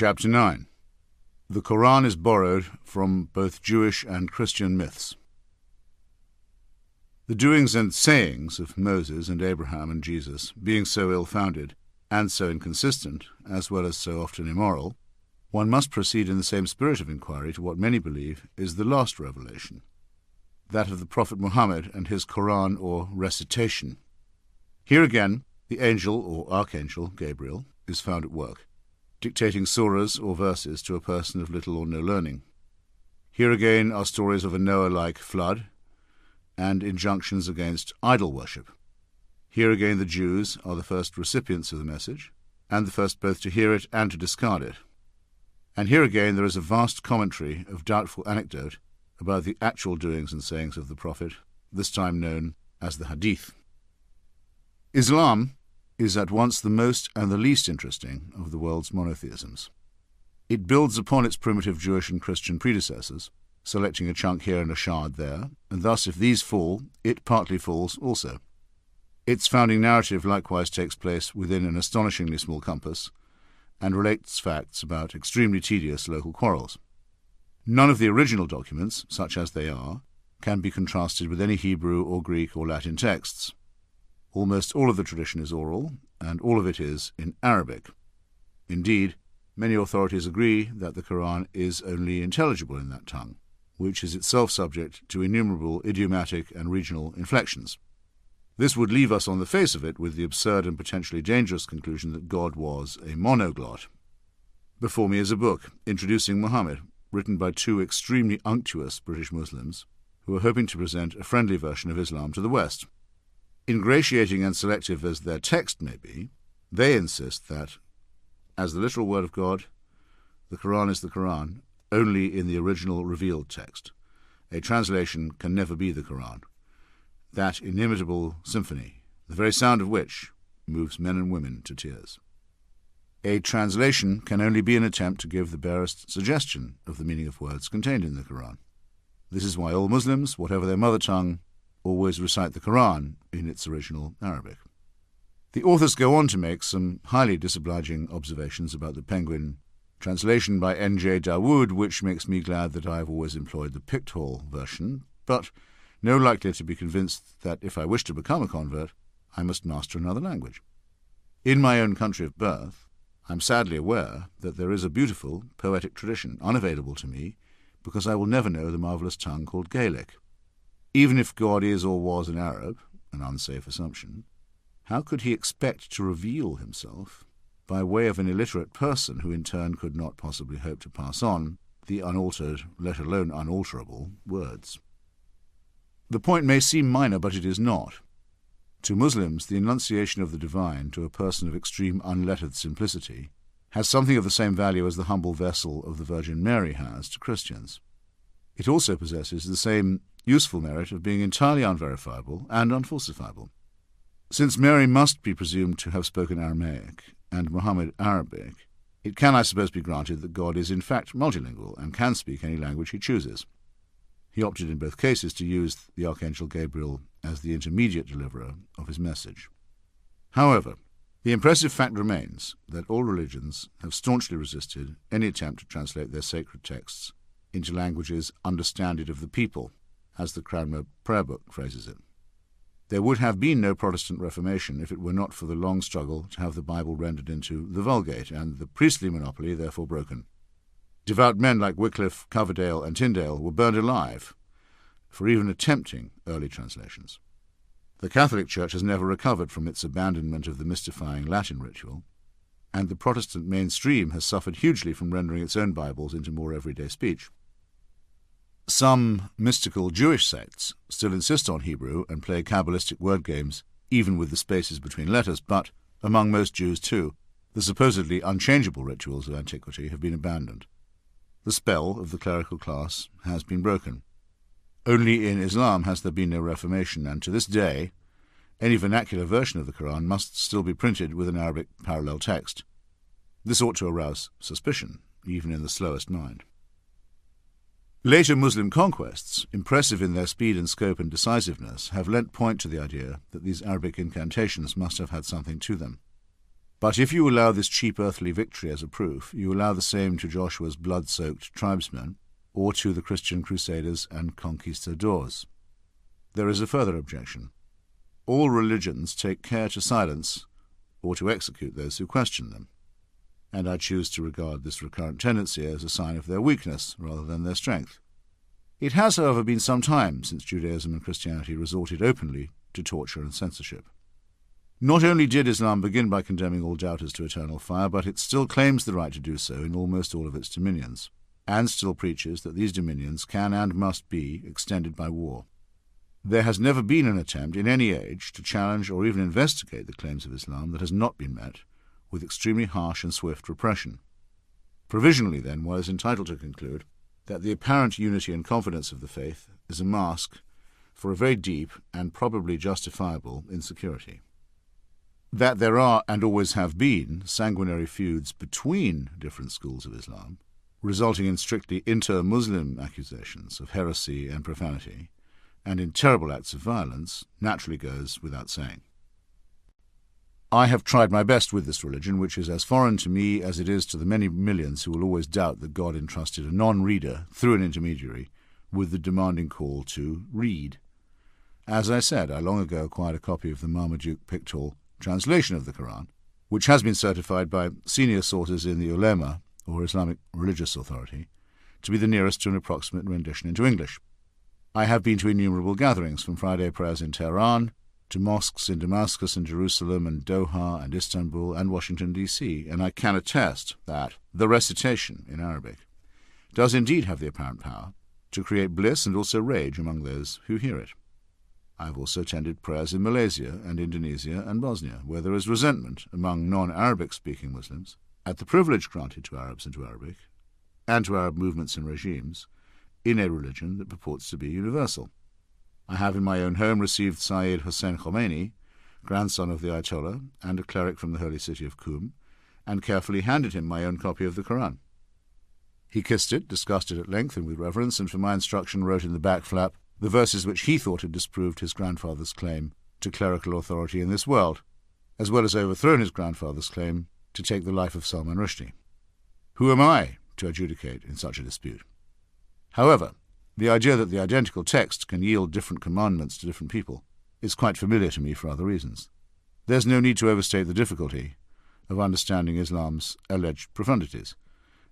Chapter 9. The Quran is borrowed from both Jewish and Christian myths. The doings and sayings of Moses and Abraham and Jesus, being so ill-founded and so inconsistent, as well as so often immoral, one must proceed in the same spirit of inquiry to what many believe is the last revelation, that of the Prophet Muhammad and his Quran or recitation. Here again, the angel or archangel, Gabriel, is found at work, dictating surahs or verses to a person of little or no learning. Here again are stories of a Noah-like flood and injunctions against idol worship. Here again the Jews are the first recipients of the message, and the first both to hear it and to discard it. And here again there is a vast commentary of doubtful anecdote about the actual doings and sayings of the Prophet, this time known as the Hadith. Islam is at once the most and the least interesting of the world's monotheisms. It builds upon its primitive Jewish and Christian predecessors, selecting a chunk here and a shard there, and thus if these fall, it partly falls also. Its founding narrative likewise takes place within an astonishingly small compass, and relates facts about extremely tedious local quarrels. None of the original documents, such as they are, can be contrasted with any Hebrew or Greek or Latin texts. Almost all of the tradition is oral, and all of it is in Arabic. Indeed, many authorities agree that the Quran is only intelligible in that tongue, which is itself subject to innumerable idiomatic and regional inflections. This would leave us on the face of it with the absurd and potentially dangerous conclusion that God was a monoglot. Before me is a book introducing Muhammad, written by two extremely unctuous British Muslims who are hoping to present a friendly version of Islam to the West. Ingratiating and selective as their text may be, they insist that, as the literal word of God, the Quran is the Quran only in the original revealed text. A translation can never be the Quran, that inimitable symphony, the very sound of which moves men and women to tears. A translation can only be an attempt to give the barest suggestion of the meaning of words contained in the Quran. This is why all Muslims, whatever their mother tongue, always recite the Quran in its original Arabic. The authors go on to make some highly disobliging observations about the Penguin translation by N.J. Dawood, which makes me glad that I have always employed the Pictorial version, but no likely to be convinced that if I wish to become a convert, I must master another language. In my own country of birth, I am sadly aware that there is a beautiful, poetic tradition unavailable to me because I will never know the marvellous tongue called Gaelic. Even if God is or was an Arab, an unsafe assumption, how could he expect to reveal himself by way of an illiterate person who in turn could not possibly hope to pass on the unaltered, let alone unalterable, words? The point may seem minor, but it is not. To Muslims, the enunciation of the divine to a person of extreme unlettered simplicity has something of the same value as the humble vessel of the Virgin Mary has to Christians. It also possesses the same useful merit of being entirely unverifiable and unfalsifiable. Since Mary must be presumed to have spoken Aramaic and Muhammad Arabic, it can, I suppose, be granted that God is in fact multilingual and can speak any language he chooses. He opted in both cases to use the Archangel Gabriel as the intermediate deliverer of his message. However, the impressive fact remains that all religions have staunchly resisted any attempt to translate their sacred texts into languages understanded of the people, as the Cranmer Prayer Book phrases it. There would have been no Protestant Reformation if it were not for the long struggle to have the Bible rendered into the Vulgate, and the priestly monopoly therefore broken. Devout men like Wycliffe, Coverdale, and Tyndale were burned alive for even attempting early translations. The Catholic Church has never recovered from its abandonment of the mystifying Latin ritual, and the Protestant mainstream has suffered hugely from rendering its own Bibles into more everyday speech. Some mystical Jewish sects still insist on Hebrew and play Kabbalistic word games, even with the spaces between letters, but, among most Jews too, the supposedly unchangeable rituals of antiquity have been abandoned. The spell of the clerical class has been broken. Only in Islam has there been no reformation, and to this day, any vernacular version of the Quran must still be printed with an Arabic parallel text. This ought to arouse suspicion, even in the slowest mind. Later Muslim conquests, impressive in their speed and scope and decisiveness, have lent point to the idea that these Arabic incantations must have had something to them. But if you allow this cheap earthly victory as a proof, you allow the same to Joshua's blood-soaked tribesmen, or to the Christian crusaders and conquistadors. There is a further objection. All religions take care to silence or to execute those who question them, and I choose to regard this recurrent tendency as a sign of their weakness rather than their strength. It has, however, been some time since Judaism and Christianity resorted openly to torture and censorship. Not only did Islam begin by condemning all doubters to eternal fire, but it still claims the right to do so in almost all of its dominions, and still preaches that these dominions can and must be extended by war. There has never been an attempt in any age to challenge or even investigate the claims of Islam that has not been met with extremely harsh and swift repression. Provisionally, then, one is entitled to conclude that the apparent unity and confidence of the faith is a mask for a very deep and probably justifiable insecurity. That there are, and always have been, sanguinary feuds between different schools of Islam, resulting in strictly inter-Muslim accusations of heresy and profanity, and in terrible acts of violence, naturally goes without saying. I have tried my best with this religion, which is as foreign to me as it is to the many millions who will always doubt that God entrusted a non-reader, through an intermediary, with the demanding call to read. As I said, I long ago acquired a copy of the Marmaduke Pictorial translation of the Quran, which has been certified by senior sources in the ulema, or Islamic religious authority, to be the nearest to an approximate rendition into English. I have been to innumerable gatherings, from Friday prayers in Tehran to mosques in Damascus and Jerusalem and Doha and Istanbul and Washington, D.C., and I can attest that the recitation in Arabic does indeed have the apparent power to create bliss and also rage among those who hear it. I have also attended prayers in Malaysia and Indonesia and Bosnia, where there is resentment among non-Arabic-speaking Muslims at the privilege granted to Arabs and to Arabic, and to Arab movements and regimes, in a religion that purports to be universal. I have in my own home received Sayyid Hossein Khomeini, grandson of the Ayatollah and a cleric from the holy city of Qum, and carefully handed him my own copy of the Quran. He kissed it, discussed it at length and with reverence, and for my instruction wrote in the back flap the verses which he thought had disproved his grandfather's claim to clerical authority in this world, as well as overthrown his grandfather's claim to take the life of Salman Rushdie. Who am I to adjudicate in such a dispute? However, the idea that the identical text can yield different commandments to different people is quite familiar to me for other reasons. There's no need to overstate the difficulty of understanding Islam's alleged profundities.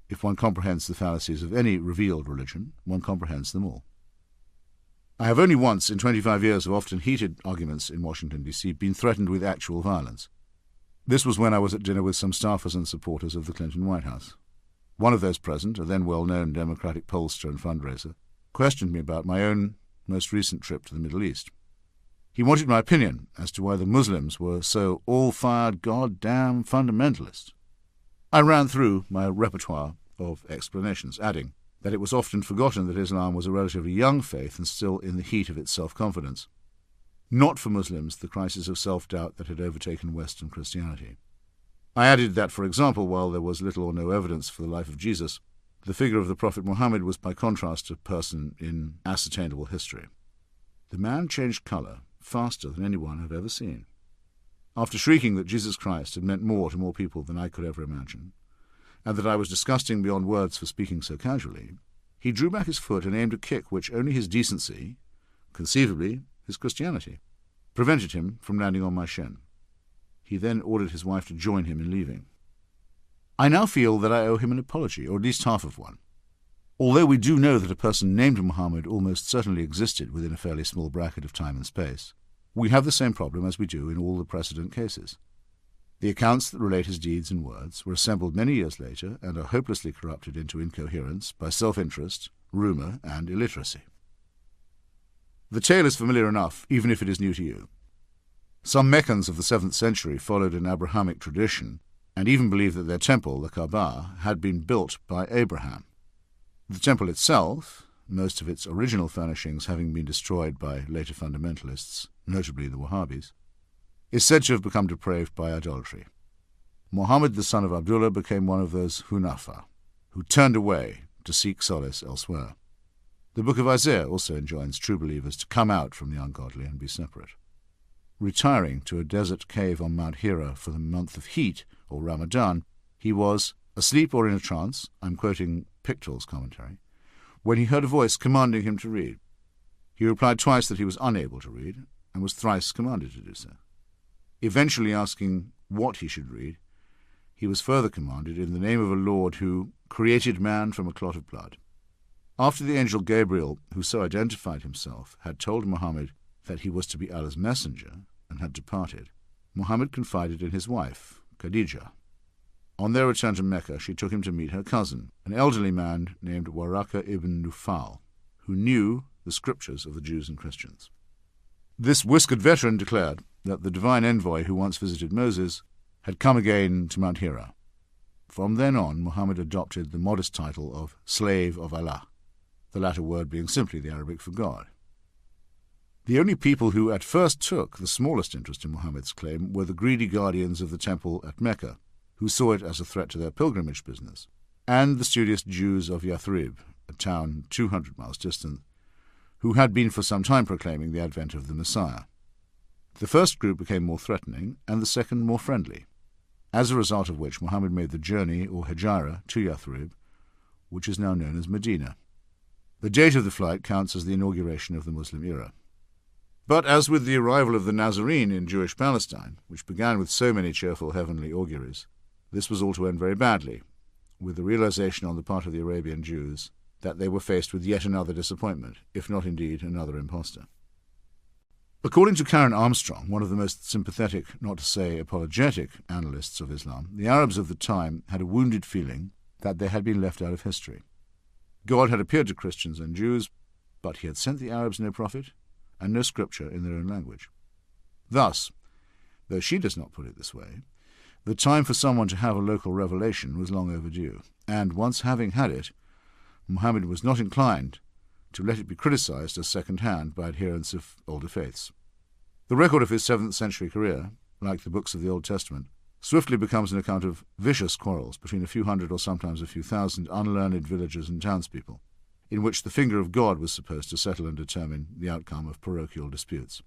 If one comprehends the fallacies of any revealed religion, one comprehends them all. I have only once, in 25 years of often heated arguments in Washington, D.C., been threatened with actual violence. This was when I was at dinner with some staffers and supporters of the Clinton White House. One of those present, a then well-known Democratic pollster and fundraiser, questioned me about my own most recent trip to the Middle East. He wanted my opinion as to why the Muslims were so all-fired goddamn fundamentalist. I ran through my repertoire of explanations, adding that it was often forgotten that Islam was a relatively young faith and still in the heat of its self-confidence. Not for Muslims the crisis of self-doubt that had overtaken Western Christianity. I added that, for example, while there was little or no evidence for the life of Jesus, the figure of the Prophet Muhammad was by contrast a person in ascertainable history. The man changed colour faster than anyone I've ever seen. After shrieking that Jesus Christ had meant more to more people than I could ever imagine, and that I was disgusting beyond words for speaking so casually, he drew back his foot and aimed a kick which only his decency, conceivably his Christianity, prevented him from landing on my shin. He then ordered his wife to join him in leaving. I now feel that I owe him an apology, or at least half of one. Although we do know that a person named Muhammad almost certainly existed within a fairly small bracket of time and space, we have the same problem as we do in all the precedent cases. The accounts that relate his deeds and words were assembled many years later and are hopelessly corrupted into incoherence by self-interest, rumour, and illiteracy. The tale is familiar enough, even if it is new to you. Some Meccans of the 7th century followed an Abrahamic tradition and even believed that their temple, the Kaaba, had been built by Abraham. The temple itself, most of its original furnishings having been destroyed by later fundamentalists, notably the Wahhabis, is said to have become depraved by idolatry. Muhammad, the son of Abdullah, became one of those Hunafa, who turned away to seek solace elsewhere. The book of Isaiah also enjoins true believers to come out from the ungodly and be separate. retiring to a desert cave on Mount Hira for the month of heat, or Ramadan, he was asleep or in a trance, I'm quoting Pictoul's commentary, when he heard a voice commanding him to read. He replied twice that he was unable to read, and was thrice commanded to do so. Eventually asking what he should read, he was further commanded in the name of a Lord who created man from a clot of blood. After the angel Gabriel, who so identified himself, had told Muhammad that he was to be Allah's messenger and had departed, Muhammad confided in his wife, Khadijah. On their return to Mecca, she took him to meet her cousin, an elderly man named Waraka ibn Nufal, who knew the scriptures of the Jews and Christians. This whiskered veteran declared that the divine envoy who once visited Moses had come again to Mount Hira. From then on, Muhammad adopted the modest title of Slave of Allah, the latter word being simply the Arabic for God. The only people who at first took the smallest interest in Muhammad's claim were the greedy guardians of the temple at Mecca, who saw it as a threat to their pilgrimage business, and the studious Jews of Yathrib, a town 200 miles distant, who had been for some time proclaiming the advent of the Messiah. The first group became more threatening, and the second more friendly, as a result of which Muhammad made the journey, or Hijra, to Yathrib, which is now known as Medina. The date of the flight counts as the inauguration of the Muslim era. But as with the arrival of the Nazarene in Jewish Palestine, which began with so many cheerful heavenly auguries, this was all to end very badly, with the realization on the part of the Arabian Jews that they were faced with yet another disappointment, if not indeed another impostor. According to Karen Armstrong, one of the most sympathetic, not to say apologetic, analysts of Islam, the Arabs of the time had a wounded feeling that they had been left out of history. God had appeared to Christians and Jews, but he had sent the Arabs no prophet and no scripture in their own language. Thus, though she does not put it this way, the time for someone to have a local revelation was long overdue, and once having had it, Muhammad was not inclined to let it be criticized as second-hand by adherents of older faiths. The record of his 7th century career, like the books of the Old Testament, swiftly becomes an account of vicious quarrels between a few hundred or sometimes a few thousand unlearned villagers and townspeople, in which the finger of God was supposed to settle and determine the outcome of parochial disputes.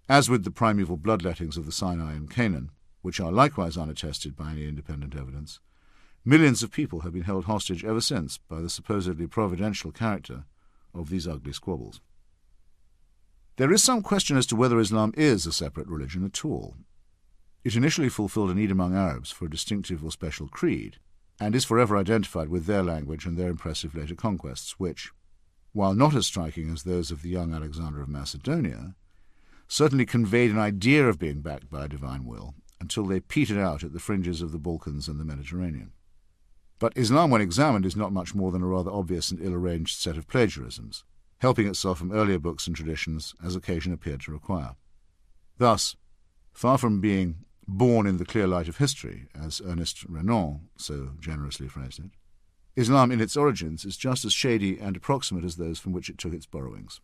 As with the primeval bloodlettings of the Sinai and Canaan, which are likewise unattested by any independent evidence, millions of people have been held hostage ever since by the supposedly providential character of these ugly squabbles. There is some question as to whether Islam is a separate religion at all. It initially fulfilled a need among Arabs for a distinctive or special creed, and is forever identified with their language and their impressive later conquests, which, while not as striking as those of the young Alexander of Macedonia, certainly conveyed an idea of being backed by a divine will until they petered out at the fringes of the Balkans and the Mediterranean. But Islam, when examined, is not much more than a rather obvious and ill-arranged set of plagiarisms, helping itself from earlier books and traditions as occasion appeared to require. Thus, far from being born in the clear light of history, as Ernest Renan so generously phrased it, Islam in its origins is just as shady and approximate as those from which it took its borrowings.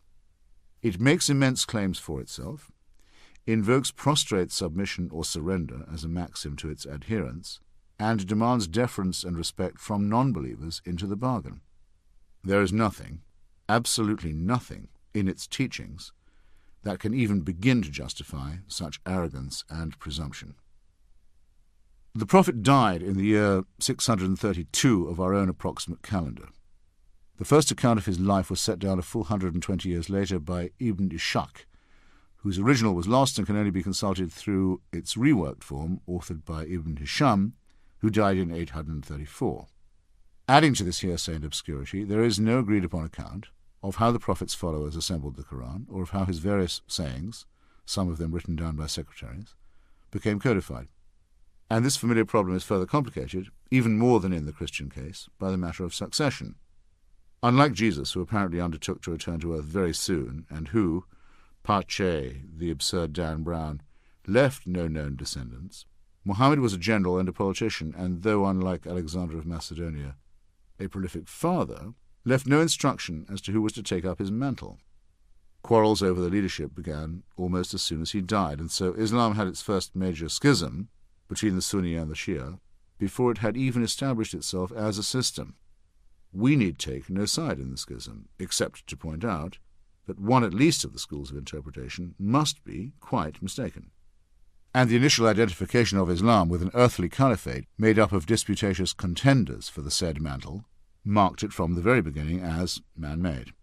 It makes immense claims for itself, invokes prostrate submission or surrender as a maxim to its adherents, and demands deference and respect from non-believers into the bargain. There is nothing, absolutely nothing, in its teachings that can even begin to justify such arrogance and presumption. The Prophet died in the year 632 of our own approximate calendar. The first account of his life was set down a full 120 years later by Ibn Ishaq, whose original was lost and can only be consulted through its reworked form, authored by Ibn Hisham, who died in 834. Adding to this hearsay and obscurity, there is no agreed-upon account of how the Prophet's followers assembled the Quran, or of how his various sayings, some of them written down by secretaries, became codified. And this familiar problem is further complicated, even more than in the Christian case, by the matter of succession. Unlike Jesus, who apparently undertook to return to earth very soon, and who, Pache, the absurd Dan Brown, left no known descendants, Muhammad was a general and a politician, and though, unlike Alexander of Macedonia, a prolific father, left no instruction as to who was to take up his mantle. Quarrels over the leadership began almost as soon as he died, and so Islam had its first major schism between the Sunni and the Shia before it had even established itself as a system. We need take no side in the schism, except to point out that one at least of the schools of interpretation must be quite mistaken. And the initial identification of Islam with an earthly caliphate made up of disputatious contenders for the said mantle marked it from the very beginning as man-made.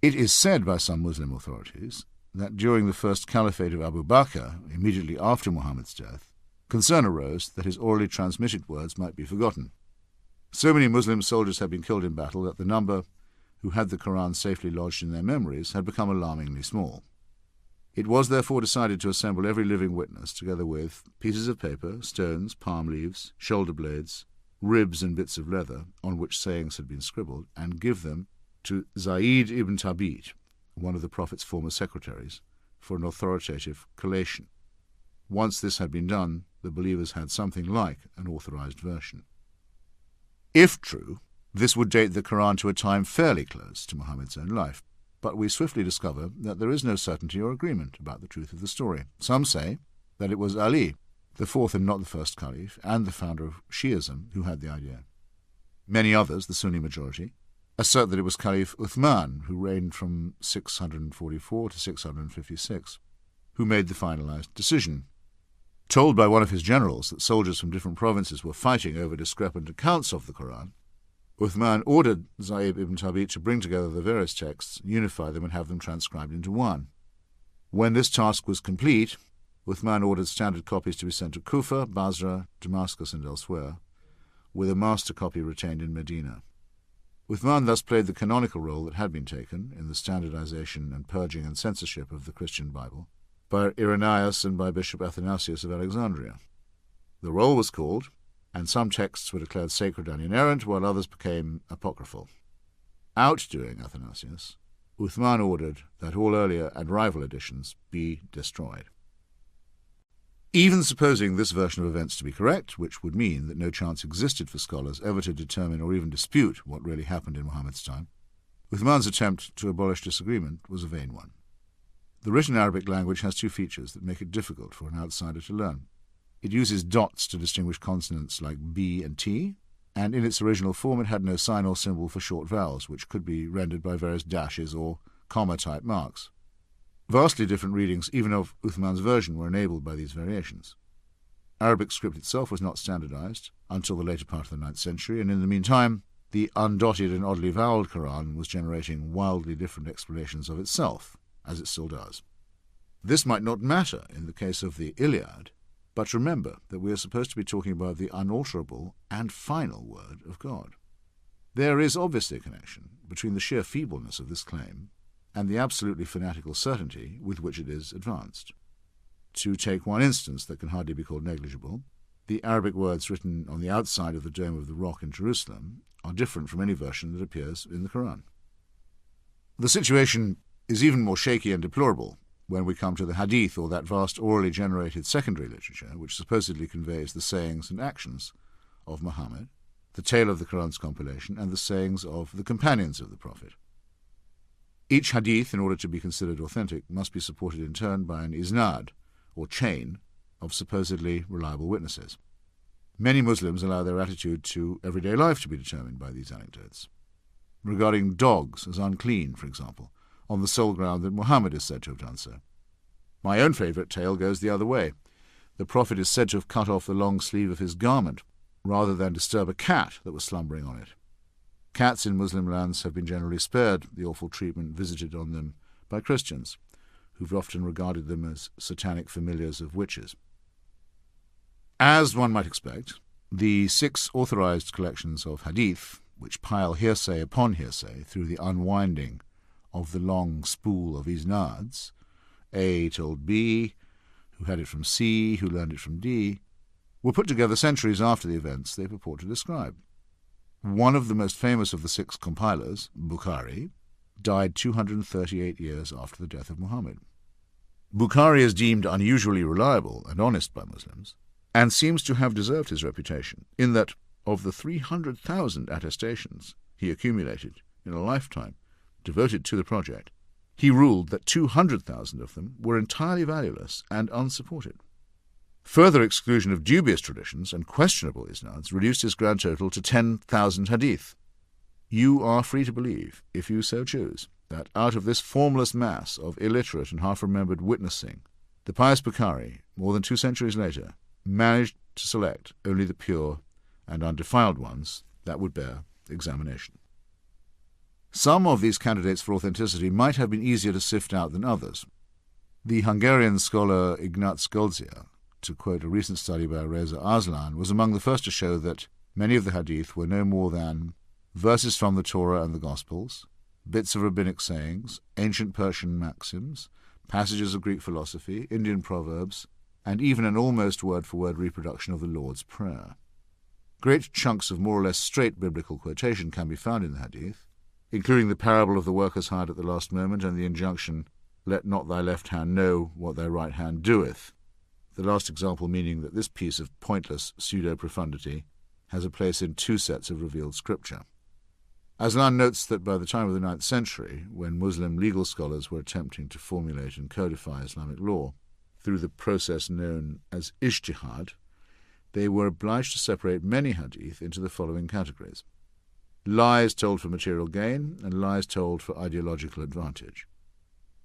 It is said by some Muslim authorities that during the first caliphate of Abu Bakr, immediately after Muhammad's death, concern arose that his orally transmitted words might be forgotten. So many Muslim soldiers had been killed in battle that the number who had the Quran safely lodged in their memories had become alarmingly small. It was therefore decided to assemble every living witness, together with pieces of paper, stones, palm leaves, shoulder blades, ribs and bits of leather on which sayings had been scribbled, and give them to Zayd ibn Thabit, one of the Prophet's former secretaries, for an authoritative collation. Once this had been done, the believers had something like an authorized version. If true, this would date the Quran to a time fairly close to Muhammad's own life, but we swiftly discover that there is no certainty or agreement about the truth of the story. Some say that it was Ali, the fourth and not the first caliph, and the founder of Shi'ism, who had the idea. Many others, the Sunni majority, assert that it was Caliph Uthman, who reigned from 644 to 656, who made the finalized decision. Told by one of his generals that soldiers from different provinces were fighting over discrepant accounts of the Quran, Uthman ordered Zayd ibn Thabit to bring together the various texts, unify them, and have them transcribed into one. When this task was complete, Uthman ordered standard copies to be sent to Kufa, Basra, Damascus, and elsewhere, with a master copy retained in Medina. Uthman thus played the canonical role that had been taken in the standardization and purging and censorship of the Christian Bible by Irenaeus and by Bishop Athanasius of Alexandria. The roll was called, and some texts were declared sacred and inerrant, while others became apocryphal. Outdoing Athanasius, Uthman ordered that all earlier and rival editions be destroyed. Even supposing this version of events to be correct, which would mean that no chance existed for scholars ever to determine or even dispute what really happened in Muhammad's time, Uthman's attempt to abolish disagreement was a vain one. The written Arabic language has two features that make it difficult for an outsider to learn. It uses dots to distinguish consonants like B and T, and in its original form it had no sign or symbol for short vowels, which could be rendered by various dashes or comma-type marks. Vastly different readings, even of Uthman's version, were enabled by these variations. Arabic script itself was not standardized until the later part of the 9th century, and in the meantime, the undotted and oddly voweled Quran was generating wildly different explanations of itself, as it still does. This might not matter in the case of the Iliad, but remember that we are supposed to be talking about the unalterable and final word of God. There is obviously a connection between the sheer feebleness of this claim and the absolutely fanatical certainty with which it is advanced. To take one instance that can hardly be called negligible, the Arabic words written on the outside of the Dome of the Rock in Jerusalem are different from any version that appears in the Quran. The situation is even more shaky and deplorable when we come to the Hadith, or that vast orally generated secondary literature which supposedly conveys the sayings and actions of Muhammad, the tale of the Quran's compilation, and the sayings of the companions of the Prophet. Each hadith, in order to be considered authentic, must be supported in turn by an isnad, or chain, of supposedly reliable witnesses. Many Muslims allow their attitude to everyday life to be determined by these anecdotes. Regarding dogs as unclean, for example, on the sole ground that Muhammad is said to have done so. My own favourite tale goes the other way. The Prophet is said to have cut off the long sleeve of his garment, rather than disturb a cat that was slumbering on it. Cats in Muslim lands have been generally spared the awful treatment visited on them by Christians, who've often regarded them as satanic familiars of witches. As one might expect, the 6 authorized collections of hadith, which pile hearsay upon hearsay through the unwinding of the long spool of isnads, A told B, who had it from C, who learned it from D, were put together centuries after the events they purport to describe. One of the most famous of the 6 compilers, Bukhari, died 238 years after the death of Muhammad. Bukhari is deemed unusually reliable and honest by Muslims, and seems to have deserved his reputation, in that of the 300,000 attestations he accumulated in a lifetime devoted to the project, he ruled that 200,000 of them were entirely valueless and unsupported. Further exclusion of dubious traditions and questionable isnads reduced his grand total to 10,000 hadith. You are free to believe, if you so choose, that out of this formless mass of illiterate and half-remembered witnessing, the pious Bukhari, more than 2 centuries later, managed to select only the pure and undefiled ones that would bear examination. Some of these candidates for authenticity might have been easier to sift out than others. The Hungarian scholar Ignác Goldzia, to quote a recent study by Reza Aslan, was among the first to show that many of the hadith were no more than verses from the Torah and the Gospels, bits of rabbinic sayings, ancient Persian maxims, passages of Greek philosophy, Indian proverbs, and even an almost word-for-word reproduction of the Lord's Prayer. Great chunks of more or less straight biblical quotation can be found in the hadith, including the parable of the workers hired at the last moment and the injunction, "Let not thy left hand know what thy right hand doeth," the last example meaning that this piece of pointless pseudo-profundity has a place in 2 sets of revealed scripture. Aslan notes that by the time of the 9th century, when Muslim legal scholars were attempting to formulate and codify Islamic law through the process known as ijtihad, they were obliged to separate many hadith into the following categories: lies told for material gain and lies told for ideological advantage.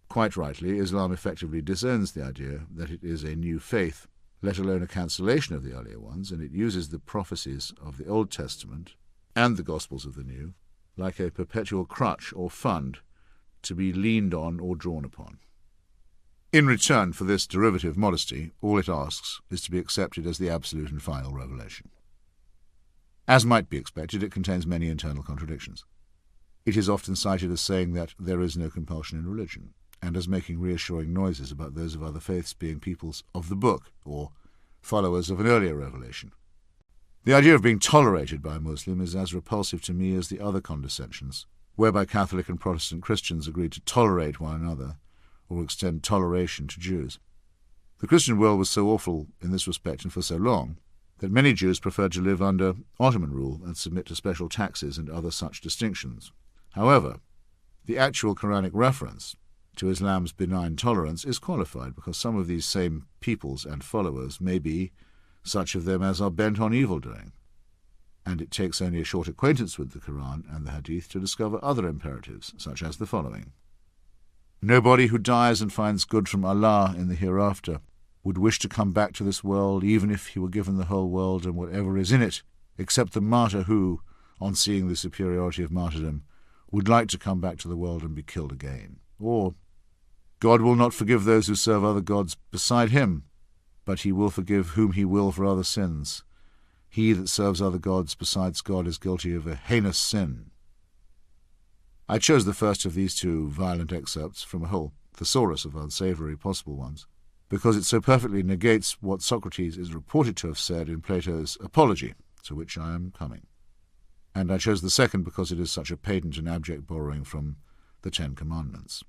Quite rightly, Islam effectively disowns the idea that it is a new faith, let alone a cancellation of the earlier ones, and it uses the prophecies of the Old Testament and the Gospels of the New like a perpetual crutch or fund to be leaned on or drawn upon. In return for this derivative modesty, all it asks is to be accepted as the absolute and final revelation. As might be expected, it contains many internal contradictions. It is often cited as saying that there is no compulsion in religion, and as making reassuring noises about those of other faiths being peoples of the book, or followers of an earlier revelation. The idea of being tolerated by a Muslim is as repulsive to me as the other condescensions, whereby Catholic and Protestant Christians agreed to tolerate one another, or extend toleration to Jews. The Christian world was so awful in this respect and for so long, that many Jews preferred to live under Ottoman rule and submit to special taxes and other such distinctions. However, the actual Quranic reference to Islam's benign tolerance is qualified because some of these same peoples and followers may be such of them as are bent on evil-doing, and it takes only a short acquaintance with the Quran and the Hadith to discover other imperatives, such as the following. Nobody who dies and finds good from Allah in the hereafter would wish to come back to this world even if he were given the whole world and whatever is in it, except the martyr who, on seeing the superiority of martyrdom, would like to come back to the world and be killed again. Or, God will not forgive those who serve other gods beside him, but he will forgive whom he will for other sins. He that serves other gods besides God is guilty of a heinous sin. I chose the first of these 2 violent excerpts from a whole thesaurus of unsavoury possible ones, because it so perfectly negates what Socrates is reported to have said in Plato's Apology, to which I am coming. And I chose the second because it is such a patent and abject borrowing from the 10 Commandments.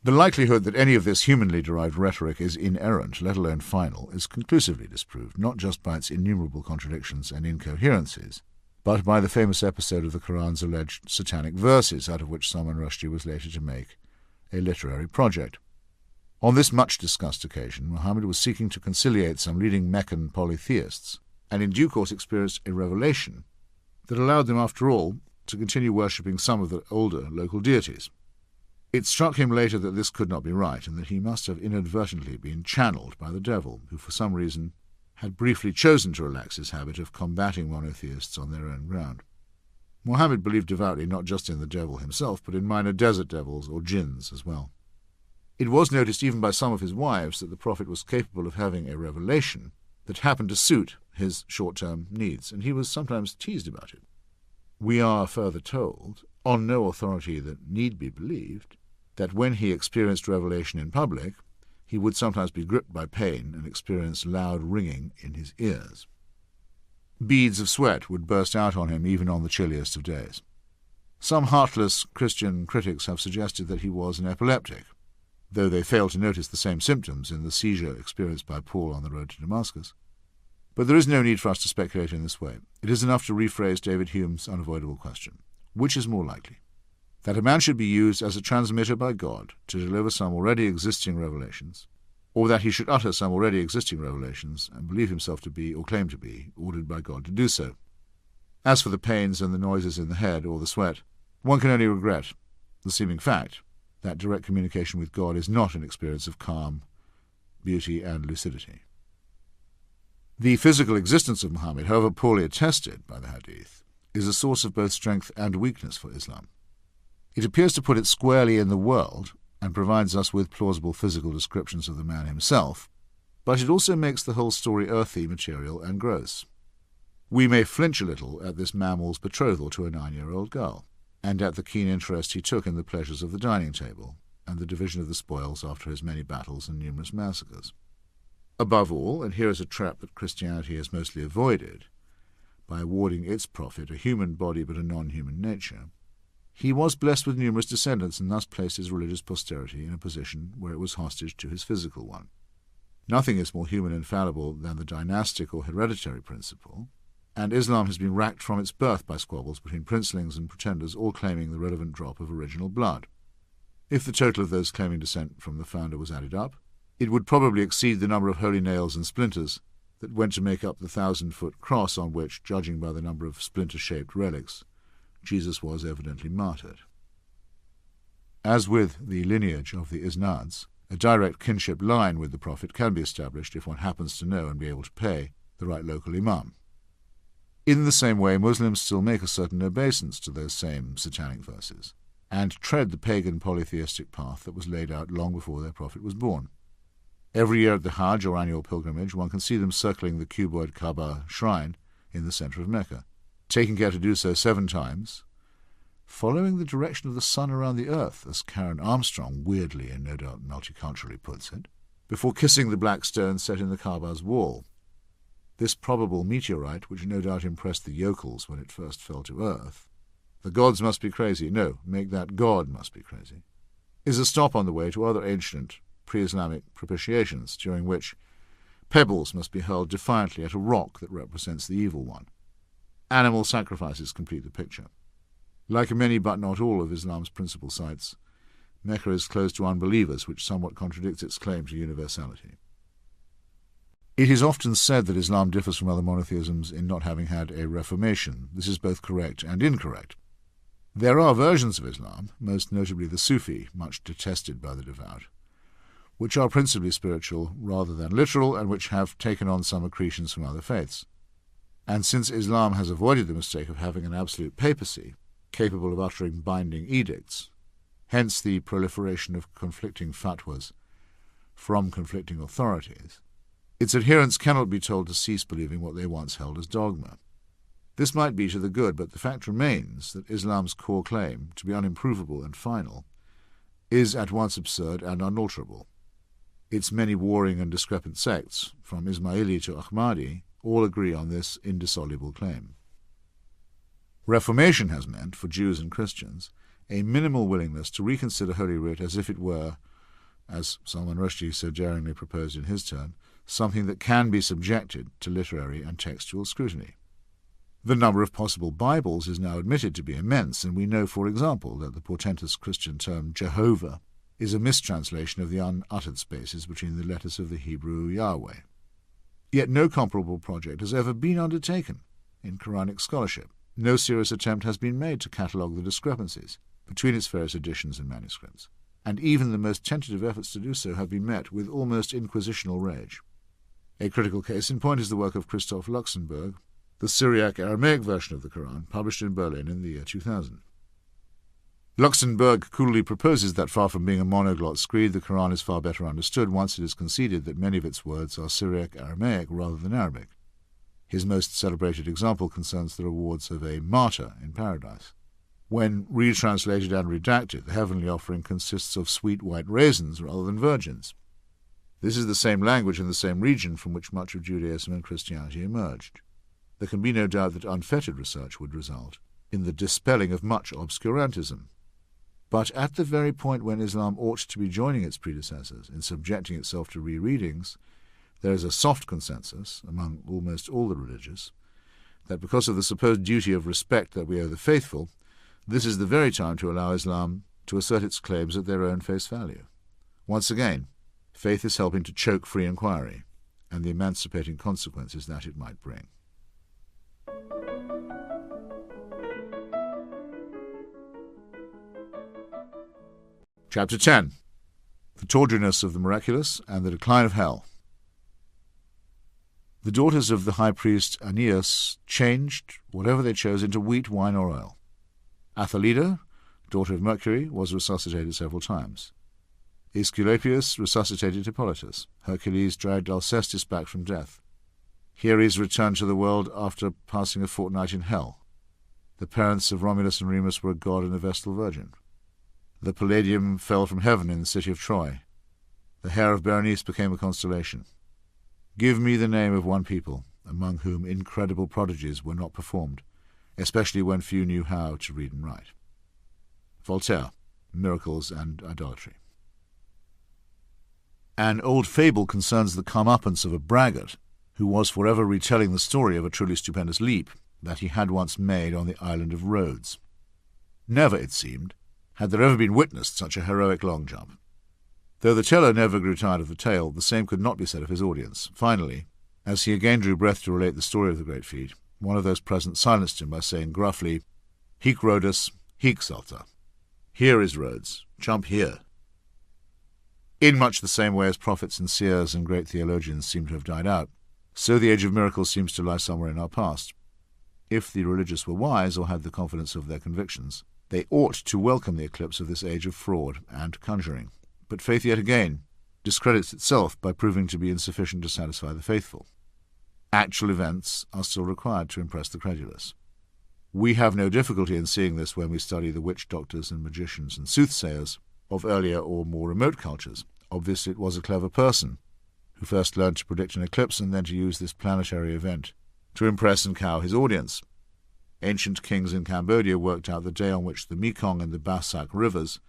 The likelihood that any of this humanly derived rhetoric is inerrant, let alone final, is conclusively disproved, not just by its innumerable contradictions and incoherencies, but by the famous episode of the Quran's alleged satanic verses, out of which Salman Rushdie was later to make a literary project. On this much-discussed occasion, Muhammad was seeking to conciliate some leading Meccan polytheists, and in due course experienced a revelation that allowed them, after all, to continue worshipping some of the older local deities. It struck him later that this could not be right, and that he must have inadvertently been channeled by the devil, who for some reason had briefly chosen to relax his habit of combating monotheists on their own ground. Muhammad believed devoutly not just in the devil himself, but in minor desert devils or jinns as well. It was noticed even by some of his wives that the Prophet was capable of having a revelation that happened to suit his short-term needs, and he was sometimes teased about it. We are further told, on no authority that need be believed, that when he experienced revelation in public, he would sometimes be gripped by pain and experience loud ringing in his ears. Beads of sweat would burst out on him even on the chilliest of days. Some heartless Christian critics have suggested that he was an epileptic, though they fail to notice the same symptoms in the seizure experienced by Paul on the road to Damascus. But there is no need for us to speculate in this way. It is enough to rephrase David Hume's unavoidable question. Which is more likely? That a man should be used as a transmitter by God to deliver some already existing revelations, or that he should utter some already existing revelations and believe himself to be, or claim to be, ordered by God to do so. As for the pains and the noises in the head or the sweat, one can only regret the seeming fact that direct communication with God is not an experience of calm, beauty, and lucidity. The physical existence of Muhammad, however poorly attested by the Hadith, is a source of both strength and weakness for Islam. It appears to put it squarely in the world and provides us with plausible physical descriptions of the man himself, but it also makes the whole story earthy, material, and gross. We may flinch a little at this mammal's betrothal to a 9-year-old girl, and at the keen interest he took in the pleasures of the dining table and the division of the spoils after his many battles and numerous massacres. Above all, and here is a trap that Christianity has mostly avoided, by awarding its prophet a human body but a non-human nature, he was blessed with numerous descendants and thus placed his religious posterity in a position where it was hostage to his physical one. Nothing is more human and fallible than the dynastic or hereditary principle, and Islam has been racked from its birth by squabbles between princelings and pretenders, all claiming the relevant drop of original blood. If the total of those claiming descent from the founder was added up, it would probably exceed the number of holy nails and splinters that went to make up the 1,000-foot cross on which, judging by the number of splinter-shaped relics, Jesus was evidently martyred. As with the lineage of the Isnads, a direct kinship line with the Prophet can be established if one happens to know and be able to pay the right local imam. In the same way, Muslims still make a certain obeisance to those same satanic verses, and tread the pagan polytheistic path that was laid out long before their Prophet was born. Every year at the Hajj, or annual pilgrimage, one can see them circling the cuboid Kaaba shrine in the centre of Mecca, taking care to do so 7 times, following the direction of the sun around the earth, as Karen Armstrong weirdly and no doubt multiculturally puts it, before kissing the black stone set in the Kaaba's wall. This probable meteorite, which no doubt impressed the yokels when it first fell to earth, the gods must be crazy, no, make that God must be crazy, is a stop on the way to other ancient pre-Islamic propitiations, during which pebbles must be hurled defiantly at a rock that represents the evil one. Animal sacrifices complete the picture. Like many but not all of Islam's principal sites, Mecca is closed to unbelievers, which somewhat contradicts its claim to universality. It is often said that Islam differs from other monotheisms in not having had a reformation. This is both correct and incorrect. There are versions of Islam, most notably the Sufi, much detested by the devout, which are principally spiritual rather than literal, and which have taken on some accretions from other faiths. And since Islam has avoided the mistake of having an absolute papacy, capable of uttering binding edicts, hence the proliferation of conflicting fatwas from conflicting authorities, its adherents cannot be told to cease believing what they once held as dogma. This might be to the good, but the fact remains that Islam's core claim, to be unimprovable and final, is at once absurd and unalterable. Its many warring and discrepant sects, from Ismaili to Ahmadi, all agree on this indissoluble claim. Reformation has meant, for Jews and Christians, a minimal willingness to reconsider Holy Writ as if it were, as Salman Rushdie so daringly proposed in his turn, something that can be subjected to literary and textual scrutiny. The number of possible Bibles is now admitted to be immense, and we know, for example, that the portentous Christian term Jehovah is a mistranslation of the unuttered spaces between the letters of the Hebrew Yahweh. Yet no comparable project has ever been undertaken in Quranic scholarship. No serious attempt has been made to catalogue the discrepancies between its various editions and manuscripts, and even the most tentative efforts to do so have been met with almost inquisitional rage. A critical case in point is the work of Christoph Luxemburg, the Syriac-Aramaic version of the Quran, published in Berlin in the year 2000. Luxemburg coolly proposes that far from being a monoglot screed, the Quran is far better understood once it is conceded that many of its words are Syriac-Aramaic rather than Arabic. His most celebrated example concerns the rewards of a martyr in paradise. When retranslated and redacted, the heavenly offering consists of sweet white raisins rather than virgins. This is the same language in the same region from which much of Judaism and Christianity emerged. There can be no doubt that unfettered research would result in the dispelling of much obscurantism. But at the very point when Islam ought to be joining its predecessors in subjecting itself to rereadings, there is a soft consensus among almost all the religious that because of the supposed duty of respect that we owe the faithful, this is the very time to allow Islam to assert its claims at their own face value. Once again, faith is helping to choke free inquiry and the emancipating consequences that it might bring. Chapter 10. The Tawdriness of the Miraculous and the Decline of Hell. The daughters of the high priest Aeneas changed whatever they chose into wheat, wine, or oil. Athalida, daughter of Mercury, was resuscitated several times. Aesculapius resuscitated Hippolytus. Hercules dragged Alcestis back from death. Hieres returned to the world after passing a fortnight in hell. The parents of Romulus and Remus were a god and a Vestal Virgin. The Palladium fell from heaven in the city of Troy. The hair of Berenice became a constellation. Give me the name of one people, among whom incredible prodigies were not performed, especially when few knew how to read and write. Voltaire, Miracles and Idolatry. An old fable concerns the comeuppance of a braggart who was forever retelling the story of a truly stupendous leap that he had once made on the island of Rhodes. Never, it seemed, had there ever been witnessed such a heroic long jump. Though the teller never grew tired of the tale, the same could not be said of his audience. Finally, as he again drew breath to relate the story of the great feat, one of those present silenced him by saying gruffly, "Hic Rhodus, hic salta." Here is Rhodes. Jump here. In much the same way as prophets and seers and great theologians seem to have died out, so the age of miracles seems to lie somewhere in our past. If the religious were wise or had the confidence of their convictions, they ought to welcome the eclipse of this age of fraud and conjuring. But faith yet again discredits itself by proving to be insufficient to satisfy the faithful. Actual events are still required to impress the credulous. We have no difficulty in seeing this when we study the witch doctors and magicians and soothsayers of earlier or more remote cultures. Obviously it was a clever person who first learned to predict an eclipse and then to use this planetary event to impress and cow his audience. Ancient kings in Cambodia worked out the day on which the Mekong and the Bassac rivers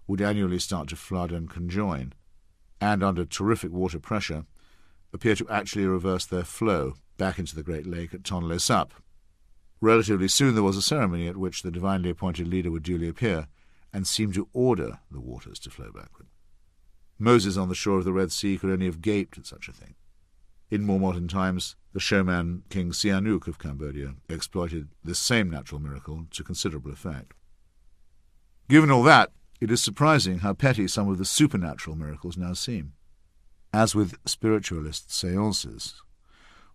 would annually start to flood and conjoin, and under terrific water pressure, appear to actually reverse their flow back into the Great Lake at Tonle Sap. Relatively soon there was a ceremony at which the divinely appointed leader would duly appear and seem to order the waters to flow backward. Moses on the shore of the Red Sea could only have gaped at such a thing. In more modern times, the showman King Sihanouk of Cambodia exploited this same natural miracle to considerable effect. Given all that, it is surprising how petty some of the supernatural miracles now seem. As with spiritualist séances,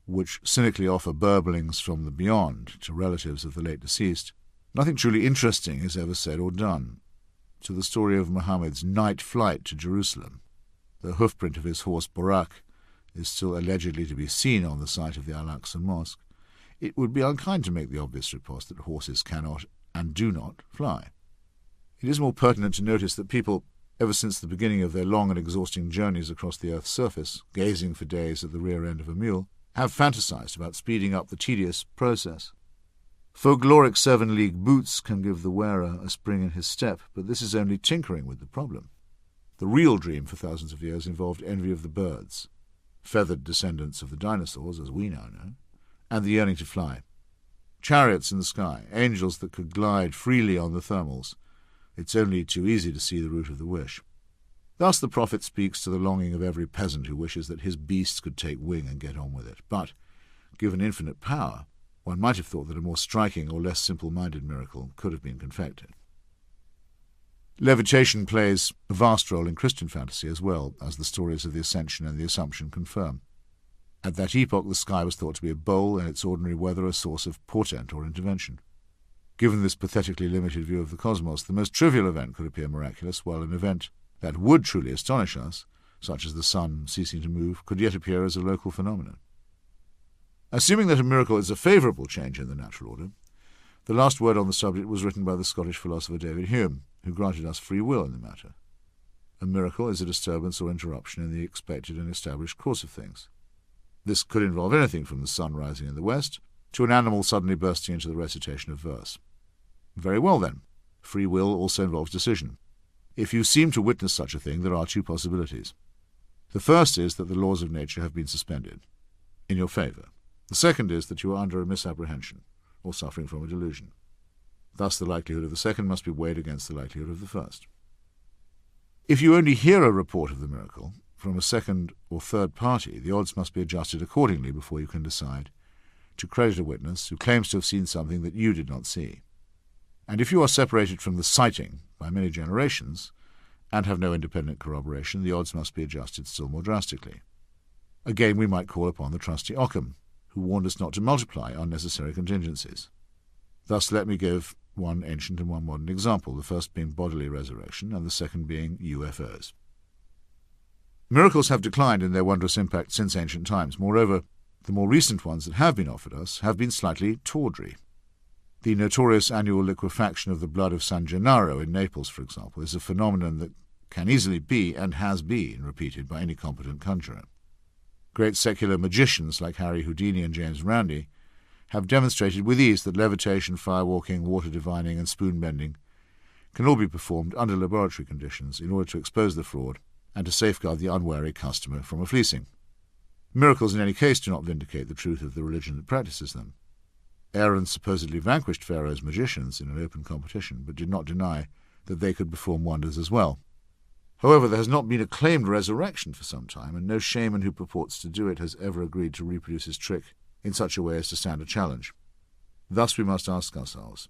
which cynically offer burblings from the beyond to relatives of the late deceased, nothing truly interesting is ever said or done. To the story of Muhammad's night flight to Jerusalem, the hoofprint of his horse Burak is still allegedly to be seen on the site of the Al-Aqsa Mosque. It would be unkind to make the obvious riposte that horses cannot and do not fly. It is more pertinent to notice that people, ever since the beginning of their long and exhausting journeys across the earth's surface, gazing for days at the rear end of a mule, have fantasized about speeding up the tedious process. Folkloric 7-league boots can give the wearer a spring in his step, but this is only tinkering with the problem. The real dream for thousands of years involved envy of the birds, feathered descendants of the dinosaurs, as we now know, and the yearning to fly. Chariots in the sky, angels that could glide freely on the thermals. It's only too easy to see the root of the wish. Thus the prophet speaks to the longing of every peasant who wishes that his beast could take wing and get on with it. But, given infinite power, one might have thought that a more striking or less simple-minded miracle could have been confected. Levitation plays a vast role in Christian fantasy as well, as the stories of the Ascension and the Assumption confirm. At that epoch the sky was thought to be a bowl and its ordinary weather a source of portent or intervention. Given this pathetically limited view of the cosmos, the most trivial event could appear miraculous, while an event that would truly astonish us, such as the sun ceasing to move, could yet appear as a local phenomenon. Assuming that a miracle is a favourable change in the natural order, the last word on the subject was written by the Scottish philosopher David Hume, who granted us free will in the matter. A miracle is a disturbance or interruption in the expected and established course of things. This could involve anything from the sun rising in the west to an animal suddenly bursting into the recitation of verse. Very well, then. Free will also involves decision. If you seem to witness such a thing, there are two possibilities. The first is that the laws of nature have been suspended, in your favour. The second is that you are under a misapprehension, or suffering from a delusion. Thus the likelihood of the second must be weighed against the likelihood of the first. If you only hear a report of the miracle from a second or third party, the odds must be adjusted accordingly before you can decide to credit a witness who claims to have seen something that you did not see. And if you are separated from the sighting by many generations, and have no independent corroboration, the odds must be adjusted still more drastically. Again, we might call upon the trusty Occam, who warned us not to multiply unnecessary contingencies. Thus let me give one ancient and one modern example, the first being bodily resurrection and the second being UFOs. Miracles have declined in their wondrous impact since ancient times. Moreover, the more recent ones that have been offered us have been slightly tawdry. The notorious annual liquefaction of the blood of San Gennaro in Naples, for example, is a phenomenon that can easily be and has been repeated by any competent conjurer. Great secular magicians like Harry Houdini and James Randi have demonstrated with ease that levitation, firewalking, water divining, and spoon-bending can all be performed under laboratory conditions in order to expose the fraud and to safeguard the unwary customer from a fleecing. Miracles in any case do not vindicate the truth of the religion that practices them. Aaron supposedly vanquished Pharaoh's magicians in an open competition, but did not deny that they could perform wonders as well. However, there has not been a claimed resurrection for some time, and no shaman who purports to do it has ever agreed to reproduce his trick in such a way as to stand a challenge. Thus we must ask ourselves,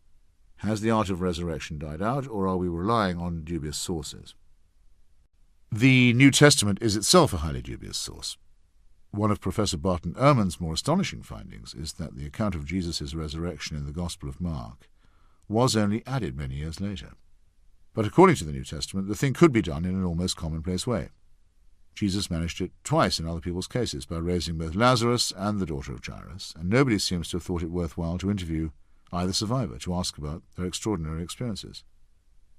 has the art of resurrection died out, or are we relying on dubious sources? The New Testament is itself a highly dubious source. One of Professor Barton Ehrman's more astonishing findings is that the account of Jesus' resurrection in the Gospel of Mark was only added many years later. But according to the New Testament, the thing could be done in an almost commonplace way. Jesus managed it twice in other people's cases by raising both Lazarus and the daughter of Jairus, and nobody seems to have thought it worthwhile to interview either survivor to ask about their extraordinary experiences.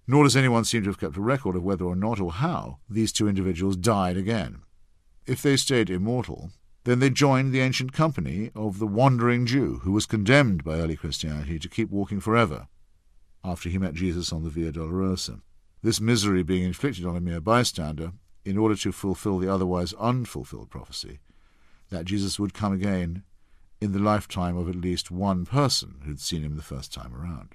Nor does anyone seem to have kept a record of whether or not or how these two individuals died again. If they stayed immortal, then they joined the ancient company of the wandering Jew who was condemned by early Christianity to keep walking forever after he met Jesus on the Via Dolorosa, this misery being inflicted on a mere bystander in order to fulfill the otherwise unfulfilled prophecy that Jesus would come again in the lifetime of at least one person who'd seen him the first time around.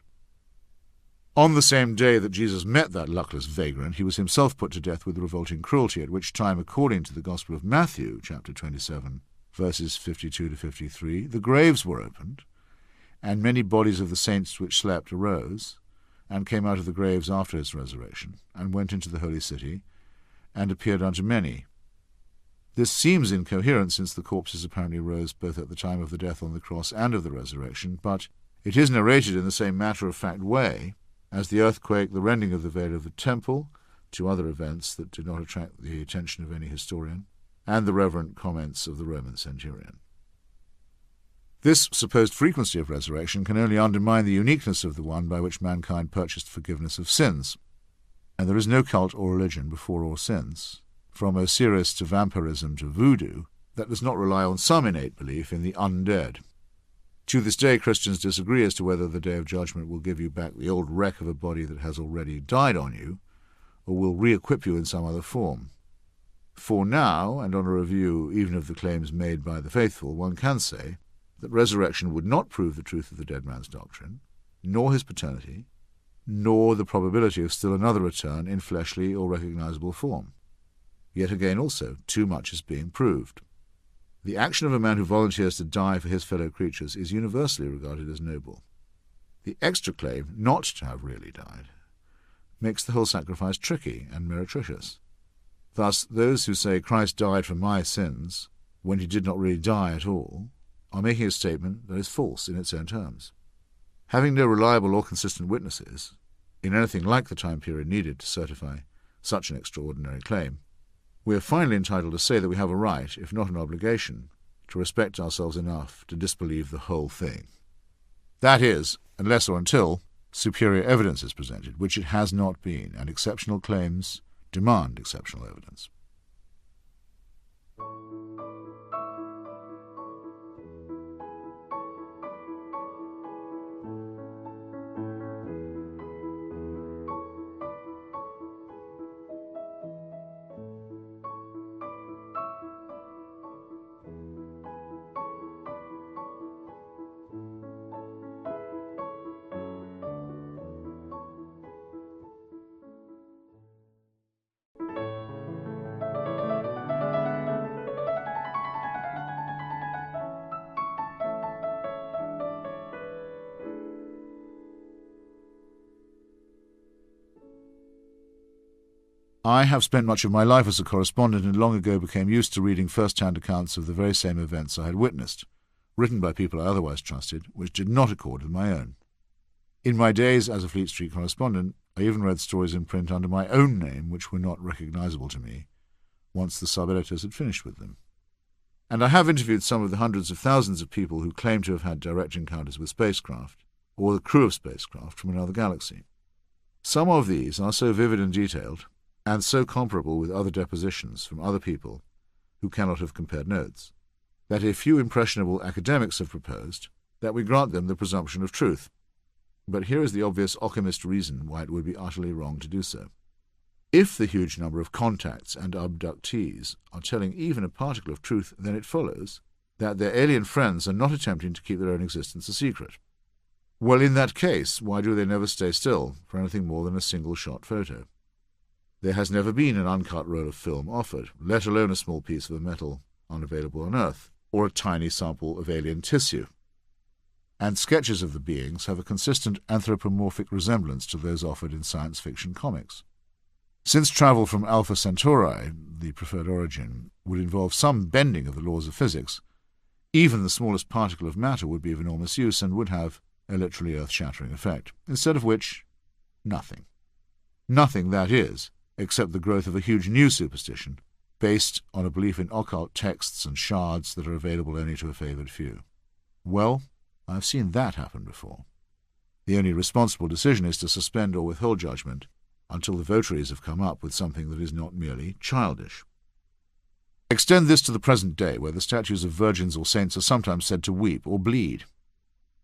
On the same day that Jesus met that luckless vagrant, he was himself put to death with revolting cruelty, at which time, according to the Gospel of Matthew, chapter 27, verses 52 to 53, the graves were opened, and many bodies of the saints which slept arose, and came out of the graves after his resurrection, and went into the holy city, and appeared unto many. This seems incoherent, since the corpses apparently rose both at the time of the death on the cross and of the resurrection, but it is narrated in the same matter-of-fact way as the earthquake, the rending of the veil of the temple, two other events that did not attract the attention of any historian, and the reverent comments of the Roman centurion. This supposed frequency of resurrection can only undermine the uniqueness of the one by which mankind purchased forgiveness of sins, and there is no cult or religion before or since, from Osiris to vampirism to voodoo, that does not rely on some innate belief in the undead. To this day, Christians disagree as to whether the Day of Judgment will give you back the old wreck of a body that has already died on you, or will re-equip you in some other form. For now, and on a review even of the claims made by the faithful, one can say that resurrection would not prove the truth of the dead man's doctrine, nor his paternity, nor the probability of still another return in fleshly or recognizable form. Yet again also, too much is being proved. The action of a man who volunteers to die for his fellow creatures is universally regarded as noble. The extra claim not to have really died makes the whole sacrifice tricky and meretricious. Thus, those who say Christ died for my sins when he did not really die at all are making a statement that is false in its own terms. Having no reliable or consistent witnesses, in anything like the time period needed to certify such an extraordinary claim, we are finally entitled to say that we have a right, if not an obligation, to respect ourselves enough to disbelieve the whole thing. That is, unless or until superior evidence is presented, which it has not been, and exceptional claims demand exceptional evidence. I have spent much of my life as a correspondent and long ago became used to reading first-hand accounts of the very same events I had witnessed, written by people I otherwise trusted, which did not accord with my own. In my days as a Fleet Street correspondent, I even read stories in print under my own name which were not recognisable to me, once the sub-editors had finished with them. And I have interviewed some of the hundreds of thousands of people who claim to have had direct encounters with spacecraft, or the crew of spacecraft from another galaxy. Some of these are so vivid and detailed, and so comparable with other depositions from other people who cannot have compared notes, that a few impressionable academics have proposed that we grant them the presumption of truth. But here is the obvious Occamist reason why it would be utterly wrong to do so. If the huge number of contacts and abductees are telling even a particle of truth, then it follows that their alien friends are not attempting to keep their own existence a secret. Well, in that case, why do they never stay still for anything more than a single-shot photo? There has never been an uncut roll of film offered, let alone a small piece of a metal unavailable on Earth, or a tiny sample of alien tissue. And sketches of the beings have a consistent anthropomorphic resemblance to those offered in science fiction comics. Since travel from Alpha Centauri, the preferred origin, would involve some bending of the laws of physics, even the smallest particle of matter would be of enormous use and would have a literally earth-shattering effect, instead of which, nothing. Nothing, that is, except the growth of a huge new superstition, based on a belief in occult texts and shards that are available only to a favoured few. Well, I've seen that happen before. The only responsible decision is to suspend or withhold judgment until the votaries have come up with something that is not merely childish. Extend this to the present day, where the statues of virgins or saints are sometimes said to weep or bleed.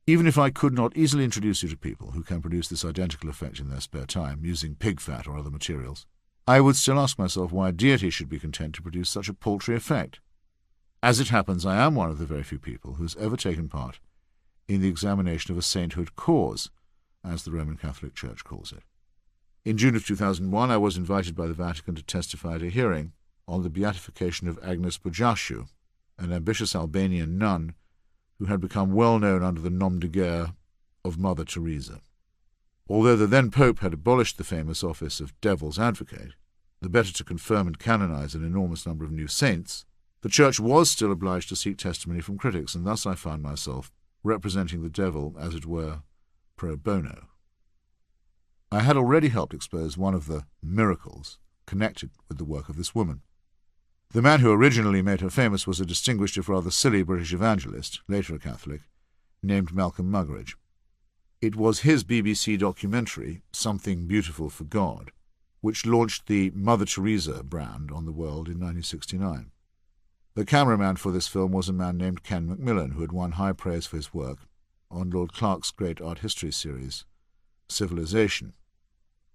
Even if I could not easily introduce you to people who can produce this identical effect in their spare time, using pig fat or other materials, I would still ask myself why a deity should be content to produce such a paltry effect. As it happens, I am one of the very few people who has ever taken part in the examination of a sainthood cause, as the Roman Catholic Church calls it. In June of 2001, I was invited by the Vatican to testify at a hearing on the beatification of Agnes Bujashu, an ambitious Albanian nun who had become well known under the nom de guerre of Mother Teresa. Although the then Pope had abolished the famous office of Devil's Advocate, the better to confirm and canonize an enormous number of new saints, the Church was still obliged to seek testimony from critics, and thus I found myself representing the devil, as it were, pro bono. I had already helped expose one of the miracles connected with the work of this woman. The man who originally made her famous was a distinguished, if rather silly, British evangelist, later a Catholic, named Malcolm Muggeridge. It was his BBC documentary, Something Beautiful for God, which launched the Mother Teresa brand on the world in 1969. The cameraman for this film was a man named Ken Macmillan, who had won high praise for his work on Lord Clarke's great art history series, Civilization.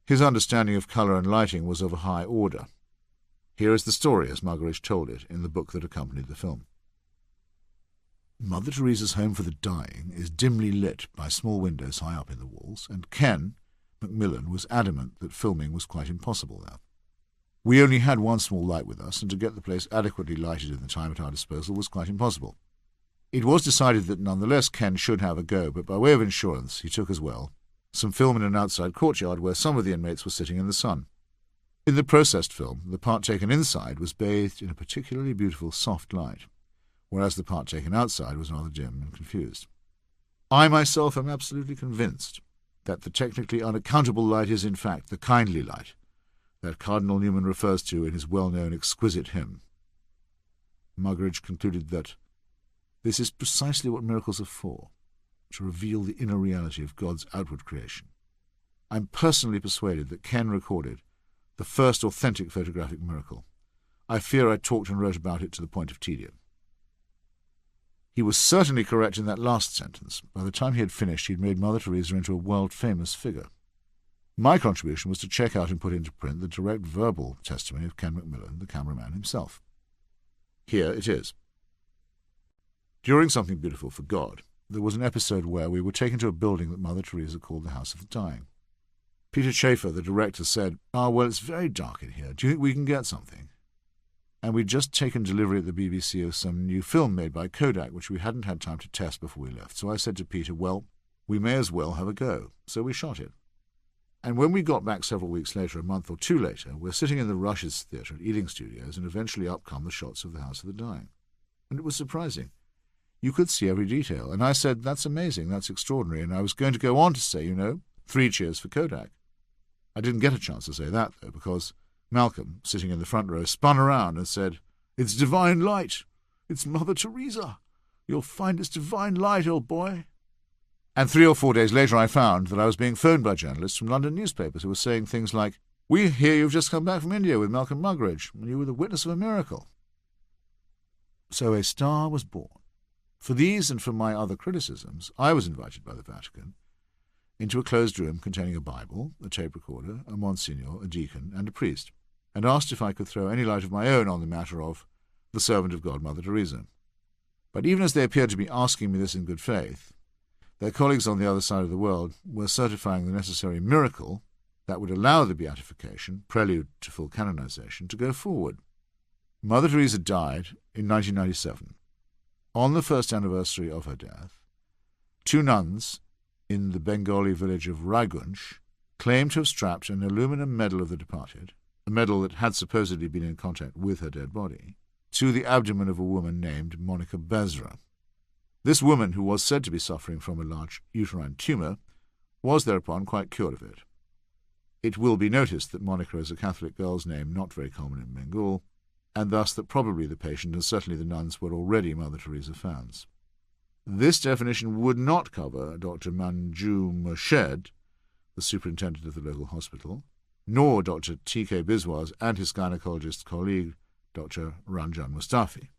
His understanding of colour and lighting was of a high order. Here is the story as Muggeridge told it in the book that accompanied the film. Mother Teresa's home for the dying is dimly lit by small windows high up in the walls, and Ken Macmillan was adamant that filming was quite impossible there. We only had one small light with us, and to get the place adequately lighted in the time at our disposal was quite impossible. It was decided that nonetheless Ken should have a go, but by way of insurance he took as well some film in an outside courtyard where some of the inmates were sitting in the sun. In the processed film, the part taken inside was bathed in a particularly beautiful soft light, whereas the part taken outside was rather dim and confused. I myself am absolutely convinced that the technically unaccountable light is in fact the kindly light that Cardinal Newman refers to in his well-known exquisite hymn. Muggeridge concluded that this is precisely what miracles are for, to reveal the inner reality of God's outward creation. I'm personally persuaded that Ken recorded the first authentic photographic miracle. I fear I talked and wrote about it to the point of tedium. He was certainly correct in that last sentence. By the time he had finished, he'd made Mother Teresa into a world-famous figure. My contribution was to check out and put into print the direct verbal testimony of Ken Macmillan, the cameraman himself. Here it is. During Something Beautiful for God, there was an episode where we were taken to a building that Mother Teresa called the House of the Dying. Peter Schaefer, the director, said, well, it's very dark in here. Do you think we can get something? And we'd just taken delivery at the BBC of some new film made by Kodak, which we hadn't had time to test before we left. So I said to Peter, well, we may as well have a go. So we shot it. And when we got back several weeks later, a month or two later, we're sitting in the Rushes Theatre at Ealing Studios, and eventually up come the shots of the House of the Dying. And it was surprising. You could see every detail. And I said, that's amazing, that's extraordinary. And I was going to go on to say, 3 cheers for Kodak. I didn't get a chance to say that, though, because Malcolm, sitting in the front row, spun around and said, "It's divine light. It's Mother Teresa. You'll find it's divine light, old boy." And 3 or 4 days later I found that I was being phoned by journalists from London newspapers who were saying things like, "We hear you've just come back from India with Malcolm Muggeridge, and you were the witness of a miracle." So a star was born. For these and for my other criticisms, I was invited by the Vatican into a closed room containing a Bible, a tape recorder, a Monsignor, a deacon, and a priest, and asked if I could throw any light of my own on the matter of the servant of God, Mother Teresa. But even as they appeared to be asking me this in good faith, their colleagues on the other side of the world were certifying the necessary miracle that would allow the beatification, prelude to full canonization, to go forward. Mother Teresa died in 1997. On the first anniversary of her death, 2 nuns in the Bengali village of Raigunj claimed to have strapped an aluminum medal of the departed, a medal that had supposedly been in contact with her dead body, to the abdomen of a woman named Monica Bezra. This woman, who was said to be suffering from a large uterine tumour, was thereupon quite cured of it. It will be noticed that Monica is a Catholic girl's name not very common in Bengal, and thus that probably the patient and certainly the nuns were already Mother Teresa fans. This definition would not cover Dr. Manju Murshid, the superintendent of the local hospital, nor Dr. T.K. Biswas and his gynecologist colleague, Dr. Ranjan Mustafi.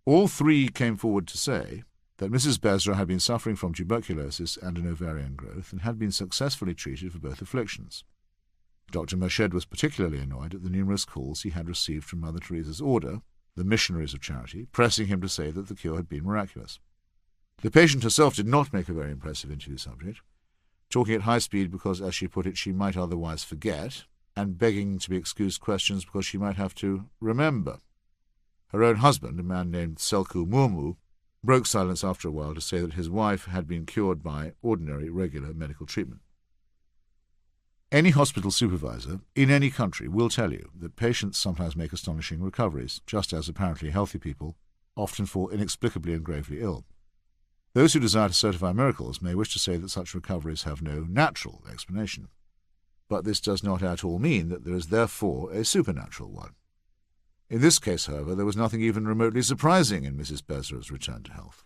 All 3 came forward to say that Mrs. Bezra had been suffering from tuberculosis and an ovarian growth and had been successfully treated for both afflictions. Dr. Murshid was particularly annoyed at the numerous calls he had received from Mother Teresa's order, the Missionaries of Charity, pressing him to say that the cure had been miraculous. The patient herself did not make a very impressive interview subject, talking at high speed because, as she put it, she might otherwise forget, and begging to be excused questions because she might have to remember. Her own husband, a man named Selku Murmu, broke silence after a while to say that his wife had been cured by ordinary, regular medical treatment. Any hospital supervisor in any country will tell you that patients sometimes make astonishing recoveries, just as apparently healthy people often fall inexplicably and gravely ill. Those who desire to certify miracles may wish to say that such recoveries have no natural explanation. But this does not at all mean that there is therefore a supernatural one. In this case, however, there was nothing even remotely surprising in Mrs. Bezra's return to health.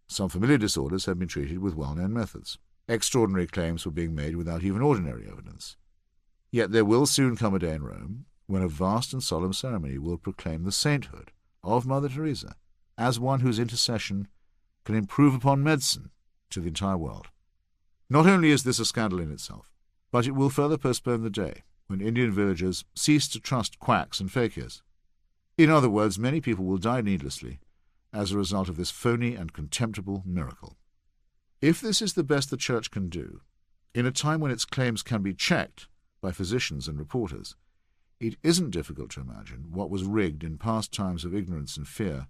Some familiar disorders had been treated with well-known methods. Extraordinary claims were being made without even ordinary evidence. Yet there will soon come a day in Rome when a vast and solemn ceremony will proclaim the sainthood of Mother Teresa as one whose intercession can improve upon medicine to the entire world. Not only is this a scandal in itself, but it will further postpone the day when Indian villagers cease to trust quacks and fakirs. In other words, many people will die needlessly as a result of this phony and contemptible miracle. If this is the best the Church can do, in a time when its claims can be checked by physicians and reporters, it isn't difficult to imagine what was rigged in past times of ignorance and fear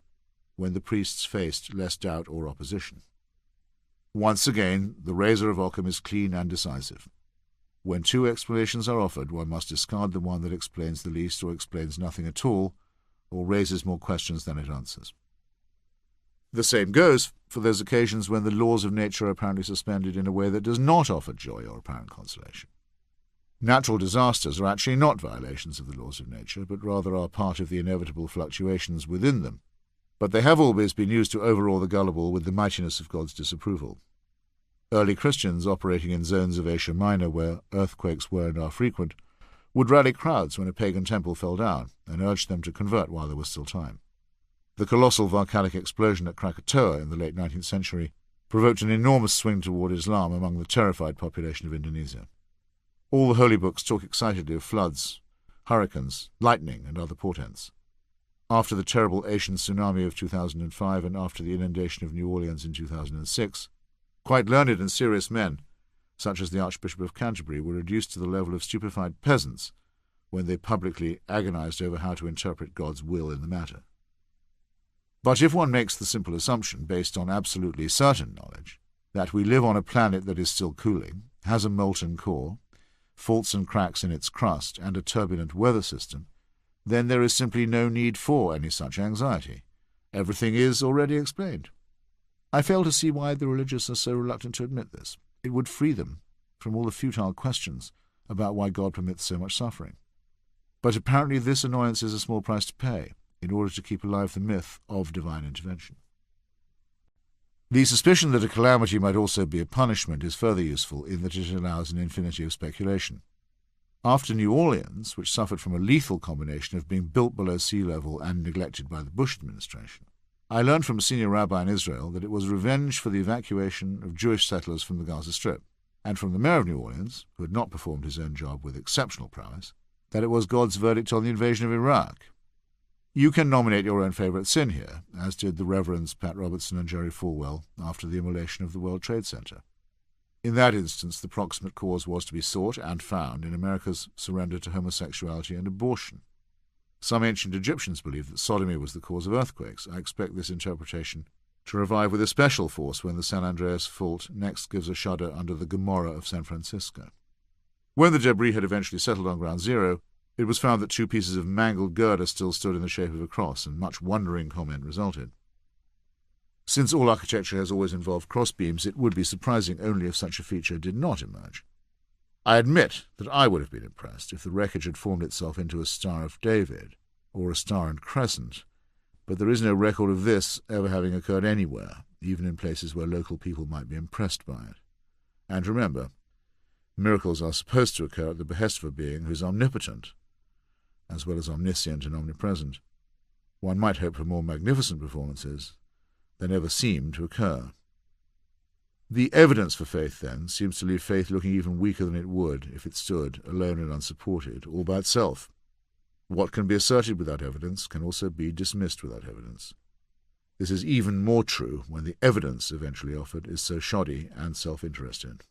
when the priests faced less doubt or opposition. Once again, the razor of Occam is clean and decisive. When 2 explanations are offered, one must discard the one that explains the least or explains nothing at all, or raises more questions than it answers. The same goes for those occasions when the laws of nature are apparently suspended in a way that does not offer joy or apparent consolation. Natural disasters are actually not violations of the laws of nature, but rather are part of the inevitable fluctuations within them. But they have always been used to overawe the gullible with the mightiness of God's disapproval. Early Christians operating in zones of Asia Minor where earthquakes were and are frequent would rally crowds when a pagan temple fell down and urge them to convert while there was still time. The colossal volcanic explosion at Krakatoa in the late 19th century provoked an enormous swing toward Islam among the terrified population of Indonesia. All the holy books talk excitedly of floods, hurricanes, lightning, and other portents. After the terrible Asian tsunami of 2005 and after the inundation of New Orleans in 2006, quite learned and serious men, such as the Archbishop of Canterbury, were reduced to the level of stupefied peasants when they publicly agonized over how to interpret God's will in the matter. But if one makes the simple assumption, based on absolutely certain knowledge, that we live on a planet that is still cooling, has a molten core, faults and cracks in its crust, and a turbulent weather system, then there is simply no need for any such anxiety. Everything is already explained. I fail to see why the religious are so reluctant to admit this. It would free them from all the futile questions about why God permits so much suffering. But apparently this annoyance is a small price to pay in order to keep alive the myth of divine intervention. The suspicion that a calamity might also be a punishment is further useful in that it allows an infinity of speculation. After New Orleans, which suffered from a lethal combination of being built below sea level and neglected by the Bush administration, I learned from a senior rabbi in Israel that it was revenge for the evacuation of Jewish settlers from the Gaza Strip, and from the mayor of New Orleans, who had not performed his own job with exceptional prowess, that it was God's verdict on the invasion of Iraq. You can nominate your own favourite sin here, as did the Reverends Pat Robertson and Jerry Falwell after the immolation of the World Trade Center. In that instance, the proximate cause was to be sought and found in America's surrender to homosexuality and abortion. Some ancient Egyptians believed that sodomy was the cause of earthquakes. I expect this interpretation to revive with a special force when the San Andreas Fault next gives a shudder under the Gomorrah of San Francisco. When the debris had eventually settled on ground zero, it was found that 2 pieces of mangled girder still stood in the shape of a cross, and much wondering comment resulted. Since all architecture has always involved crossbeams, it would be surprising only if such a feature did not emerge. I admit that I would have been impressed if the wreckage had formed itself into a Star of David, or a star and crescent, but there is no record of this ever having occurred anywhere, even in places where local people might be impressed by it. And remember, miracles are supposed to occur at the behest of a being who is omnipotent, as well as omniscient and omnipresent. One might hope for more magnificent performances than ever seem to occur. The evidence for faith, then, seems to leave faith looking even weaker than it would if it stood, alone and unsupported, all by itself. What can be asserted without evidence can also be dismissed without evidence. This is even more true when the evidence eventually offered is so shoddy and self-interested.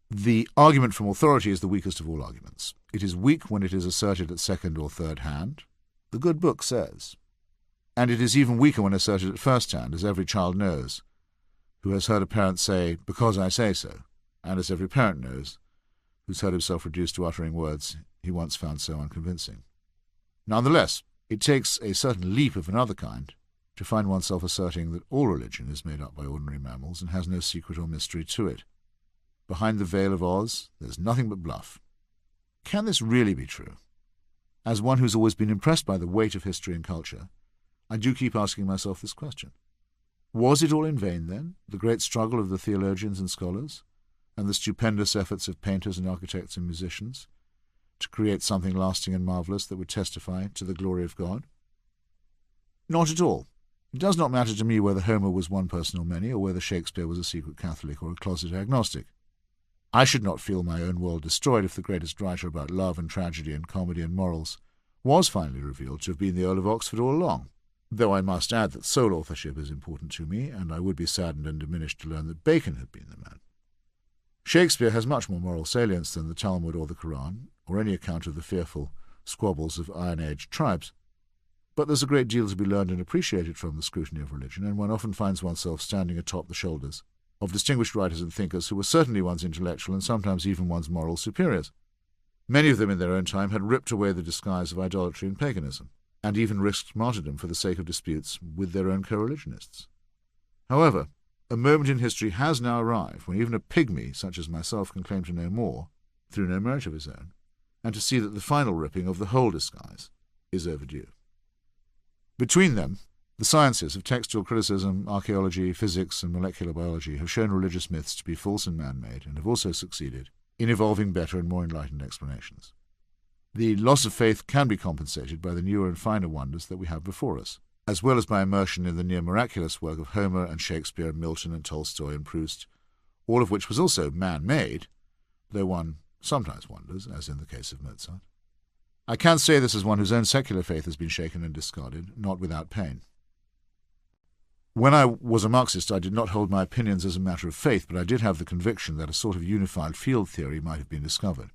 The argument from authority is the weakest of all arguments. It is weak when it is asserted at second or third hand, the good book says. And it is even weaker when asserted at first hand, as every child knows, who has heard a parent say, "because I say so," and as every parent knows, who's heard himself reduced to uttering words he once found so unconvincing. Nonetheless, it takes a certain leap of another kind to find oneself asserting that all religion is made up by ordinary mammals and has no secret or mystery to it. Behind the veil of Oz, there's nothing but bluff. Can this really be true? As one who's always been impressed by the weight of history and culture, I do keep asking myself this question. Was it all in vain, then, the great struggle of the theologians and scholars, and the stupendous efforts of painters and architects and musicians, to create something lasting and marvellous that would testify to the glory of God? Not at all. It does not matter to me whether Homer was one person or many, or whether Shakespeare was a secret Catholic or a closet agnostic. I should not feel my own world destroyed if the greatest writer about love and tragedy and comedy and morals was finally revealed to have been the Earl of Oxford all along, though I must add that sole authorship is important to me, and I would be saddened and diminished to learn that Bacon had been the man. Shakespeare has much more moral salience than the Talmud or the Quran, or any account of the fearful squabbles of Iron Age tribes. But there's a great deal to be learned and appreciated from the scrutiny of religion, and one often finds oneself standing atop the shoulders of distinguished writers and thinkers who were certainly one's intellectual and sometimes even one's moral superiors. Many of them in their own time had ripped away the disguise of idolatry and paganism, and even risked martyrdom for the sake of disputes with their own co-religionists. However, a moment in history has now arrived when even a pygmy such as myself can claim to know more, through no merit of his own, and to see that the final ripping of the whole disguise is overdue. Between them, the sciences of textual criticism, archaeology, physics, and molecular biology have shown religious myths to be false and man-made, and have also succeeded in evolving better and more enlightened explanations. The loss of faith can be compensated by the newer and finer wonders that we have before us, as well as by immersion in the near-miraculous work of Homer and Shakespeare and Milton and Tolstoy and Proust, all of which was also man-made, though one sometimes wonders, as in the case of Mozart. I can say this as one whose own secular faith has been shaken and discarded, not without pain. When I was a Marxist, I did not hold my opinions as a matter of faith, but I did have the conviction that a sort of unified field theory might have been discovered.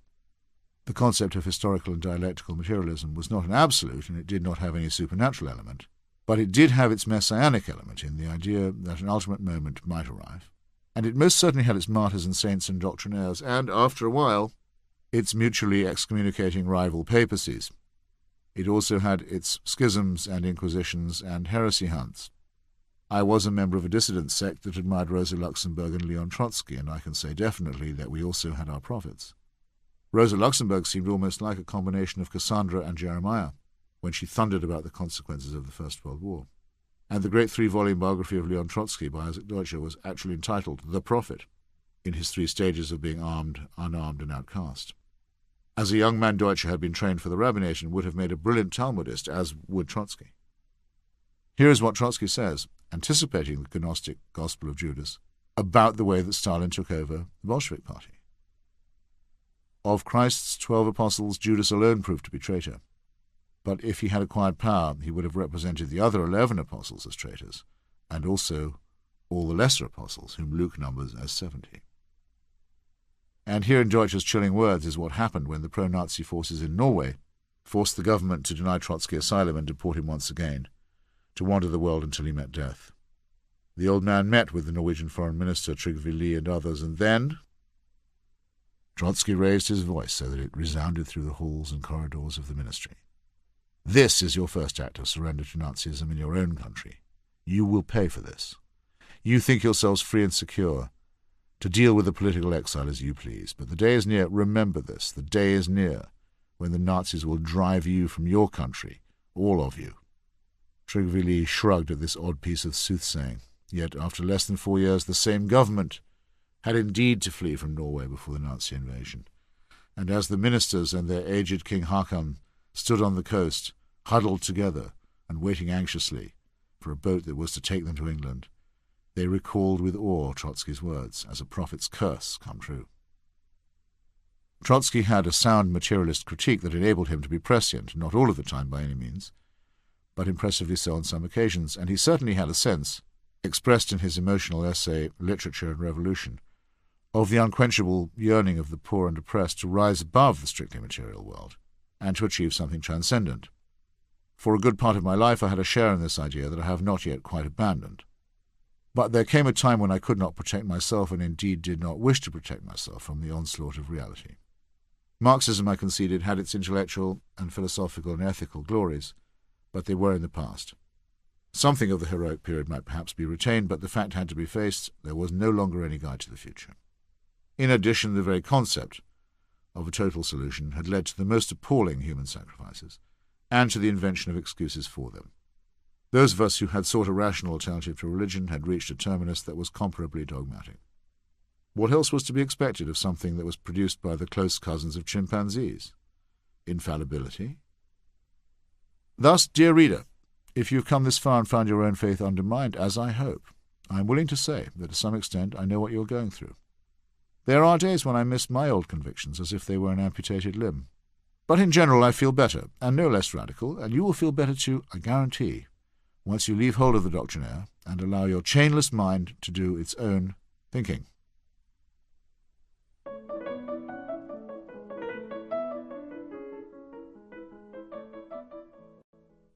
The concept of historical and dialectical materialism was not an absolute, and it did not have any supernatural element, but it did have its messianic element in the idea that an ultimate moment might arrive, and it most certainly had its martyrs and saints and doctrinaires, and, after a while, its mutually excommunicating rival papacies. It also had its schisms and inquisitions and heresy hunts. I was a member of a dissident sect that admired Rosa Luxemburg and Leon Trotsky, and I can say definitely that we also had our prophets. Rosa Luxemburg seemed almost like a combination of Cassandra and Jeremiah when she thundered about the consequences of the First World War. And the great 3-volume biography of Leon Trotsky by Isaac Deutscher was actually entitled The Prophet, in his 3 stages of being armed, unarmed, and outcast. As a young man, Deutscher had been trained for the rabbinate and would have made a brilliant Talmudist, as would Trotsky. Here is what Trotsky says, anticipating the Gnostic Gospel of Judas, about the way that Stalin took over the Bolshevik Party. Of Christ's 12 apostles, Judas alone proved to be traitor. But if he had acquired power, he would have represented the other 11 apostles as traitors, and also all the lesser apostles, whom Luke numbers as 70. And here in Deutscher's chilling words is what happened when the pro-Nazi forces in Norway forced the government to deny Trotsky asylum and deport him once again, to wander the world until he met death. The old man met with the Norwegian Foreign Minister Trygve Lie and others, and then Trotsky raised his voice so that it resounded through the halls and corridors of the ministry. This is your first act of surrender to Nazism in your own country. You will pay for this. You think yourselves free and secure to deal with the political exile as you please, but the day is near, remember this, the day is near when the Nazis will drive you from your country, all of you. Trygve Lie shrugged at this odd piece of soothsaying, yet after less than 4 years the same government had indeed to flee from Norway before the Nazi invasion, and as the ministers and their aged King Haakon stood on the coast, huddled together and waiting anxiously for a boat that was to take them to England, they recalled with awe Trotsky's words as a prophet's curse come true. Trotsky had a sound materialist critique that enabled him to be prescient, not all of the time by any means, but impressively so on some occasions, and he certainly had a sense, expressed in his emotional essay Literature and Revolution, of the unquenchable yearning of the poor and oppressed to rise above the strictly material world and to achieve something transcendent. For a good part of my life I had a share in this idea that I have not yet quite abandoned. But there came a time when I could not protect myself, and indeed did not wish to protect myself from the onslaught of reality. Marxism, I conceded, had its intellectual and philosophical and ethical glories, but they were in the past. Something of the heroic period might perhaps be retained, but the fact had to be faced: there was no longer any guide to the future. In addition, the very concept of a total solution had led to the most appalling human sacrifices, and to the invention of excuses for them. Those of us who had sought a rational alternative to religion had reached a terminus that was comparably dogmatic. What else was to be expected of something that was produced by the close cousins of chimpanzees? Infallibility? Thus, dear reader, if you have come this far and found your own faith undermined, as I hope, I am willing to say that to some extent I know what you are going through. There are days when I miss my old convictions as if they were an amputated limb. But in general I feel better, and no less radical, and you will feel better too, I guarantee, once you leave hold of the doctrinaire and allow your chainless mind to do its own thinking.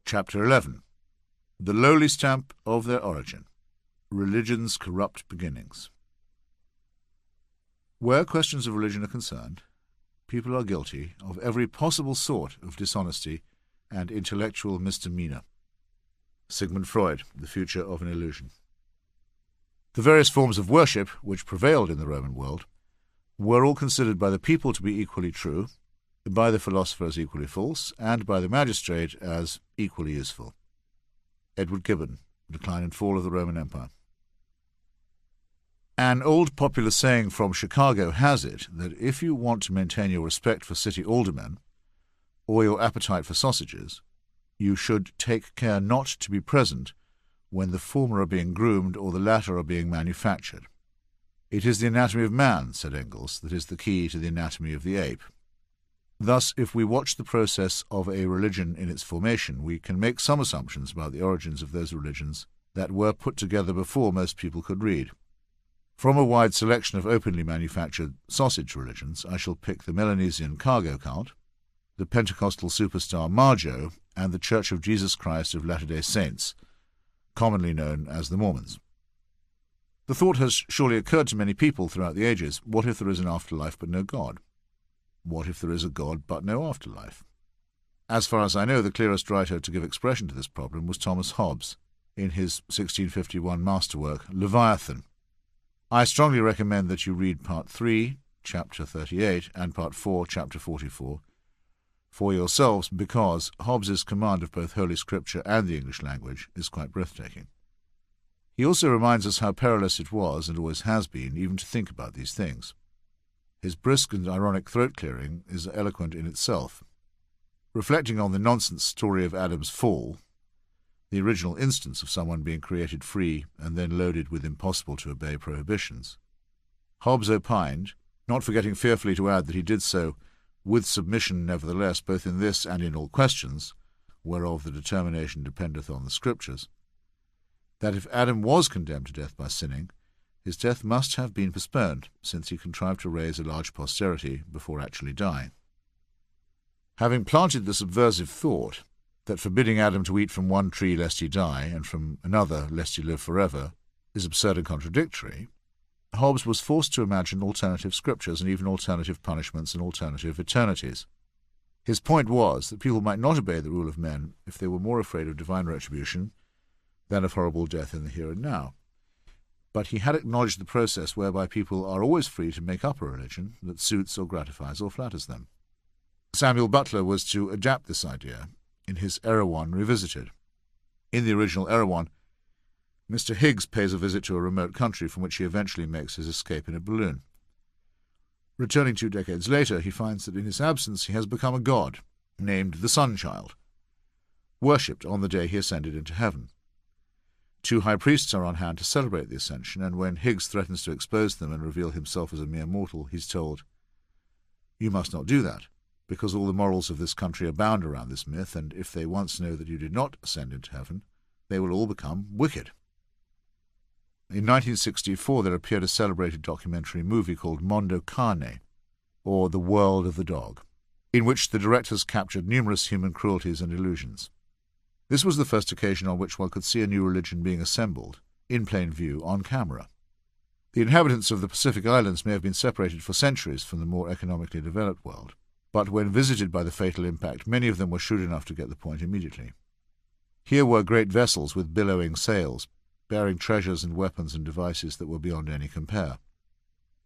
Chapter 11. The lowly stamp of their origin. Religion's corrupt beginnings. Where questions of religion are concerned, people are guilty of every possible sort of dishonesty and intellectual misdemeanor. Sigmund Freud, The Future of an Illusion. The various forms of worship which prevailed in the Roman world were all considered by the people to be equally true, by the philosopher as equally false, and by the magistrate as equally useful. Edward Gibbon, Decline and Fall of the Roman Empire. An old popular saying from Chicago has it that if you want to maintain your respect for city aldermen, or your appetite for sausages, you should take care not to be present when the former are being groomed or the latter are being manufactured. It is the anatomy of man, said Engels, that is the key to the anatomy of the ape. Thus, if we watch the process of a religion in its formation, we can make some assumptions about the origins of those religions that were put together before most people could read. From a wide selection of openly manufactured sausage religions, I shall pick the Melanesian cargo cult, the Pentecostal superstar Marjo, and the Church of Jesus Christ of Latter-day Saints, commonly known as the Mormons. The thought has surely occurred to many people throughout the ages, what if there is an afterlife but no God? What if there is a God but no afterlife? As far as I know, the clearest writer to give expression to this problem was Thomas Hobbes, in his 1651 masterwork, Leviathan. I strongly recommend that you read Part 3, Chapter 38, and Part 4, Chapter 44, for yourselves, because Hobbes's command of both Holy Scripture and the English language is quite breathtaking. He also reminds us how perilous it was, and always has been, even to think about these things. His brisk and ironic throat-clearing is eloquent in itself. Reflecting on the nonsense story of Adam's fall, the original instance of someone being created free and then loaded with impossible-to-obey prohibitions, Hobbes opined, not forgetting fearfully to add that he did so with submission nevertheless, both in this and in all questions, whereof the determination dependeth on the Scriptures, that if Adam was condemned to death by sinning, his death must have been postponed, since he contrived to raise a large posterity before actually dying. Having planted the subversive thought that forbidding Adam to eat from one tree lest he die, and from another lest he live forever, is absurd and contradictory, Hobbes was forced to imagine alternative scriptures and even alternative punishments and alternative eternities. His point was that people might not obey the rule of men if they were more afraid of divine retribution than of horrible death in the here and now. But he had acknowledged the process whereby people are always free to make up a religion that suits or gratifies or flatters them. Samuel Butler was to adapt this idea in his Erewhon Revisited. In the original Erewhon, Mr. Higgs pays a visit to a remote country from which he eventually makes his escape in a balloon. Returning 2 decades later, he finds that in his absence he has become a god, named the Sun-Child, worshipped on the day he ascended into heaven. 2 high priests are on hand to celebrate the ascension, and when Higgs threatens to expose them and reveal himself as a mere mortal, he's told, "You must not do that, because all the morals of this country abound around this myth, and if they once know that you did not ascend into heaven, they will all become wicked." In 1964 there appeared a celebrated documentary movie called Mondo Carne, or The World of the Dog, in which the directors captured numerous human cruelties and illusions. This was the first occasion on which one could see a new religion being assembled, in plain view, on camera. The inhabitants of the Pacific Islands may have been separated for centuries from the more economically developed world, but when visited by the fatal impact, many of them were shrewd enough to get the point immediately. Here were great vessels with billowing sails, bearing treasures and weapons and devices that were beyond any compare.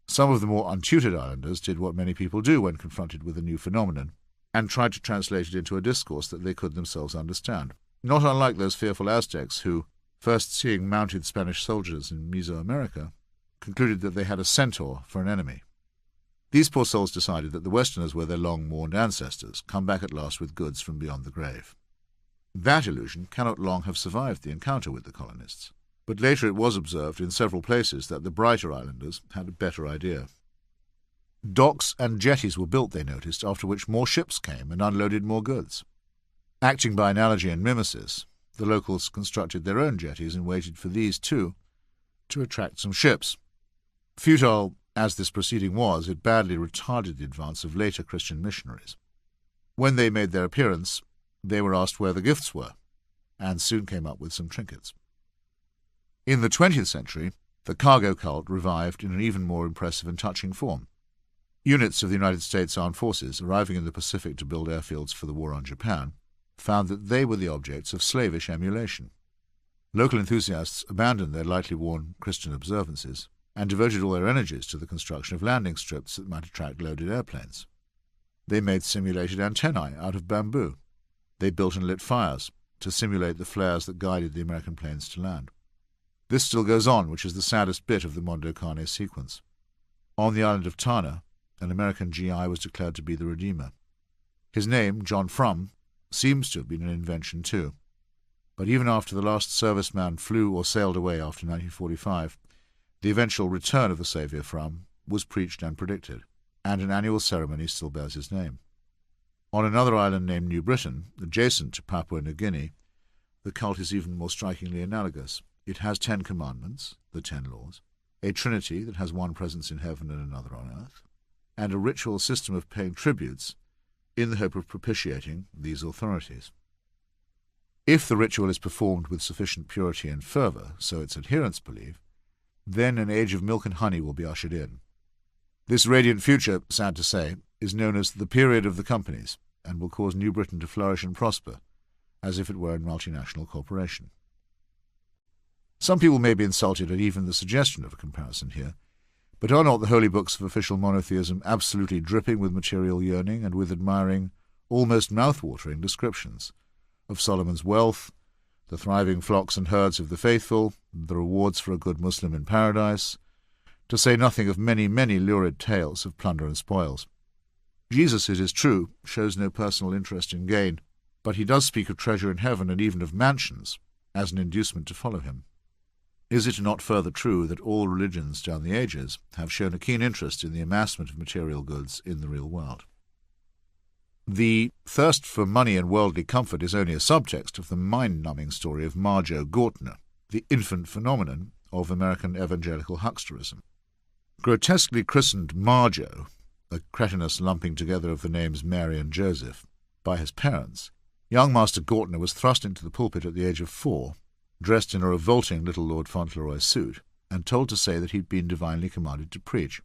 Some of the more untutored islanders did what many people do when confronted with a new phenomenon, and tried to translate it into a discourse that they could themselves understand, not unlike those fearful Aztecs who, first seeing mounted Spanish soldiers in Mesoamerica, concluded that they had a centaur for an enemy. These poor souls decided that the Westerners were their long-mourned ancestors, come back at last with goods from beyond the grave. That illusion cannot long have survived the encounter with the colonists, but later it was observed in several places that the brighter islanders had a better idea. Docks and jetties were built, they noticed, after which more ships came and unloaded more goods. Acting by analogy and mimesis, the locals constructed their own jetties and waited for these, too, to attract some ships. Futile as this proceeding was, it badly retarded the advance of later Christian missionaries. When they made their appearance, they were asked where the gifts were, and soon came up with some trinkets. In the 20th century, the cargo cult revived in an even more impressive and touching form. Units of the United States Armed Forces, arriving in the Pacific to build airfields for the war on Japan, found that they were the objects of slavish emulation. Local enthusiasts abandoned their lightly worn Christian observances and devoted all their energies to the construction of landing strips that might attract loaded airplanes. They made simulated antennae out of bamboo. They built and lit fires to simulate the flares that guided the American planes to land. This still goes on, which is the saddest bit of the Mondo Carne sequence. On the island of Tana, an American GI was declared to be the Redeemer. His name, John Frum, seems to have been an invention too. But even after the last serviceman flew or sailed away after 1945, the eventual return of the Saviour Frum was preached and predicted, and an annual ceremony still bears his name. On another island named New Britain, adjacent to Papua New Guinea, the cult is even more strikingly analogous. It has 10 commandments, the 10 laws, a trinity that has one presence in heaven and another on earth, and a ritual system of paying tributes in the hope of propitiating these authorities. If the ritual is performed with sufficient purity and fervour, so its adherents believe, then an age of milk and honey will be ushered in. This radiant future, sad to say, is known as the period of the companies and will cause New Britain to flourish and prosper, as if it were a multinational corporation. Some people may be insulted at even the suggestion of a comparison here, but are not the holy books of official monotheism absolutely dripping with material yearning and with admiring, almost mouth-watering descriptions of Solomon's wealth, the thriving flocks and herds of the faithful, the rewards for a good Muslim in paradise, to say nothing of many, many lurid tales of plunder and spoils? Jesus, it is true, shows no personal interest in gain, but he does speak of treasure in heaven and even of mansions as an inducement to follow him. Is it not further true that all religions down the ages have shown a keen interest in the amassment of material goods in the real world? The thirst for money and worldly comfort is only a subtext of the mind-numbing story of Marjoe Gortner, the infant phenomenon of American evangelical hucksterism. Grotesquely christened Marjoe, a cretinous lumping together of the names Mary and Joseph, by his parents, young Master Gortner was thrust into the pulpit at the age of 4, dressed in a revolting little Lord Fauntleroy suit, and told to say that he'd been divinely commanded to preach.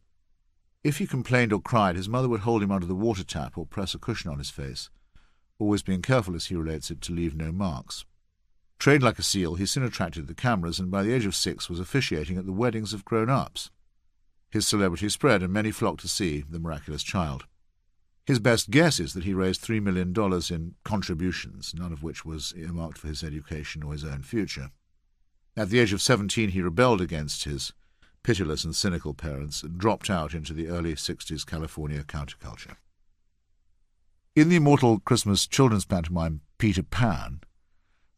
If he complained or cried, his mother would hold him under the water tap or press a cushion on his face, always being careful, as he relates it, to leave no marks. Trained like a seal, he soon attracted the cameras, and by the age of 6 was officiating at the weddings of grown-ups. His celebrity spread, and many flocked to see the miraculous child. His best guess is that he raised $3 million in contributions, none of which was earmarked for his education or his own future. At the age of 17 he rebelled against his pitiless and cynical parents and dropped out into the early 60s California counterculture. In the immortal Christmas children's pantomime Peter Pan,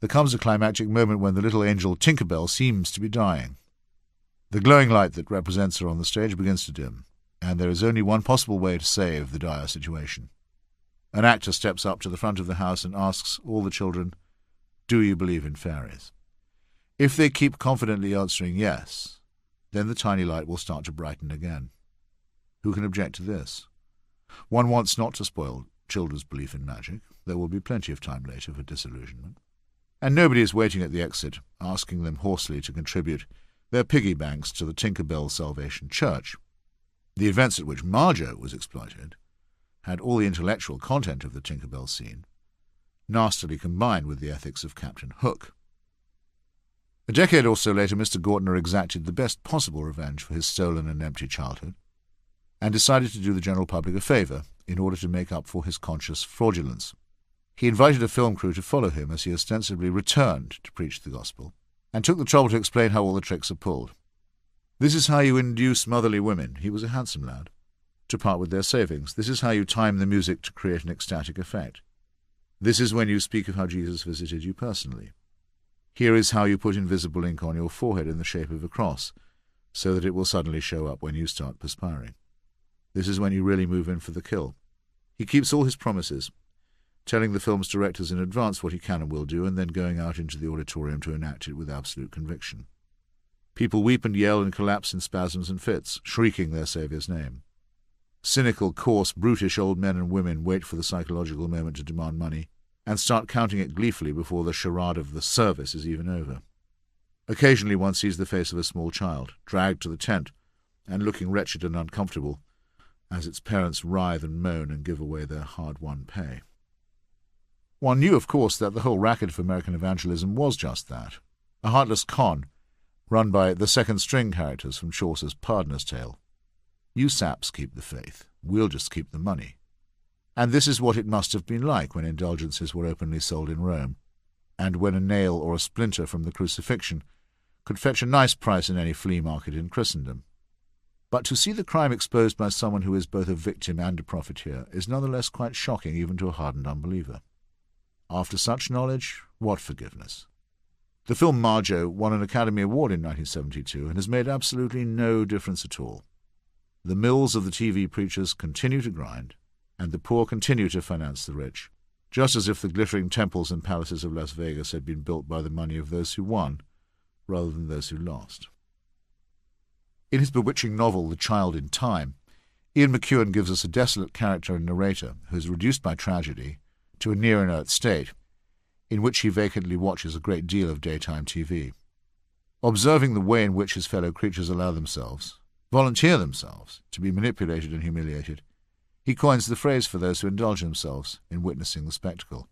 there comes a climactic moment when the little angel Tinker Bell seems to be dying. The glowing light that represents her on the stage begins to dim, and there is only one possible way to save the dire situation. An actor steps up to the front of the house and asks all the children, "Do you believe in fairies?" If they keep confidently answering yes, then the tiny light will start to brighten again. Who can object to this? One wants not to spoil children's belief in magic. There will be plenty of time later for disillusionment. And nobody is waiting at the exit, asking them hoarsely to contribute their piggy banks to the Tinker Bell Salvation Church. The events at which Marjoe was exploited had all the intellectual content of the Tinker Bell scene, nastily combined with the ethics of Captain Hook. A decade or so later, Mr. Gortner exacted the best possible revenge for his stolen and empty childhood, and decided to do the general public a favour in order to make up for his conscious fraudulence. He invited a film crew to follow him as he ostensibly returned to preach the gospel, and took the trouble to explain how all the tricks are pulled. This is how you induce motherly women, he was a handsome lad, to part with their savings. This is how you time the music to create an ecstatic effect. This is when you speak of how Jesus visited you personally. Here is how you put invisible ink on your forehead in the shape of a cross, so that it will suddenly show up when you start perspiring. This is when you really move in for the kill. He keeps all his promises, telling the film's directors in advance what he can and will do, and then going out into the auditorium to enact it with absolute conviction. People weep and yell and collapse in spasms and fits, shrieking their Saviour's name. Cynical, coarse, brutish old men and women wait for the psychological moment to demand money, and start counting it gleefully before the charade of the service is even over. Occasionally one sees the face of a small child, dragged to the tent, and looking wretched and uncomfortable, as its parents writhe and moan and give away their hard-won pay. One knew, of course, that the whole racket of American evangelism was just that, a heartless con, run by the second-string characters from Chaucer's Pardoner's Tale. You saps keep the faith, we'll just keep the money. And this is what it must have been like when indulgences were openly sold in Rome, and when a nail or a splinter from the crucifixion could fetch a nice price in any flea market in Christendom. But to see the crime exposed by someone who is both a victim and a profiteer is nonetheless quite shocking even to a hardened unbeliever. After such knowledge, what forgiveness? The film Marjoe won an Academy Award in 1972 and has made absolutely no difference at all. The mills of the TV preachers continue to grind, and the poor continue to finance the rich, just as if the glittering temples and palaces of Las Vegas had been built by the money of those who won, rather than those who lost. In his bewitching novel The Child in Time, Ian McEwan gives us a desolate character and narrator who is reduced by tragedy to a near-inert state, in which he vacantly watches a great deal of daytime TV. Observing the way in which his fellow creatures allow themselves, volunteer themselves, to be manipulated and humiliated, He coins the phrase for those who indulge themselves in witnessing the spectacle.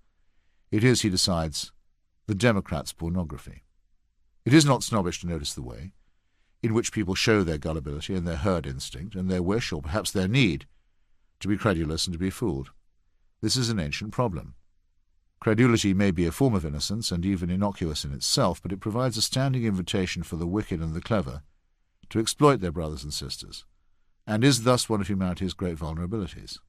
It is, he decides, the Democrat's pornography. It is not snobbish to notice the way in which people show their gullibility and their herd instinct and their wish, or perhaps their need, to be credulous and to be fooled. This is an ancient problem. Credulity may be a form of innocence and even innocuous in itself, but it provides a standing invitation for the wicked and the clever to exploit their brothers and sisters, and is thus one of humanity's great vulnerabilities.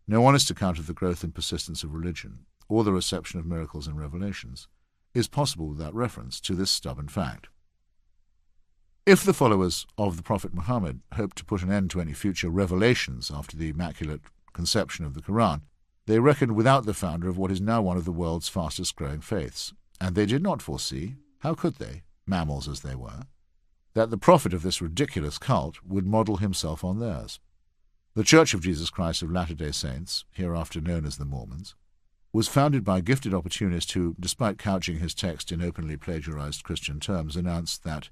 No honest account of the growth and persistence of religion, or the reception of miracles and revelations, is possible without reference to this stubborn fact. If the followers of the Prophet Muhammad hoped to put an end to any future revelations after the immaculate conception of the Quran, they reckoned without the founder of what is now one of the world's fastest-growing faiths, and they did not foresee, how could they, mammals as they were, that the prophet of this ridiculous cult would model himself on theirs. The Church of Jesus Christ of Latter-day Saints, hereafter known as the Mormons, was founded by a gifted opportunist who, despite couching his text in openly plagiarized Christian terms, announced that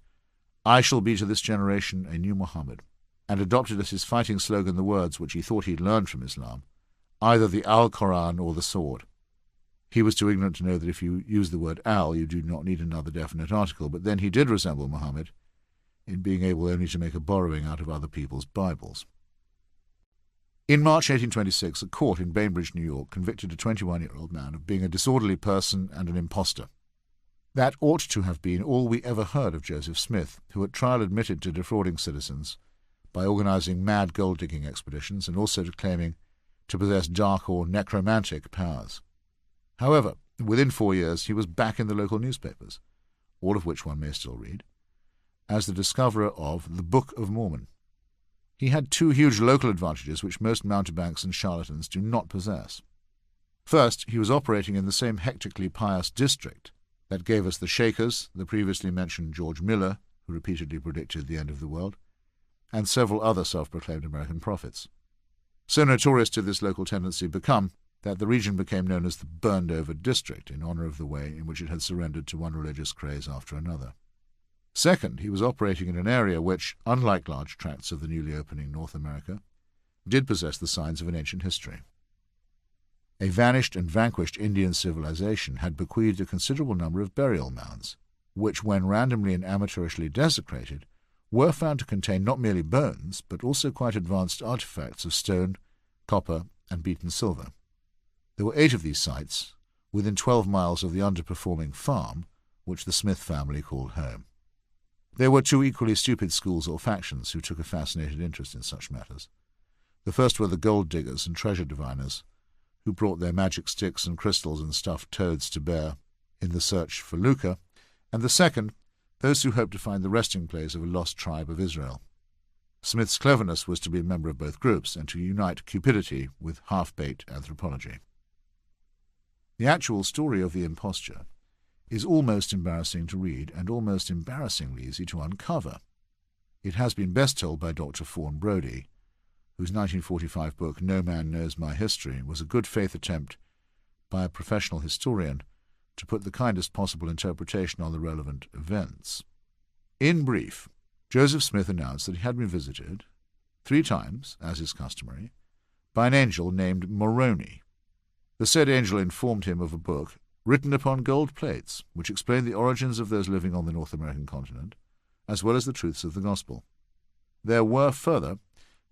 "I shall be to this generation a new Muhammad," and adopted as his fighting slogan the words which he thought he'd learned from Islam, either the Al-Quran or the sword. He was too ignorant to know that if you use the word al, you do not need another definite article, but then he did resemble Muhammad in being able only to make a borrowing out of other people's Bibles. In March 1826, a court in Bainbridge, New York, convicted a 21-year-old man of being a disorderly person and an impostor. That ought to have been all we ever heard of Joseph Smith, who at trial admitted to defrauding citizens by organizing mad gold-digging expeditions and also to claiming to possess dark or necromantic powers. However, within 4 years he was back in the local newspapers, all of which one may still read, as the discoverer of the Book of Mormon. He had two huge local advantages which most mountebanks and charlatans do not possess. First, he was operating in the same hectically pious district that gave us the Shakers, the previously mentioned George Miller, who repeatedly predicted the end of the world, and several other self-proclaimed American prophets. So notorious did this local tendency become that the region became known as the burned-over district in honor of the way in which it had surrendered to one religious craze after another. Second, he was operating in an area which, unlike large tracts of the newly opening North America, did possess the signs of an ancient history. A vanished and vanquished Indian civilization had bequeathed a considerable number of burial mounds, which, when randomly and amateurishly desecrated, were found to contain not merely bones, but also quite advanced artifacts of stone, copper, and beaten silver. There were 8 of these sites, within 12 miles of the underperforming farm, which the Smith family called home. There were 2 equally stupid schools or factions who took a fascinated interest in such matters. The first were the gold diggers and treasure diviners, who brought their magic sticks and crystals and stuffed toads to bear in the search for lucre, and the second, those who hoped to find the resting place of a lost tribe of Israel. Smith's cleverness was to be a member of both groups and to unite cupidity with half-baked anthropology. The actual story of the imposture is almost embarrassing to read and almost embarrassingly easy to uncover. It has been best told by Dr. Fawn Brodie, whose 1945 book No Man Knows My History was a good-faith attempt by a professional historian to put the kindest possible interpretation on the relevant events. In brief, Joseph Smith announced that he had been visited 3 times, as is customary, by an angel named Moroni. The said angel informed him of a book written upon gold plates, which explained the origins of those living on the North American continent, as well as the truths of the gospel. There were, further,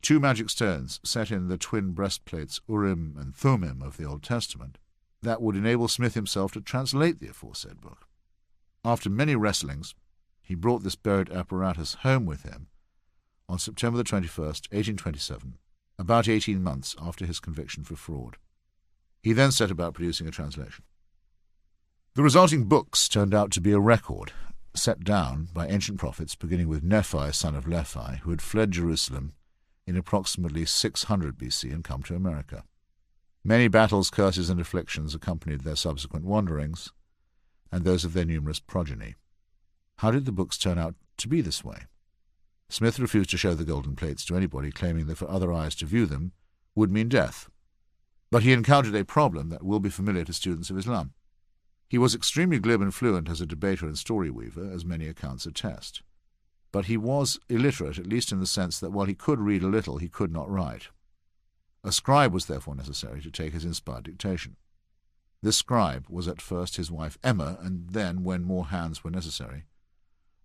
2 magic stones set in the twin breastplates Urim and Thummim of the Old Testament that would enable Smith himself to translate the aforesaid book. After many wrestlings, he brought this buried apparatus home with him on September the 21st, 1827, about 18 months after his conviction for fraud. He then set about producing a translation. The resulting books turned out to be a record, set down by ancient prophets, beginning with Nephi, son of Lehi, who had fled Jerusalem in approximately 600 BC and come to America. Many battles, curses, and afflictions accompanied their subsequent wanderings, and those of their numerous progeny. How did the books turn out to be this way? Smith refused to show the golden plates to anybody, claiming that for other eyes to view them would mean death. But he encountered a problem that will be familiar to students of Islam. He was extremely glib and fluent as a debater and story weaver, as many accounts attest. But he was illiterate, at least in the sense that while he could read a little, he could not write. A scribe was therefore necessary to take his inspired dictation. This scribe was at first his wife Emma, and then, when more hands were necessary,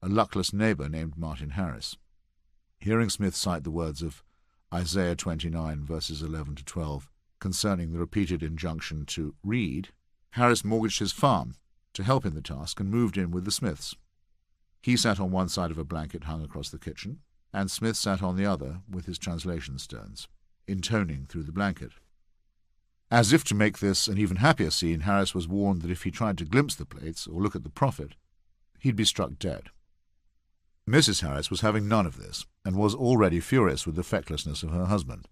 a luckless neighbour named Martin Harris. Hearing Smith cite the words of Isaiah 29, verses 11 to 12, concerning the repeated injunction to read, Harris mortgaged his farm to help in the task and moved in with the Smiths. He sat on one side of a blanket hung across the kitchen, and Smith sat on the other with his translation stones, intoning through the blanket. As if to make this an even happier scene, Harris was warned that if he tried to glimpse the plates or look at the prophet, he'd be struck dead. Mrs. Harris was having none of this, and was already furious with the fecklessness of her husband.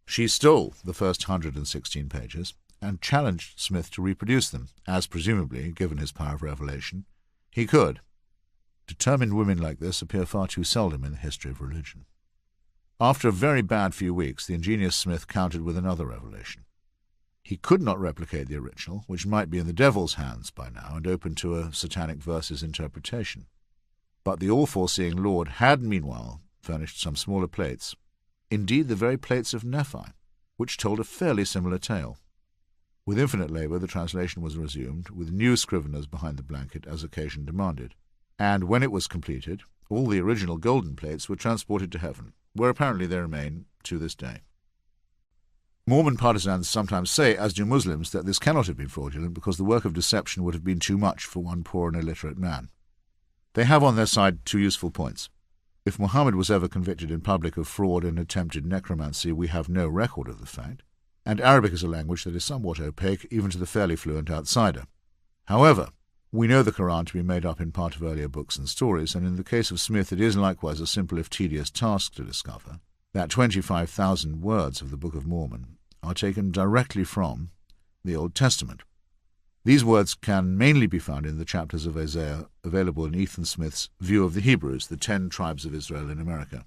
She stole the first 116 pages, and challenged Smith to reproduce them, as presumably, given his power of revelation, he could. Determined women like this appear far too seldom in the history of religion. After a very bad few weeks, the ingenious Smith countered with another revelation. He could not replicate the original, which might be in the devil's hands by now and open to a satanic verses interpretation. But the all-foreseeing Lord had meanwhile furnished some smaller plates, indeed the very plates of Nephi, which told a fairly similar tale. With infinite labour the translation was resumed, with new scriveners behind the blanket as occasion demanded, and when it was completed, all the original golden plates were transported to heaven, where apparently they remain to this day. Mormon partisans sometimes say, as do Muslims, that this cannot have been fraudulent because the work of deception would have been too much for one poor and illiterate man. They have on their side two useful points. If Muhammad was ever convicted in public of fraud and attempted necromancy, we have no record of the fact, and Arabic is a language that is somewhat opaque even to the fairly fluent outsider. However, we know the Quran to be made up in part of earlier books and stories, and in the case of Smith it is likewise a simple if tedious task to discover that 25,000 words of the Book of Mormon are taken directly from the Old Testament. These words can mainly be found in the chapters of Isaiah available in Ethan Smith's View of the Hebrews, the 10 Tribes of Israel in America.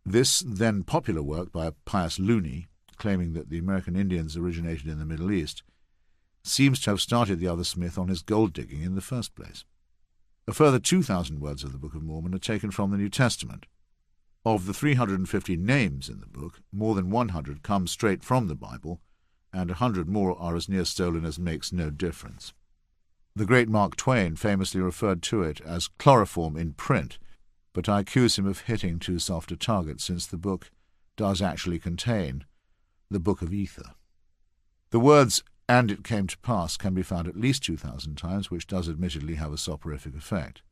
This then popular work by a pious loony, claiming that the American Indians originated in the Middle East, seems to have started the other Smith on his gold-digging in the first place. A further 2,000 words of the Book of Mormon are taken from the New Testament. Of the 350 names in the book, more than 100 come straight from the Bible, and 100 more are as near stolen as makes no difference. The great Mark Twain famously referred to it as chloroform in print, but I accuse him of hitting too soft a target, since the book does actually contain the Book of Ether. The words "and it came to pass" can be found at least 2,000 times, which does admittedly have a soporific effect.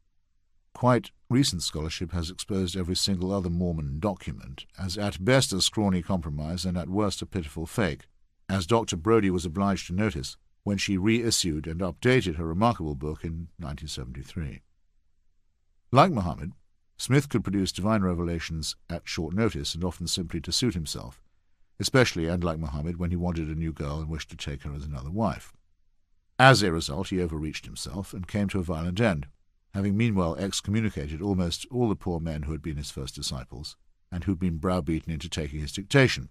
Quite recent scholarship has exposed every single other Mormon document as at best a scrawny compromise and at worst a pitiful fake, as Dr. Brodie was obliged to notice when she reissued and updated her remarkable book in 1973. Like Muhammad, Smith could produce divine revelations at short notice and often simply to suit himself, especially, and like Muhammad, when he wanted a new girl and wished to take her as another wife. As a result, he overreached himself and came to a violent end, having meanwhile excommunicated almost all the poor men who had been his first disciples, and who had been browbeaten into taking his dictation.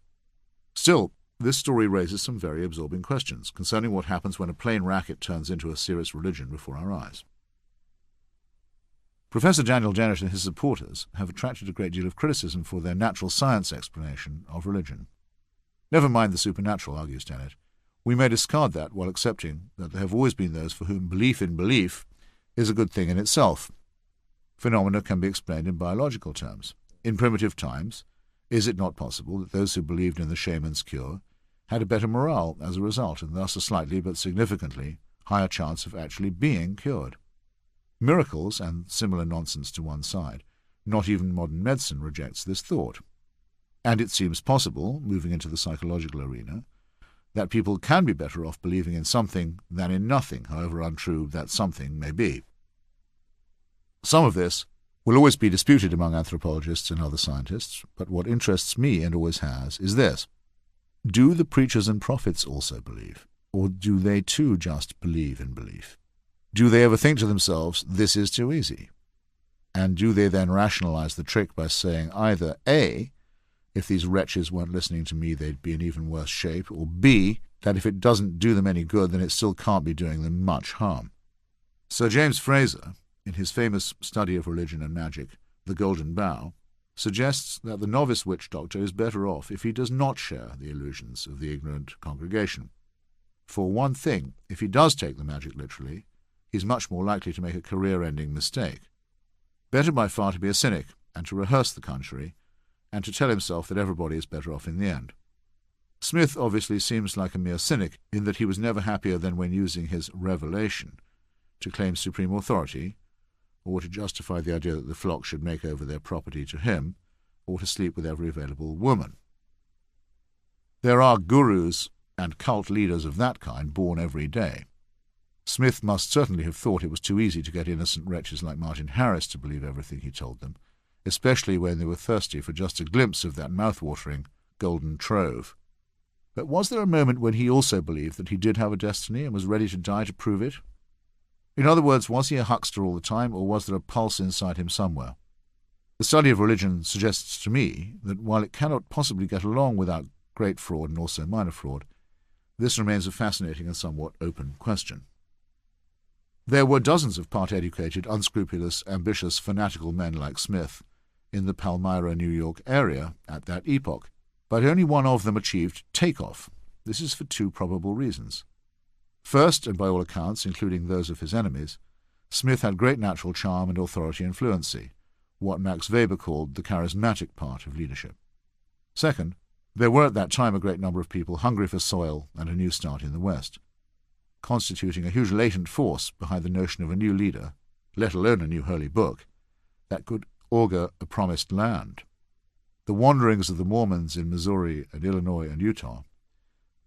Still, this story raises some very absorbing questions concerning what happens when a plain racket turns into a serious religion before our eyes. Professor Daniel Dennett and his supporters have attracted a great deal of criticism for their natural science explanation of religion. Never mind the supernatural, argues Dennett. We may discard that while accepting that there have always been those for whom belief in belief is a good thing in itself. Phenomena can be explained in biological terms. In primitive times, is it not possible that those who believed in the shaman's cure had a better morale as a result, and thus a slightly but significantly higher chance of actually being cured? Miracles, and similar nonsense to one side, not even modern medicine rejects this thought. And it seems possible, moving into the psychological arena, that people can be better off believing in something than in nothing, however untrue that something may be. Some of this will always be disputed among anthropologists and other scientists, but what interests me, and always has, is this. Do the preachers and prophets also believe, or do they too just believe in belief? Do they ever think to themselves, this is too easy? And do they then rationalize the trick by saying either A, if these wretches weren't listening to me they'd be in even worse shape, or B, that if it doesn't do them any good then it still can't be doing them much harm? Sir James Frazer, in his famous study of religion and magic, The Golden Bough, suggests that the novice witch doctor is better off if he does not share the illusions of the ignorant congregation. For one thing, if he does take the magic literally, he is much more likely to make a career-ending mistake. Better by far to be a cynic and to rehearse the conjury, and to tell himself that everybody is better off in the end. Smith obviously seems like a mere cynic in that he was never happier than when using his revelation to claim supreme authority, or to justify the idea that the flock should make over their property to him, or to sleep with every available woman. There are gurus and cult leaders of that kind born every day. Smith must certainly have thought it was too easy to get innocent wretches like Martin Harris to believe everything he told them, especially when they were thirsty for just a glimpse of that mouth-watering golden trove. But was there a moment when he also believed that he did have a destiny and was ready to die to prove it? In other words, was he a huckster all the time, or was there a pulse inside him somewhere? The study of religion suggests to me that while it cannot possibly get along without great fraud and also minor fraud, this remains a fascinating and somewhat open question. There were dozens of part-educated, unscrupulous, ambitious, fanatical men like Smith in the Palmyra, New York area at that epoch, but only one of them achieved take-off. This is for two probable reasons. First, and by all accounts, including those of his enemies, Smith had great natural charm and authority and fluency, what Max Weber called the charismatic part of leadership. Second, there were at that time a great number of people hungry for soil and a new start in the West, constituting a huge latent force behind the notion of a new leader, let alone a new holy book, that could augur a promised land. The wanderings of the Mormons in Missouri and Illinois and Utah,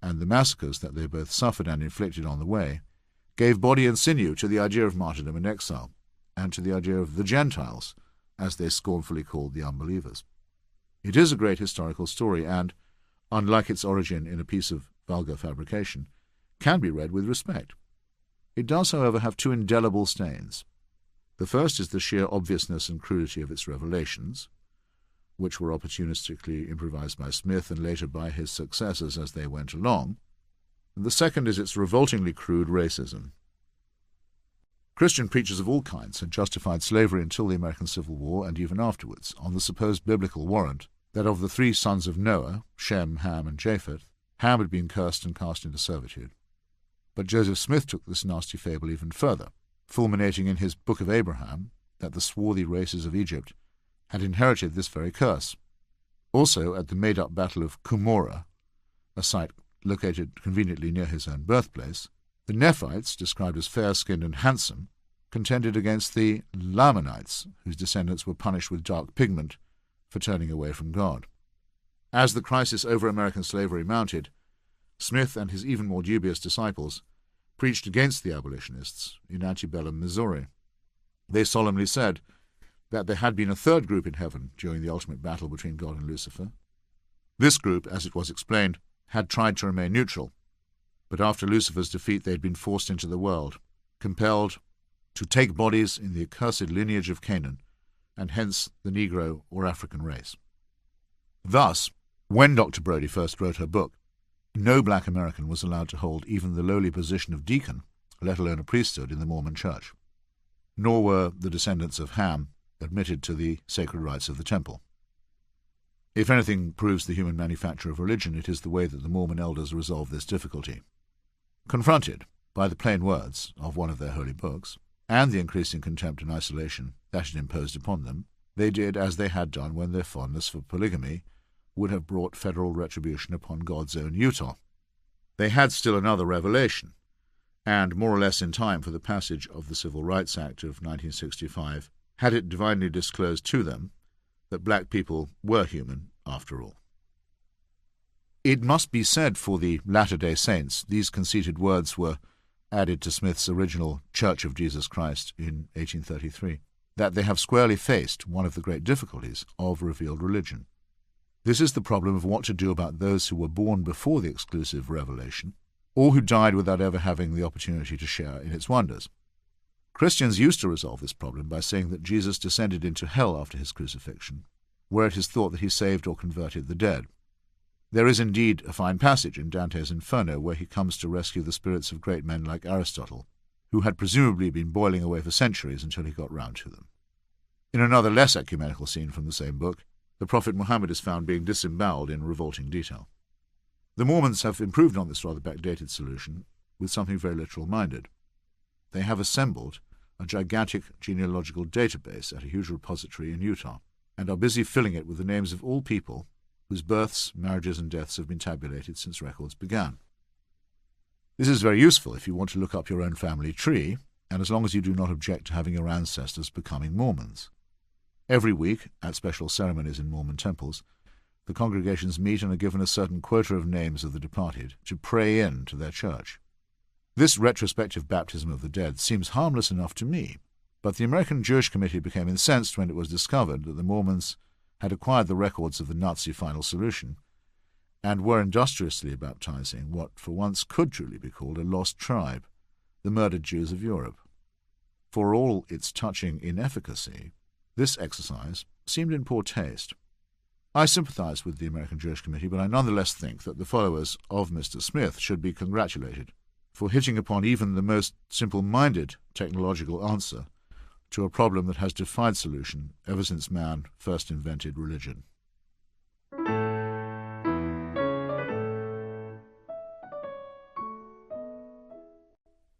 and the massacres that they both suffered and inflicted on the way, gave body and sinew to the idea of martyrdom and exile, and to the idea of the Gentiles, as they scornfully called the unbelievers. It is a great historical story and, unlike its origin in a piece of vulgar fabrication, can be read with respect. It does, however, have two indelible stains. The first is the sheer obviousness and crudity of its revelations, which were opportunistically improvised by Smith and later by his successors as they went along, and the second is its revoltingly crude racism. Christian preachers of all kinds had justified slavery until the American Civil War and even afterwards on the supposed biblical warrant that of the three sons of Noah, Shem, Ham, and Japheth, Ham had been cursed and cast into servitude. But Joseph Smith took this nasty fable even further, fulminating in his Book of Abraham that the swarthy races of Egypt had inherited this very curse. Also, at the made-up Battle of Cumorah, a site located conveniently near his own birthplace, the Nephites, described as fair-skinned and handsome, contended against the Lamanites, whose descendants were punished with dark pigment for turning away from God. As the crisis over American slavery mounted, Smith and his even more dubious disciples preached against the abolitionists in antebellum Missouri. They solemnly said that there had been a third group in heaven during the ultimate battle between God and Lucifer. This group, as it was explained, had tried to remain neutral, but after Lucifer's defeat they had been forced into the world, compelled to take bodies in the accursed lineage of Canaan, and hence the Negro or African race. Thus, when Dr. Brodie first wrote her book, no black American was allowed to hold even the lowly position of deacon, let alone a priesthood in the Mormon Church, nor were the descendants of Ham admitted to the sacred rites of the temple. If anything proves the human manufacture of religion, it is the way that the Mormon elders resolve this difficulty. Confronted by the plain words of one of their holy books, and the increasing contempt and isolation that it imposed upon them, they did as they had done when their fondness for polygamy would have brought federal retribution upon God's own Utah. They had still another revelation, and more or less in time for the passage of the Civil Rights Act of 1965, had it divinely disclosed to them that black people were human after all. It must be said for the Latter-day Saints, these conceited words were added to Smith's original Church of Jesus Christ in 1833, that they have squarely faced one of the great difficulties of revealed religion. This is the problem of what to do about those who were born before the exclusive revelation, or who died without ever having the opportunity to share in its wonders. Christians used to resolve this problem by saying that Jesus descended into hell after his crucifixion, where it is thought that he saved or converted the dead. There is indeed a fine passage in Dante's Inferno where he comes to rescue the spirits of great men like Aristotle, who had presumably been boiling away for centuries until he got round to them. In another less ecumenical scene from the same book, The Prophet Muhammad is found being disemboweled in revolting detail. The Mormons have improved on this rather backdated solution with something very literal-minded. They have assembled a gigantic genealogical database at a huge repository in Utah, and are busy filling it with the names of all people whose births, marriages, and deaths have been tabulated since records began. This is very useful if you want to look up your own family tree, and as long as you do not object to having your ancestors becoming Mormons. Every week, at special ceremonies in Mormon temples, the congregations meet and are given a certain quota of names of the departed to pray in to their church. This retrospective baptism of the dead seems harmless enough to me, but the American Jewish Committee became incensed when it was discovered that the Mormons had acquired the records of the Nazi final solution and were industriously baptizing what for once could truly be called a lost tribe, the murdered Jews of Europe. For all its touching inefficacy, this exercise seemed in poor taste. I sympathize with the American Jewish Committee, but I nonetheless think that the followers of Mr. Smith should be congratulated for hitting upon even the most simple-minded technological answer to a problem that has defied solution ever since man first invented religion.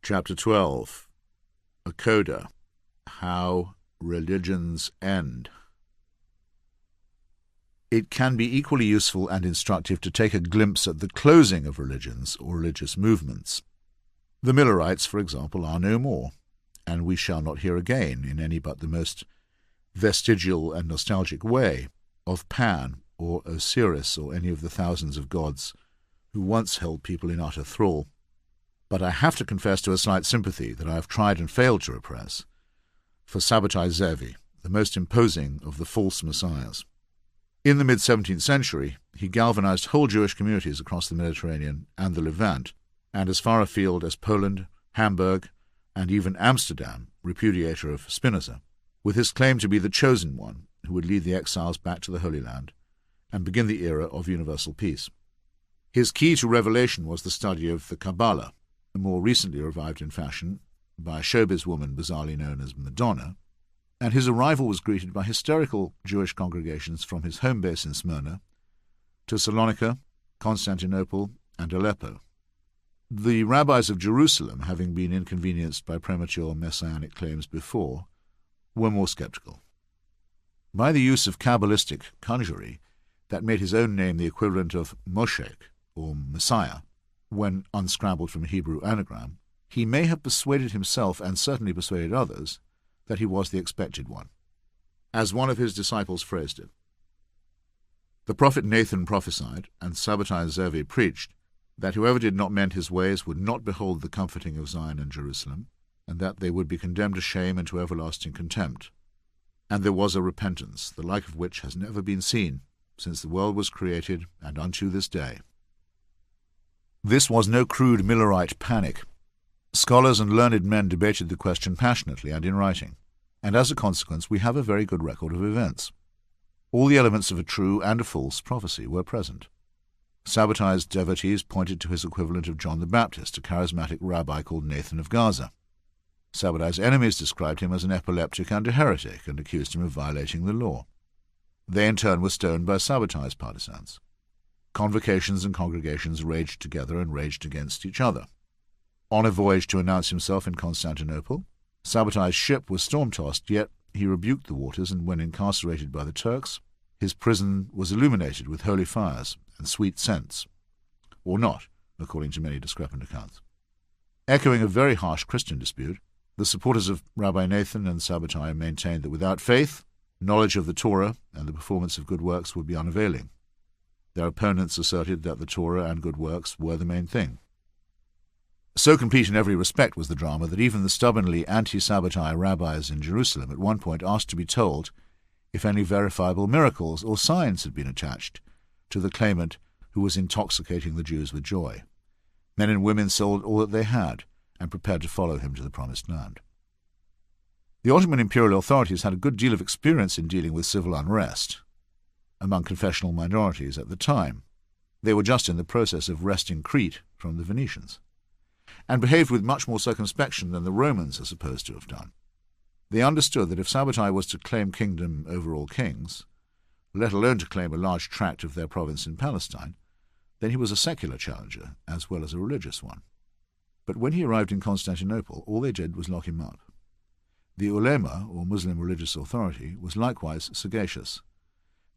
Chapter 12. A Coda. How Religions End. It can be equally useful and instructive to take a glimpse at the closing of religions or religious movements. The Millerites, for example, are no more, and we shall not hear again, in any but the most vestigial and nostalgic way, of Pan or Osiris or any of the thousands of gods who once held people in utter thrall. But I have to confess to a slight sympathy that I have tried and failed to repress for Sabbatai Zevi, the most imposing of the false messiahs. In the mid-17th century, he galvanized whole Jewish communities across the Mediterranean and the Levant, and as far afield as Poland, Hamburg, and even Amsterdam, repudiator of Spinoza, with his claim to be the chosen one who would lead the exiles back to the Holy Land and begin the era of universal peace. His key to revelation was the study of the Kabbalah, more recently revived in fashion by a showbiz woman bizarrely known as Madonna, and his arrival was greeted by hysterical Jewish congregations from his home base in Smyrna to Salonika, Constantinople, and Aleppo. The rabbis of Jerusalem, having been inconvenienced by premature messianic claims before, were more skeptical. By the use of Kabbalistic conjury that made his own name the equivalent of Moshek, or Messiah, when unscrambled from a Hebrew anagram, he may have persuaded himself and certainly persuaded others that he was the expected one. As one of his disciples phrased it, the prophet Nathan prophesied, and Sabbatai Zevi preached, that whoever did not mend his ways would not behold the comforting of Zion and Jerusalem, and that they would be condemned to shame and to everlasting contempt. And there was a repentance, the like of which has never been seen, since the world was created and unto this day. This was no crude Millerite panic. Scholars and learned men debated the question passionately and in writing, and as a consequence we have a very good record of events. All the elements of a true and a false prophecy were present. Sabbatai's devotees pointed to his equivalent of John the Baptist, a charismatic rabbi called Nathan of Gaza. Sabbatai's enemies described him as an epileptic and a heretic and accused him of violating the law. They in turn were stoned by Sabbatai's partisans. Convocations and congregations raged together and raged against each other. On a voyage to announce himself in Constantinople, Sabbatai's ship was storm-tossed, yet he rebuked the waters, and when incarcerated by the Turks, his prison was illuminated with holy fires and sweet scents, or not, according to many discrepant accounts. Echoing a very harsh Christian dispute, the supporters of Rabbi Nathan and Sabbatai maintained that without faith, knowledge of the Torah and the performance of good works would be unavailing. Their opponents asserted that the Torah and good works were the main thing. So complete in every respect was the drama that even the stubbornly anti-Sabbatai rabbis in Jerusalem at one point asked to be told if any verifiable miracles or signs had been attached to the claimant who was intoxicating the Jews with joy. Men and women sold all that they had and prepared to follow him to the promised land. The Ottoman imperial authorities had a good deal of experience in dealing with civil unrest among confessional minorities at the time. They were just in the process of wresting Crete from the Venetians, and behaved with much more circumspection than the Romans are supposed to have done. They understood that if Sabbatai was to claim kingdom over all kings, let alone to claim a large tract of their province in Palestine, then he was a secular challenger as well as a religious one. But when he arrived in Constantinople, all they did was lock him up. The ulema, or Muslim religious authority, was likewise sagacious.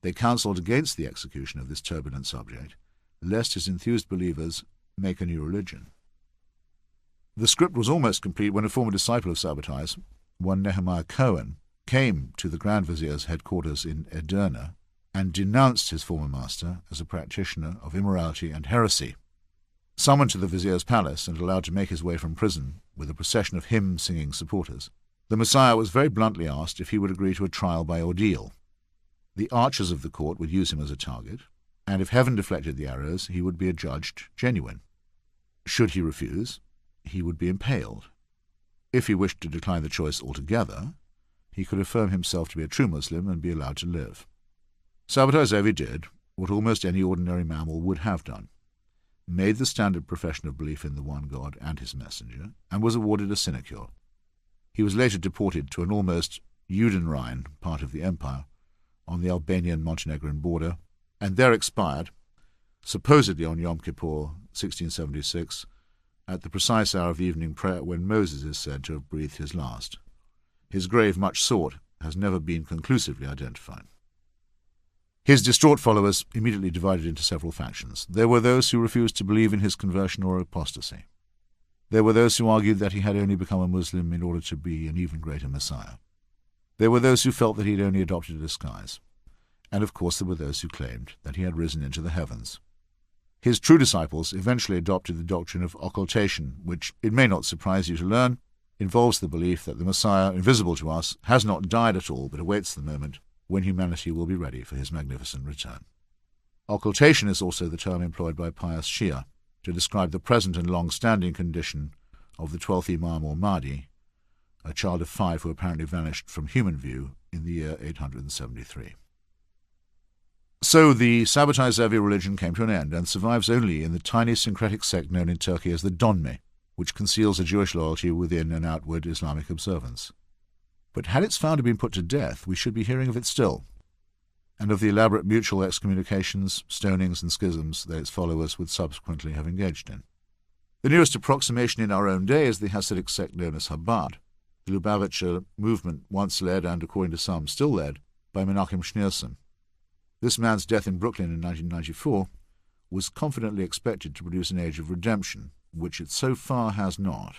They counselled against the execution of this turbulent subject, lest his enthused believers make a new religion. The script was almost complete when a former disciple of Sabbatai's, one Nehemiah Cohen, came to the Grand Vizier's headquarters in Edirne and denounced his former master as a practitioner of immorality and heresy. Summoned to the Vizier's palace and allowed to make his way from prison with a procession of hymn-singing supporters, the Messiah was very bluntly asked if he would agree to a trial by ordeal. The archers of the court would use him as a target, and if heaven deflected the arrows, he would be adjudged genuine. Should he refuse, he would be impaled. If he wished to decline the choice altogether, he could affirm himself to be a true Muslim and be allowed to live. Sabbatai Zevi did what almost any ordinary mammal would have done, made the standard profession of belief in the one God and his messenger, and was awarded a sinecure. He was later deported to an almost Judenrein part of the empire on the Albanian-Montenegrin border, and there expired, supposedly on Yom Kippur 1676, at the precise hour of evening prayer when Moses is said to have breathed his last. His grave, much sought, has never been conclusively identified. His distraught followers immediately divided into several factions. There were those who refused to believe in his conversion or apostasy. There were those who argued that he had only become a Muslim in order to be an even greater Messiah. There were those who felt that he had only adopted a disguise. And of course there were those who claimed that he had risen into the heavens. His true disciples eventually adopted the doctrine of occultation, which, it may not surprise you to learn, involves the belief that the Messiah, invisible to us, has not died at all, but awaits the moment when humanity will be ready for his magnificent return. Occultation is also the term employed by pious Shia to describe the present and long-standing condition of the 12th Imam or Mahdi, a child of 5 who apparently vanished from human view in the year 873. So the Sabbatai Zevi religion came to an end and survives only in the tiny syncretic sect known in Turkey as the Donme, which conceals a Jewish loyalty within an outward Islamic observance. But had its founder been put to death, we should be hearing of it still, and of the elaborate mutual excommunications, stonings, and schisms that its followers would subsequently have engaged in. The nearest approximation in our own day is the Hasidic sect known as Chabad, the Lubavitcher movement once led and, according to some, still led by Menachem Schneerson. This man's death in Brooklyn in 1994 was confidently expected to produce an age of redemption, which it so far has not.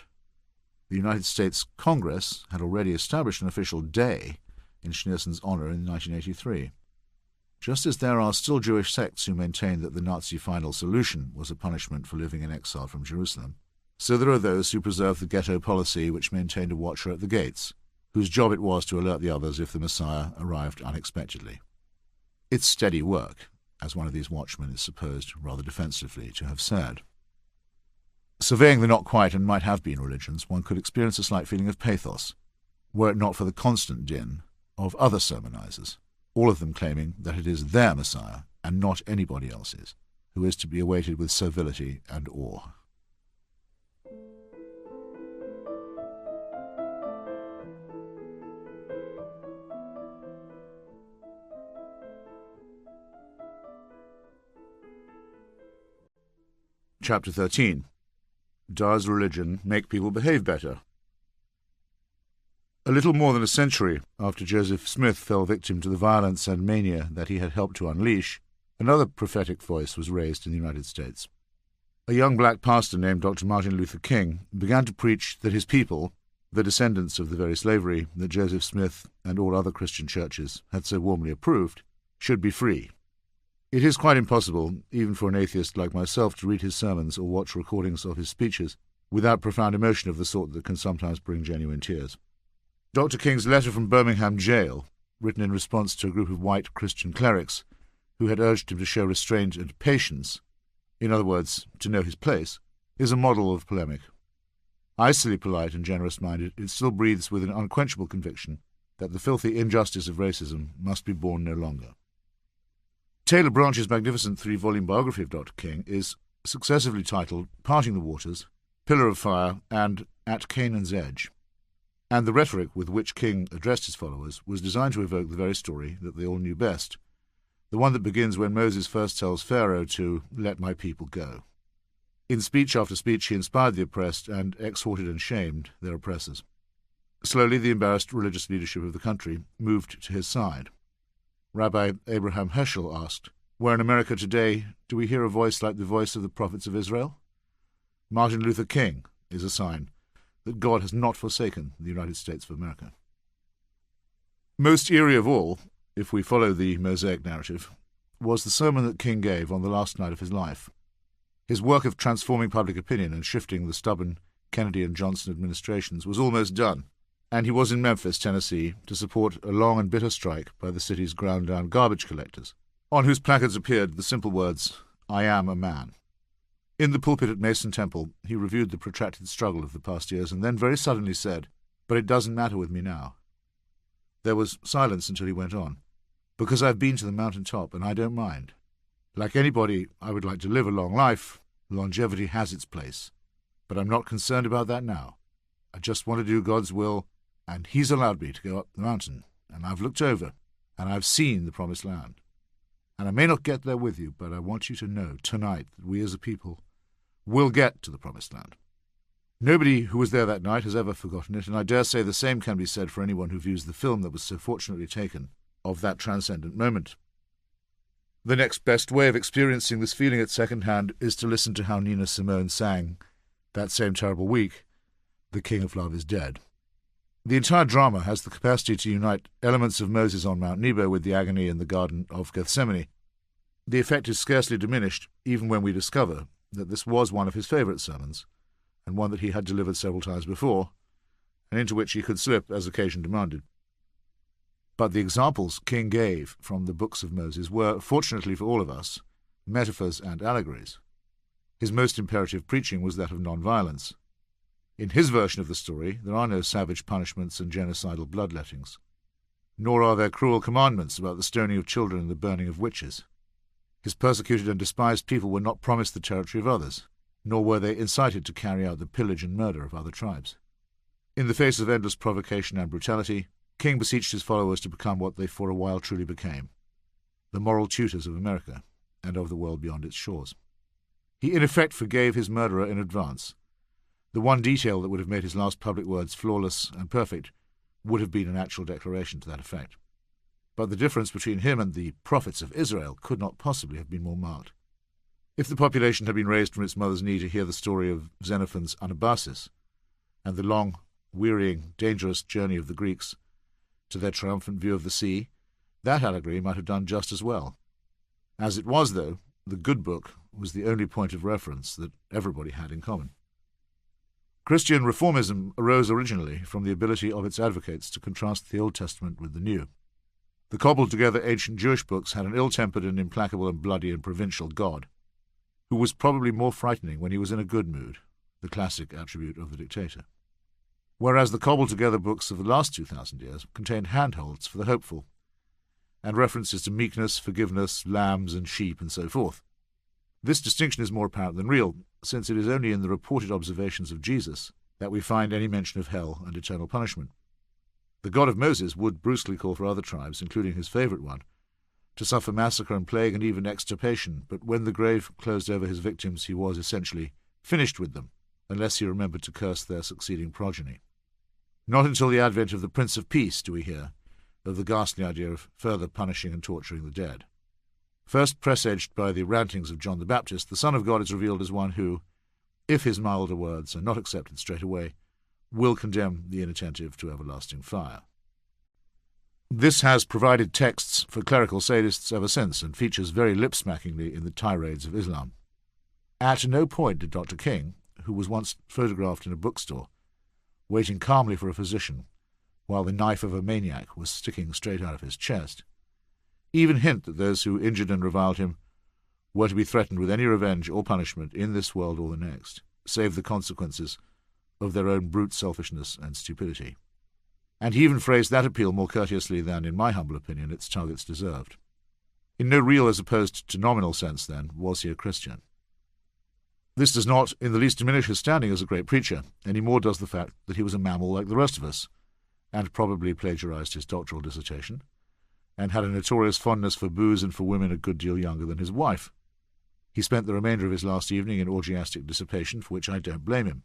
The United States Congress had already established an official day in Schneerson's honor in 1983. Just as there are still Jewish sects who maintain that the Nazi final solution was a punishment for living in exile from Jerusalem, so there are those who preserve the ghetto policy which maintained a watcher at the gates, whose job it was to alert the others if the Messiah arrived unexpectedly. It's steady work, as one of these watchmen is supposed rather defensively to have said. Surveying the not quite and might have been religions, one could experience a slight feeling of pathos, were it not for the constant din of other sermonizers, all of them claiming that it is their Messiah, and not anybody else's, who is to be awaited with servility and awe. Chapter 13. Does religion make people behave better? A little more than a century after Joseph Smith fell victim to the violence and mania that he had helped to unleash, another prophetic voice was raised in the United States. A young black pastor named Dr. Martin Luther King began to preach that his people, the descendants of the very slavery that Joseph Smith and all other Christian churches had so warmly approved, should be free. It is quite impossible, even for an atheist like myself, to read his sermons or watch recordings of his speeches without profound emotion of the sort that can sometimes bring genuine tears. Dr. King's letter from Birmingham jail, written in response to a group of white Christian clerics who had urged him to show restraint and patience, in other words, to know his place, is a model of polemic. Icily polite and generous-minded, it still breathes with an unquenchable conviction that the filthy injustice of racism must be borne no longer. Taylor Branch's magnificent 3-volume biography of Dr. King is successively titled Parting the Waters, Pillar of Fire, and At Canaan's Edge, and the rhetoric with which King addressed his followers was designed to evoke the very story that they all knew best, the one that begins when Moses first tells Pharaoh to let my people go. In speech after speech he inspired the oppressed and exhorted and shamed their oppressors. Slowly the embarrassed religious leadership of the country moved to his side. Rabbi Abraham Heschel asked, "Where in America today do we hear a voice like the voice of the prophets of Israel?" Martin Luther King is a sign that God has not forsaken the United States of America. Most eerie of all, if we follow the Mosaic narrative, was the sermon that King gave on the last night of his life. His work of transforming public opinion and shifting the stubborn Kennedy and Johnson administrations was almost done, and he was in Memphis, Tennessee, to support a long and bitter strike by the city's ground-down garbage collectors, on whose placards appeared the simple words, "I am a man." In the pulpit at Mason Temple, he reviewed the protracted struggle of the past years and then very suddenly said, "But it doesn't matter with me now." There was silence until he went on, "Because I've been to the mountain top and I don't mind. Like anybody, I would like to live a long life. Longevity has its place. But I'm not concerned about that now. I just want to do God's will, and He's allowed me to go up the mountain, and I've looked over, and I've seen the promised land. And I may not get there with you, but I want you to know tonight that we as a people will get to the promised land." Nobody who was there that night has ever forgotten it, and I dare say the same can be said for anyone who views the film that was so fortunately taken of that transcendent moment. The next best way of experiencing this feeling at second hand is to listen to how Nina Simone sang, that same terrible week, "The King of Love is Dead." The entire drama has the capacity to unite elements of Moses on Mount Nebo with the agony in the Garden of Gethsemane. The effect is scarcely diminished even when we discover that this was one of his favourite sermons, and one that he had delivered several times before, and into which he could slip as occasion demanded. But the examples King gave from the books of Moses were, fortunately for all of us, metaphors and allegories. His most imperative preaching was that of non-violence. In his version of the story, there are no savage punishments and genocidal bloodlettings, nor are there cruel commandments about the stoning of children and the burning of witches. His persecuted and despised people were not promised the territory of others, nor were they incited to carry out the pillage and murder of other tribes. In the face of endless provocation and brutality, King beseeched his followers to become what they for a while truly became, the moral tutors of America and of the world beyond its shores. He in effect forgave his murderer in advance. The one detail that would have made his last public words flawless and perfect would have been an actual declaration to that effect. But the difference between him and the prophets of Israel could not possibly have been more marked. If the population had been raised from its mother's knee to hear the story of Xenophon's Anabasis and the long, wearying, dangerous journey of the Greeks to their triumphant view of the sea, that allegory might have done just as well. As it was, though, the good book was the only point of reference that everybody had in common. Christian reformism arose originally from the ability of its advocates to contrast the Old Testament with the New. The cobbled-together ancient Jewish books had an ill-tempered and implacable and bloody and provincial God, who was probably more frightening when he was in a good mood, the classic attribute of the dictator. Whereas the cobbled-together books of the last 2,000 years contained handholds for the hopeful, and references to meekness, forgiveness, lambs and sheep, and so forth. This distinction is more apparent than real, since it is only in the reported observations of Jesus that we find any mention of hell and eternal punishment. The God of Moses would brusquely call for other tribes, including his favourite one, to suffer massacre and plague and even extirpation, but when the grave closed over his victims he was essentially finished with them, unless he remembered to curse their succeeding progeny. Not until the advent of the Prince of Peace do we hear of the ghastly idea of further punishing and torturing the dead. First presaged by the rantings of John the Baptist, the Son of God is revealed as one who, if his milder words are not accepted straight away, will condemn the inattentive to everlasting fire. This has provided texts for clerical sadists ever since, and features very lip-smackingly in the tirades of Islam. At no point did Dr. King, who was once photographed in a bookstore, waiting calmly for a physician, while the knife of a maniac was sticking straight out of his chest, even hint that those who injured and reviled him were to be threatened with any revenge or punishment in this world or the next, save the consequences of their own brute selfishness and stupidity. And he even phrased that appeal more courteously than, in my humble opinion, its targets deserved. In no real as opposed to nominal sense, then, was he a Christian. This does not in the least diminish his standing as a great preacher, any more does the fact that he was a mammal like the rest of us, and probably plagiarized his doctoral dissertation, and had a notorious fondness for booze and for women a good deal younger than his wife. He spent the remainder of his last evening in orgiastic dissipation, for which I don't blame him.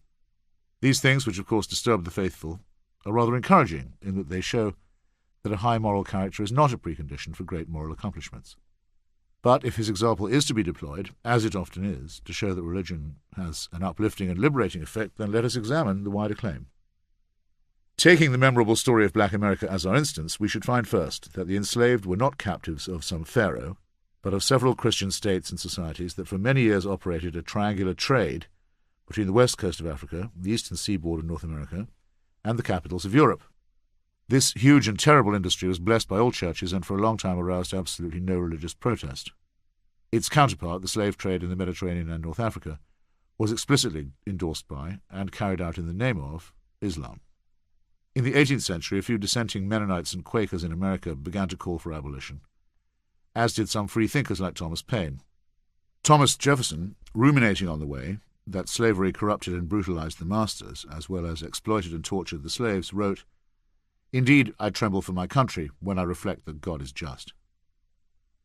These things, which of course disturb the faithful, are rather encouraging in that they show that a high moral character is not a precondition for great moral accomplishments. But if his example is to be deployed, as it often is, to show that religion has an uplifting and liberating effect, then let us examine the wider claim. Taking the memorable story of Black America as our instance, we should find first that the enslaved were not captives of some pharaoh, but of several Christian states and societies that for many years operated a triangular trade between the west coast of Africa, the eastern seaboard of North America, and the capitals of Europe. This huge and terrible industry was blessed by all churches and for a long time aroused absolutely no religious protest. Its counterpart, the slave trade in the Mediterranean and North Africa, was explicitly endorsed by, and carried out in the name of, Islam. In the 18th century, a few dissenting Mennonites and Quakers in America began to call for abolition, as did some free thinkers like Thomas Paine. Thomas Jefferson, ruminating on the way that slavery corrupted and brutalized the masters, as well as exploited and tortured the slaves, wrote, "Indeed, I tremble for my country when I reflect that God is just."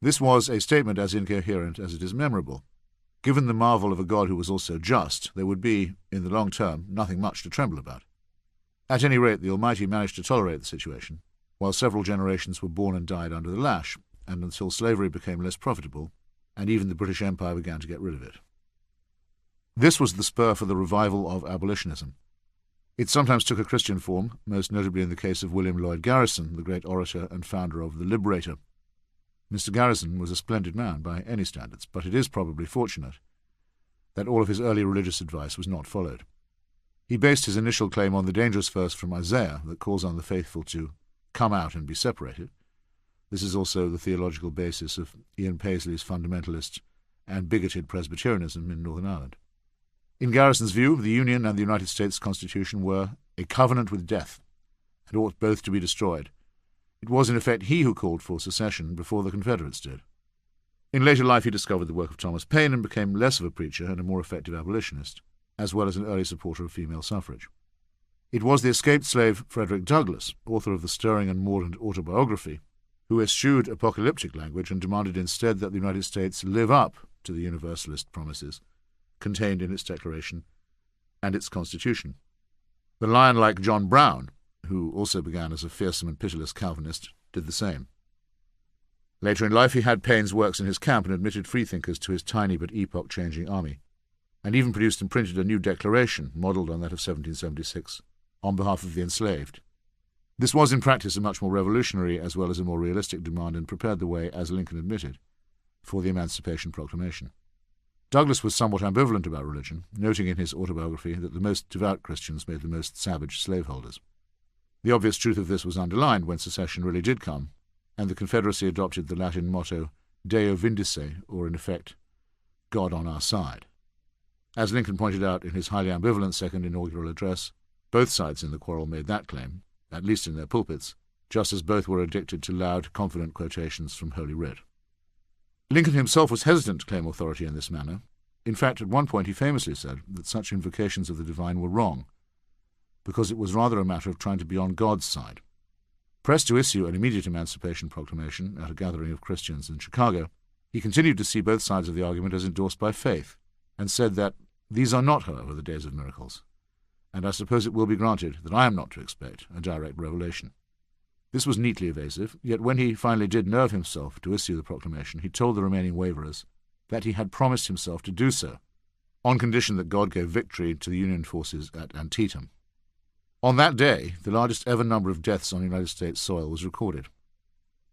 This was a statement as incoherent as it is memorable. Given the marvel of a God who was also just, there would be, in the long term, nothing much to tremble about. At any rate, the Almighty managed to tolerate the situation, while several generations were born and died under the lash, and until slavery became less profitable, and even the British Empire began to get rid of it. This was the spur for the revival of abolitionism. It sometimes took a Christian form, most notably in the case of William Lloyd Garrison, the great orator and founder of the Liberator. Mr. Garrison was a splendid man by any standards, but it is probably fortunate that all of his early religious advice was not followed. He based his initial claim on the dangerous verse from Isaiah that calls on the faithful to come out and be separated. This is also the theological basis of Ian Paisley's fundamentalist and bigoted Presbyterianism in Northern Ireland. In Garrison's view, the Union and the United States Constitution were a covenant with death, and ought both to be destroyed. It was, in effect, he who called for secession before the Confederates did. In later life he discovered the work of Thomas Paine and became less of a preacher and a more effective abolitionist, as well as an early supporter of female suffrage. It was the escaped slave Frederick Douglass, author of the stirring and mordant autobiography, who eschewed apocalyptic language and demanded instead that the United States live up to the Universalist promises contained in its Declaration and its Constitution. The lion-like John Brown, who also began as a fearsome and pitiless Calvinist, did the same. Later in life he had Paine's works in his camp and admitted freethinkers to his tiny but epoch-changing army, and even produced and printed a new declaration, modelled on that of 1776, on behalf of the enslaved. This was in practice a much more revolutionary as well as a more realistic demand and prepared the way, as Lincoln admitted, for the Emancipation Proclamation. Douglass was somewhat ambivalent about religion, noting in his autobiography that the most devout Christians made the most savage slaveholders. The obvious truth of this was underlined when secession really did come, and the Confederacy adopted the Latin motto Deo Vindice, or in effect, God on our side. As Lincoln pointed out in his highly ambivalent second inaugural address, both sides in the quarrel made that claim, at least in their pulpits, just as both were addicted to loud, confident quotations from Holy Writ. Lincoln himself was hesitant to claim authority in this manner. In fact, at one point he famously said that such invocations of the divine were wrong, because it was rather a matter of trying to be on God's side. Pressed to issue an immediate Emancipation Proclamation at a gathering of Christians in Chicago, he continued to see both sides of the argument as endorsed by faith, and said that these are not, however, the days of miracles, and I suppose it will be granted that I am not to expect a direct revelation. This was neatly evasive, yet when he finally did nerve himself to issue the proclamation, he told the remaining waverers that he had promised himself to do so, on condition that God gave victory to the Union forces at Antietam. On that day, the largest ever number of deaths on United States soil was recorded.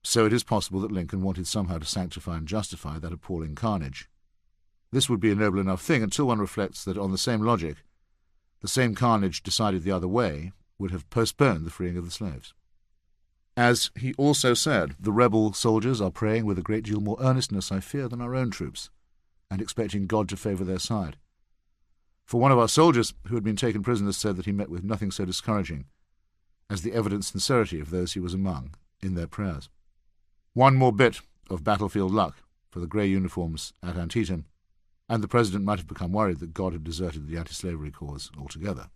So it is possible that Lincoln wanted somehow to sanctify and justify that appalling carnage. This would be a noble enough thing until one reflects that on the same logic, the same carnage decided the other way would have postponed the freeing of the slaves. As he also said, the rebel soldiers are praying with a great deal more earnestness, I fear, than our own troops, and expecting God to favour their side. For one of our soldiers who had been taken prisoners said that he met with nothing so discouraging as the evident sincerity of those he was among in their prayers. One more bit of battlefield luck for the grey uniforms at Antietam, and the President might have become worried that God had deserted the anti-slavery cause altogether.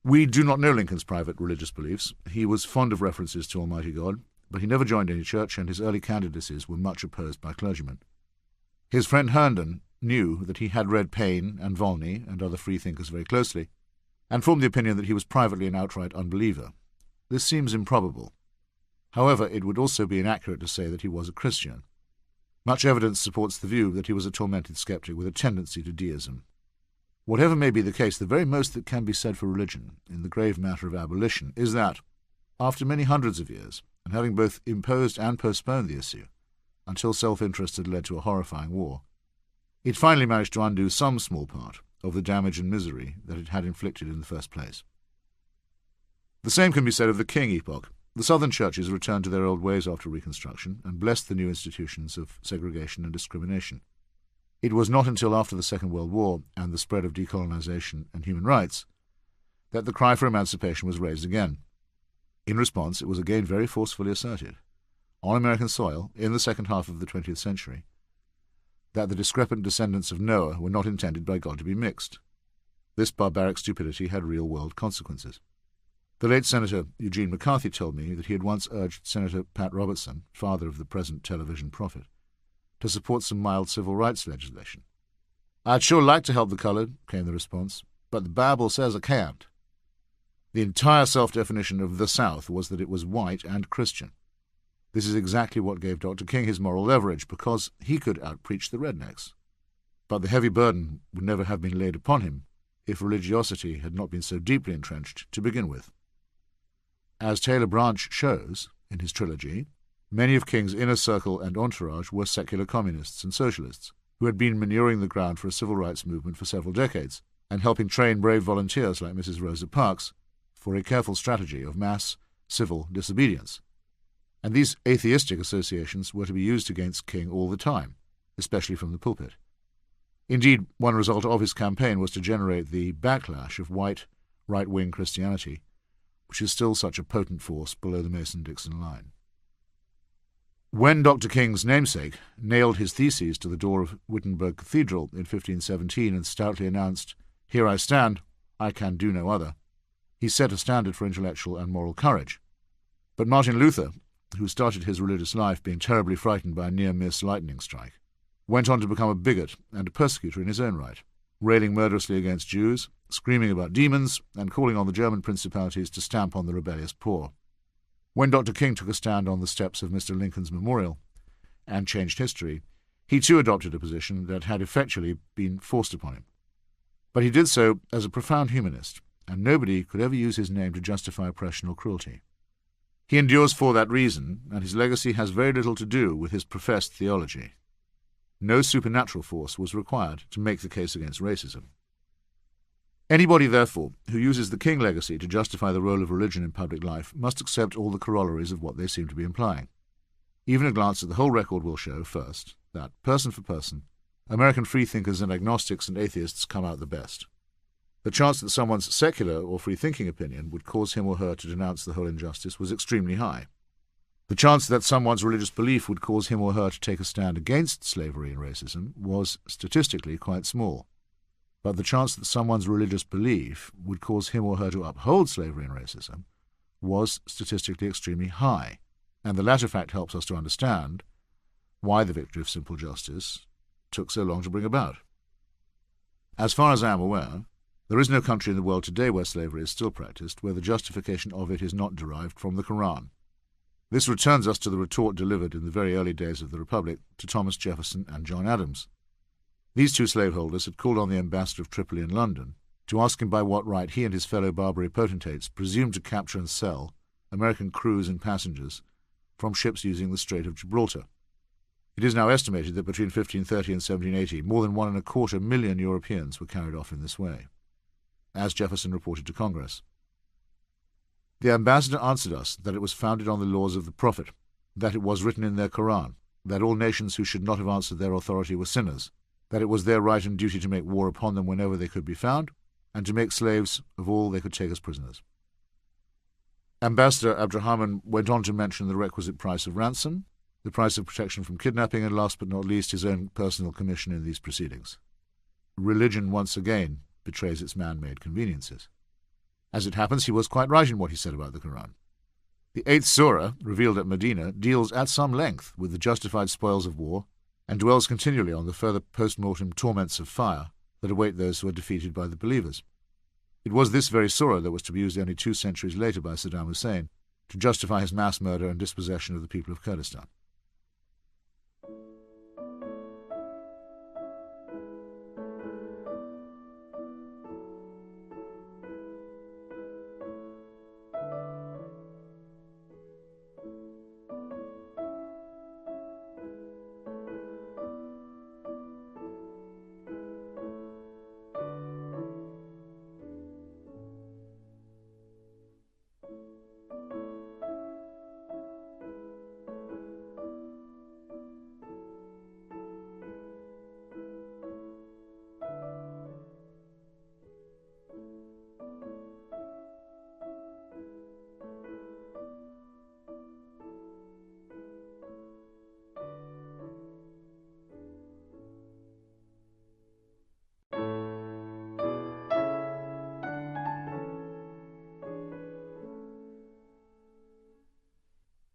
We do not know Lincoln's private religious beliefs. He was fond of references to Almighty God, but he never joined any church, and his early candidacies were much opposed by clergymen. His friend Herndon knew that he had read Paine and Volney and other freethinkers very closely, and formed the opinion that he was privately an outright unbeliever. This seems improbable. However, it would also be inaccurate to say that he was a Christian. Much evidence supports the view that he was a tormented skeptic with a tendency to deism. Whatever may be the case, the very most that can be said for religion in the grave matter of abolition is that, after many hundreds of years, and having both imposed and postponed the issue, until self-interest had led to a horrifying war, it finally managed to undo some small part of the damage and misery that it had inflicted in the first place. The same can be said of the King epoch. The southern churches returned to their old ways after Reconstruction and blessed the new institutions of segregation and discrimination. It was not until after the Second World War and the spread of decolonization and human rights that the cry for emancipation was raised again. In response, it was again very forcefully asserted, on American soil in the second half of the 20th century, that the discrepant descendants of Noah were not intended by God to be mixed. This barbaric stupidity had real-world consequences. The late Senator Eugene McCarthy told me that he had once urged Senator Pat Robertson, father of the present television prophet, to support some mild civil rights legislation. "I'd sure like to help the colored," came the response, "but the Bible says I can't." The entire self-definition of the South was that it was white and Christian. This is exactly what gave Dr. King his moral leverage, because he could outpreach the rednecks. But the heavy burden would never have been laid upon him if religiosity had not been so deeply entrenched to begin with. As Taylor Branch shows in his trilogy, many of King's inner circle and entourage were secular communists and socialists who had been manuring the ground for a civil rights movement for several decades and helping train brave volunteers like Mrs. Rosa Parks for a careful strategy of mass civil disobedience. And these atheistic associations were to be used against King all the time, especially from the pulpit. Indeed, one result of his campaign was to generate the backlash of white right-wing Christianity, which is still such a potent force below the Mason-Dixon line. When Dr. King's namesake nailed his theses to the door of Wittenberg Cathedral in 1517 and stoutly announced, "Here I stand, I can do no other," he set a standard for intellectual and moral courage. But Martin Luther, who started his religious life being terribly frightened by a near-miss lightning strike, went on to become a bigot and a persecutor in his own right, railing murderously against Jews, screaming about demons, and calling on the German principalities to stamp on the rebellious poor. When Dr. King took a stand on the steps of Mr. Lincoln's memorial and changed history, he too adopted a position that had effectually been forced upon him. But he did so as a profound humanist, and nobody could ever use his name to justify oppression or cruelty. He endures for that reason, and his legacy has very little to do with his professed theology. No supernatural force was required to make the case against racism. Anybody, therefore, who uses the King legacy to justify the role of religion in public life must accept all the corollaries of what they seem to be implying. Even a glance at the whole record will show, first, that, person for person, American freethinkers and agnostics and atheists come out the best. The chance that someone's secular or free-thinking opinion would cause him or her to denounce the whole injustice was extremely high. The chance that someone's religious belief would cause him or her to take a stand against slavery and racism was statistically quite small. But the chance that someone's religious belief would cause him or her to uphold slavery and racism was statistically extremely high, and the latter fact helps us to understand why the victory of simple justice took so long to bring about. As far as I am aware, there is no country in the world today where slavery is still practiced, where the justification of it is not derived from the Quran. This returns us to the retort delivered in the very early days of the Republic to Thomas Jefferson and John Adams. These two slaveholders had called on the ambassador of Tripoli in London to ask him by what right he and his fellow Barbary potentates presumed to capture and sell American crews and passengers from ships using the Strait of Gibraltar. It is now estimated that between 1530 and 1780, more than 1.25 million Europeans were carried off in this way, as Jefferson reported to Congress. The ambassador answered us that it was founded on the laws of the Prophet, that it was written in their Quran, that all nations who should not have answered their authority were sinners, that it was their right and duty to make war upon them whenever they could be found, and to make slaves of all they could take as prisoners. Ambassador Abdurrahman went on to mention the requisite price of ransom, the price of protection from kidnapping, and last but not least his own personal commission in these proceedings. Religion once again betrays its man-made conveniences. As it happens, he was quite right in what he said about the Quran. The 8th Surah, revealed at Medina, deals at some length with the justified spoils of war and dwells continually on the further post-mortem torments of fire that await those who are defeated by the believers. It was this very surah that was to be used only 2 centuries later by Saddam Hussein to justify his mass murder and dispossession of the people of Kurdistan.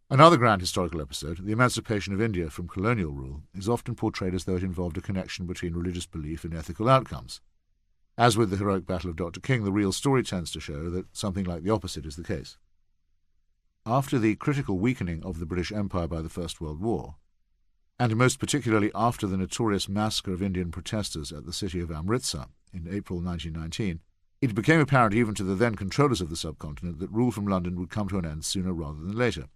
Another grand historical episode, the emancipation of India from colonial rule, is often portrayed as though it involved a connection between religious belief and ethical outcomes. As with the heroic battle of Dr. King, the real story tends to show that something like the opposite is the case. After the critical weakening of the British Empire by the First World War, and most particularly after the notorious massacre of Indian protesters at the city of Amritsar in April 1919, it became apparent even to the then controllers of the subcontinent that rule from London would come to an end sooner rather than later.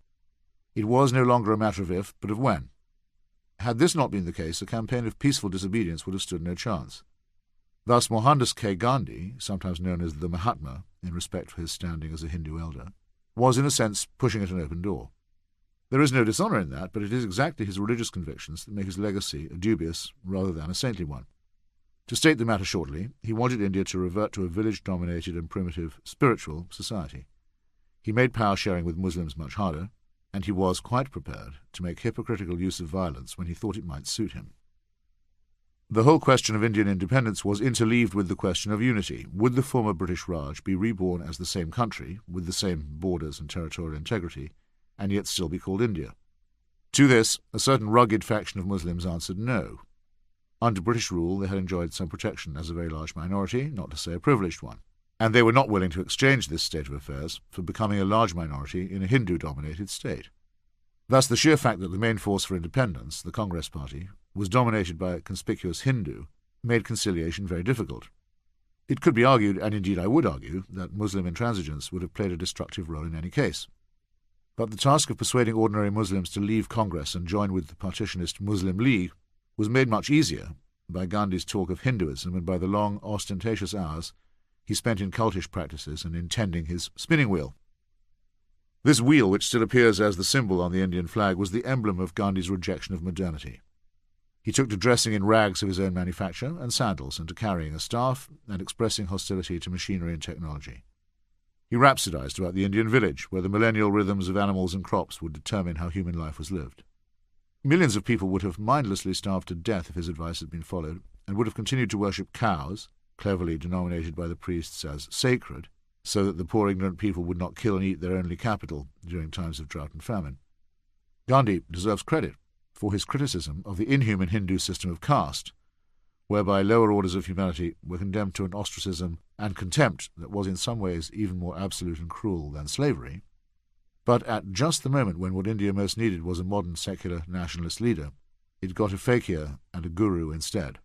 It was no longer a matter of if, but of when. Had this not been the case, a campaign of peaceful disobedience would have stood no chance. Thus Mohandas K. Gandhi, sometimes known as the Mahatma, in respect for his standing as a Hindu elder, was in a sense pushing at an open door. There is no dishonour in that, but it is exactly his religious convictions that make his legacy a dubious rather than a saintly one. To state the matter shortly, he wanted India to revert to a village-dominated and primitive spiritual society. He made power-sharing with Muslims much harder, and he was quite prepared to make hypocritical use of violence when he thought it might suit him. The whole question of Indian independence was interleaved with the question of unity. Would the former British Raj be reborn as the same country, with the same borders and territorial integrity, and yet still be called India? To this, a certain rugged faction of Muslims answered no. Under British rule, they had enjoyed some protection as a very large minority, not to say a privileged one, and they were not willing to exchange this state of affairs for becoming a large minority in a Hindu-dominated state. Thus, the sheer fact that the main force for independence, the Congress Party, was dominated by a conspicuous Hindu, made conciliation very difficult. It could be argued, and indeed I would argue, that Muslim intransigence would have played a destructive role in any case. But the task of persuading ordinary Muslims to leave Congress and join with the partitionist Muslim League was made much easier by Gandhi's talk of Hinduism and by the long, ostentatious hours he spent in cultish practices and in tending his spinning wheel. This wheel, which still appears as the symbol on the Indian flag, was the emblem of Gandhi's rejection of modernity. He took to dressing in rags of his own manufacture and sandals, and to carrying a staff and expressing hostility to machinery and technology. He rhapsodized about the Indian village, where the millennial rhythms of animals and crops would determine how human life was lived. Millions of people would have mindlessly starved to death if his advice had been followed, and would have continued to worship cows, cleverly denominated by the priests as sacred, so that the poor ignorant people would not kill and eat their only capital during times of drought and famine. Gandhi deserves credit for his criticism of the inhuman Hindu system of caste, whereby lower orders of humanity were condemned to an ostracism and contempt that was in some ways even more absolute and cruel than slavery. But at just the moment when what India most needed was a modern secular nationalist leader, it got a fakir and a guru instead.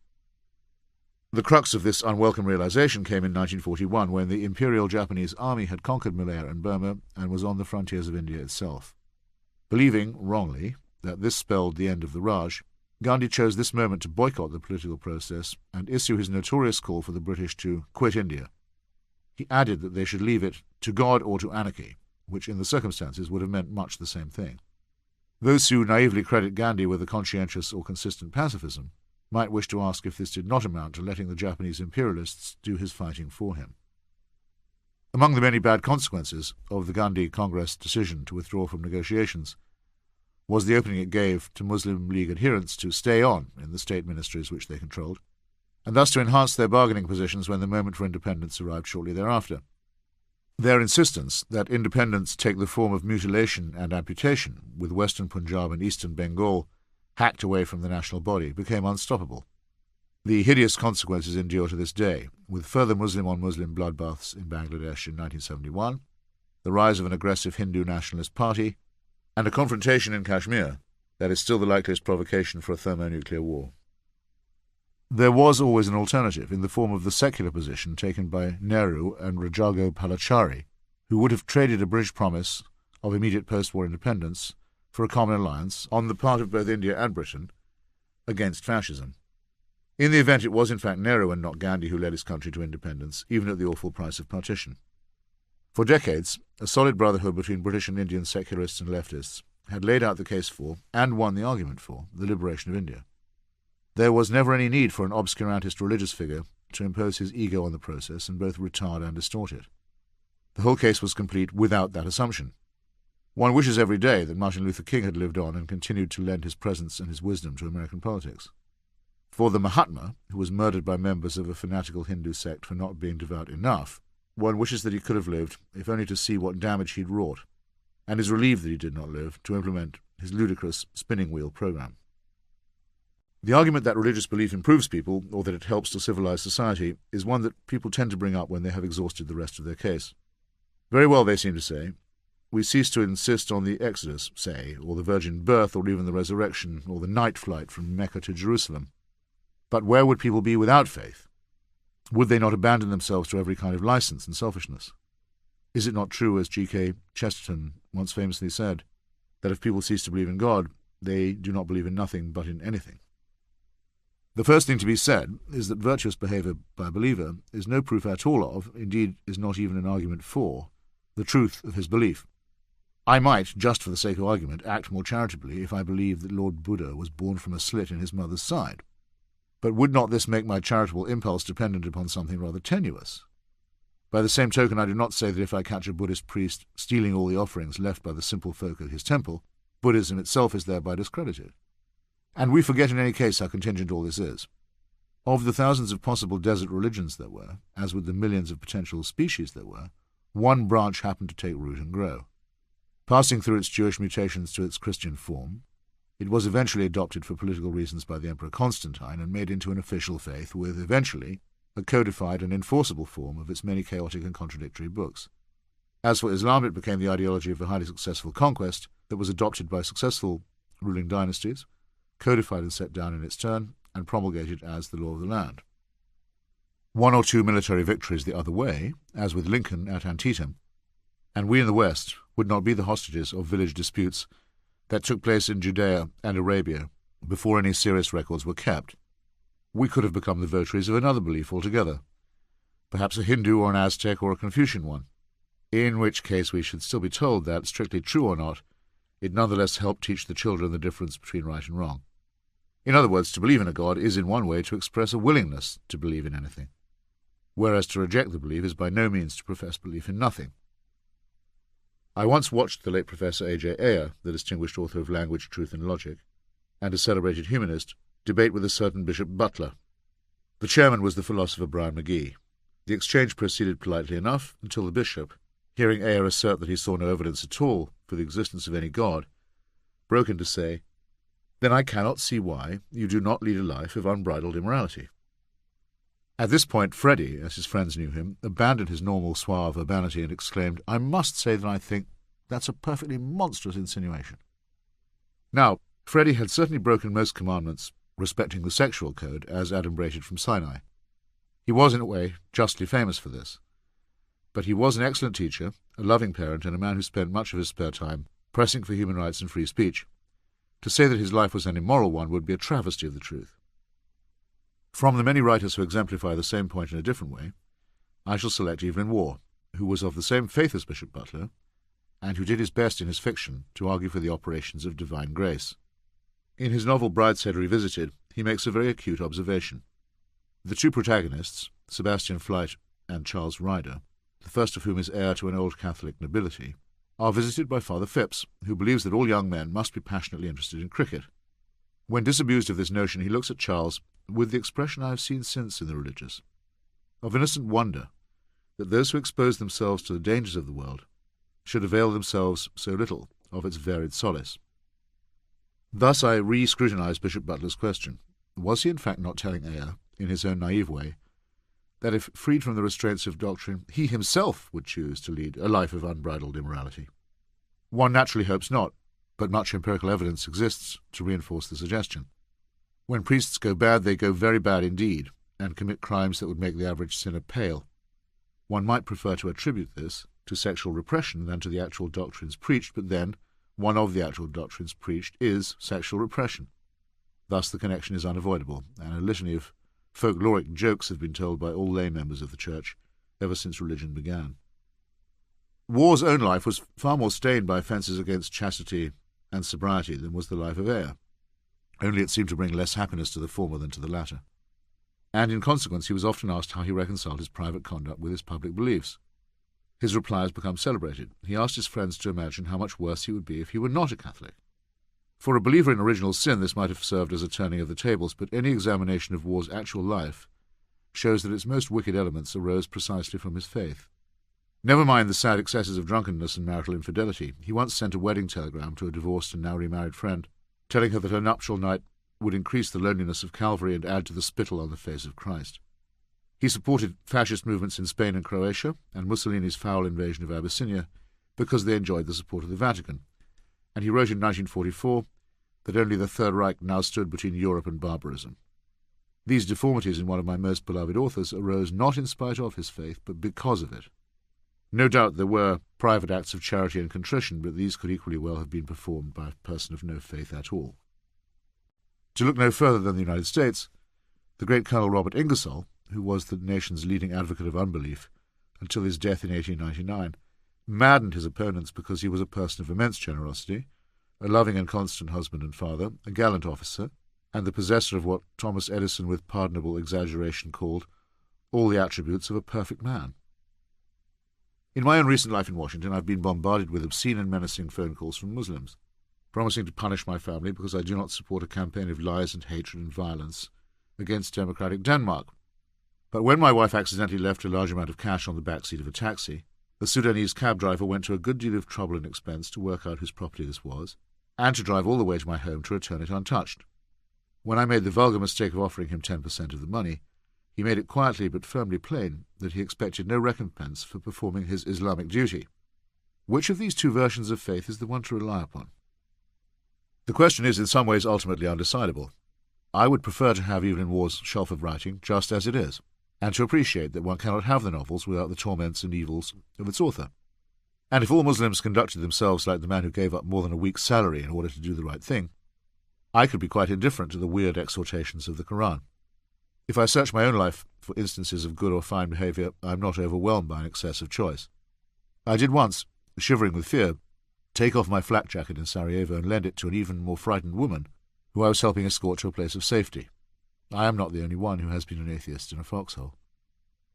The crux of this unwelcome realization came in 1941, when the Imperial Japanese Army had conquered Malaya and Burma and was on the frontiers of India itself. Believing, wrongly, that this spelled the end of the Raj, Gandhi chose this moment to boycott the political process and issue his notorious call for the British to quit India. He added that they should leave it to God or to anarchy, which in the circumstances would have meant much the same thing. Those who naively credit Gandhi with a conscientious or consistent pacifism might wish to ask if this did not amount to letting the Japanese imperialists do his fighting for him. Among the many bad consequences of the Gandhi Congress decision to withdraw from negotiations was the opening it gave to Muslim League adherents to stay on in the state ministries which they controlled, and thus to enhance their bargaining positions when the moment for independence arrived shortly thereafter. Their insistence that independence take the form of mutilation and amputation, with western Punjab and eastern Bengal hacked away from the national body, became unstoppable. The hideous consequences endure to this day, with further Muslim-on-Muslim bloodbaths in Bangladesh in 1971, the rise of an aggressive Hindu nationalist party, and a confrontation in Kashmir that is still the likeliest provocation for a thermonuclear war. There was always an alternative in the form of the secular position taken by Nehru and Rajago Palachari, who would have traded a British promise of immediate post-war independence for a common alliance on the part of both India and Britain against fascism. In the event, it was in fact Nehru and not Gandhi who led his country to independence, even at the awful price of partition. For decades, a solid brotherhood between British and Indian secularists and leftists had laid out the case for, and won the argument for, the liberation of India. There was never any need for an obscurantist religious figure to impose his ego on the process and both retard and distort it. The whole case was complete without that assumption. One wishes every day that Martin Luther King had lived on and continued to lend his presence and his wisdom to American politics. For the Mahatma, who was murdered by members of a fanatical Hindu sect for not being devout enough, one wishes that he could have lived, if only to see what damage he'd wrought, and is relieved that he did not live to implement his ludicrous spinning wheel program. The argument that religious belief improves people, or that it helps to civilize society, is one that people tend to bring up when they have exhausted the rest of their case. Very well, they seem to say, we cease to insist on the Exodus, say, or the virgin birth, or even the resurrection, or the night flight from Mecca to Jerusalem. But where would people be without faith? Would they not abandon themselves to every kind of license and selfishness? Is it not true, as G.K. Chesterton once famously said, that if people cease to believe in God, they do not believe in nothing but in anything? The first thing to be said is that virtuous behaviour by a believer is no proof at all of, indeed is not even an argument for, the truth of his belief. I might, just for the sake of argument, act more charitably if I believed that Lord Buddha was born from a slit in his mother's side. But would not this make my charitable impulse dependent upon something rather tenuous? By the same token, I do not say that if I catch a Buddhist priest stealing all the offerings left by the simple folk at his temple, Buddhism itself is thereby discredited. And we forget in any case how contingent all this is. Of the thousands of possible desert religions there were, as with the millions of potential species there were, one branch happened to take root and grow. Passing through its Jewish mutations to its Christian form, it was eventually adopted for political reasons by the Emperor Constantine and made into an official faith with, eventually, a codified and enforceable form of its many chaotic and contradictory books. As for Islam, it became the ideology of a highly successful conquest that was adopted by successful ruling dynasties, codified and set down in its turn, and promulgated as the law of the land. One or two military victories the other way, as with Lincoln at Antietam, and we in the West would not be the hostages of village disputes that took place in Judea and Arabia before any serious records were kept. We could have become the votaries of another belief altogether, perhaps a Hindu or an Aztec or a Confucian one, in which case we should still be told that, strictly true or not, it nonetheless helped teach the children the difference between right and wrong. In other words, to believe in a God is in one way to express a willingness to believe in anything, whereas to reject the belief is by no means to profess belief in nothing. I once watched the late Professor A.J. Ayer, the distinguished author of Language, Truth and Logic, and a celebrated humanist, debate with a certain Bishop Butler. The chairman was the philosopher Brian McGee. The exchange proceeded politely enough until the bishop, hearing Ayer assert that he saw no evidence at all for the existence of any God, broke in to say, "Then I cannot see why you do not lead a life of unbridled immorality." At this point, Freddie, as his friends knew him, abandoned his normal suave urbanity and exclaimed, "I must say that I think that's a perfectly monstrous insinuation." Now, Freddie had certainly broken most commandments respecting the sexual code as adumbrated from Sinai. He was, in a way, justly famous for this. But he was an excellent teacher, a loving parent, and a man who spent much of his spare time pressing for human rights and free speech. To say that his life was an immoral one would be a travesty of the truth. From the many writers who exemplify the same point in a different way, I shall select Evelyn Waugh, who was of the same faith as Bishop Butler, and who did his best in his fiction to argue for the operations of divine grace. In his novel Brideshead Revisited, he makes a very acute observation. The two protagonists, Sebastian Flyte and Charles Ryder, the first of whom is heir to an old Catholic nobility, are visited by Father Phipps, who believes that all young men must be passionately interested in cricket. When disabused of this notion, he looks at Charles with the expression I have seen since in the religious, of innocent wonder that those who expose themselves to the dangers of the world should avail themselves so little of its varied solace. Thus I re-scrutinized Bishop Butler's question. Was he in fact not telling Eyre, in his own naive way, that if freed from the restraints of doctrine, he himself would choose to lead a life of unbridled immorality? One naturally hopes not, but much empirical evidence exists to reinforce the suggestion. When priests go bad, they go very bad indeed, and commit crimes that would make the average sinner pale. One might prefer to attribute this to sexual repression than to the actual doctrines preached, but then one of the actual doctrines preached is sexual repression. Thus the connection is unavoidable, and a litany of folkloric jokes have been told by all lay members of the Church ever since religion began. War's own life was far more stained by offences against chastity and sobriety than was the life of Eyre, only it seemed to bring less happiness to the former than to the latter. And in consequence he was often asked how he reconciled his private conduct with his public beliefs. His replies become celebrated. He asked his friends to imagine how much worse he would be if he were not a Catholic. For a believer in original sin this might have served as a turning of the tables, but any examination of War's actual life shows that its most wicked elements arose precisely from his faith. Never mind the sad excesses of drunkenness and marital infidelity. He once sent a wedding telegram to a divorced and now remarried friend, telling her that her nuptial night would increase the loneliness of Calvary and add to the spittle on the face of Christ. He supported fascist movements in Spain and Croatia and Mussolini's foul invasion of Abyssinia because they enjoyed the support of the Vatican, and he wrote in 1944 that only the Third Reich now stood between Europe and barbarism. These deformities in one of my most beloved authors arose not in spite of his faith, but because of it. No doubt there were private acts of charity and contrition, but these could equally well have been performed by a person of no faith at all. To look no further than the United States, the great Colonel Robert Ingersoll, who was the nation's leading advocate of unbelief until his death in 1899, maddened his opponents because he was a person of immense generosity, a loving and constant husband and father, a gallant officer, and the possessor of what Thomas Edison with pardonable exaggeration called all the attributes of a perfect man. In my own recent life in Washington, I've been bombarded with obscene and menacing phone calls from Muslims, promising to punish my family because I do not support a campaign of lies and hatred and violence against democratic Denmark. But when my wife accidentally left a large amount of cash on the back seat of a taxi, the Sudanese cab driver went to a good deal of trouble and expense to work out whose property this was, and to drive all the way to my home to return it untouched. When I made the vulgar mistake of offering him 10% of the money, he made it quietly but firmly plain that he expected no recompense for performing his Islamic duty. Which of these two versions of faith is the one to rely upon? The question is in some ways ultimately undecidable. I would prefer to have Evelyn Waugh's shelf of writing just as it is, and to appreciate that one cannot have the novels without the torments and evils of its author. And if all Muslims conducted themselves like the man who gave up more than a week's salary in order to do the right thing, I could be quite indifferent to the weird exhortations of the Quran. If I search my own life for instances of good or fine behaviour, I am not overwhelmed by an excess of choice. I did once, shivering with fear, take off my flak jacket in Sarajevo and lend it to an even more frightened woman who I was helping escort to a place of safety. I am not the only one who has been an atheist in a foxhole.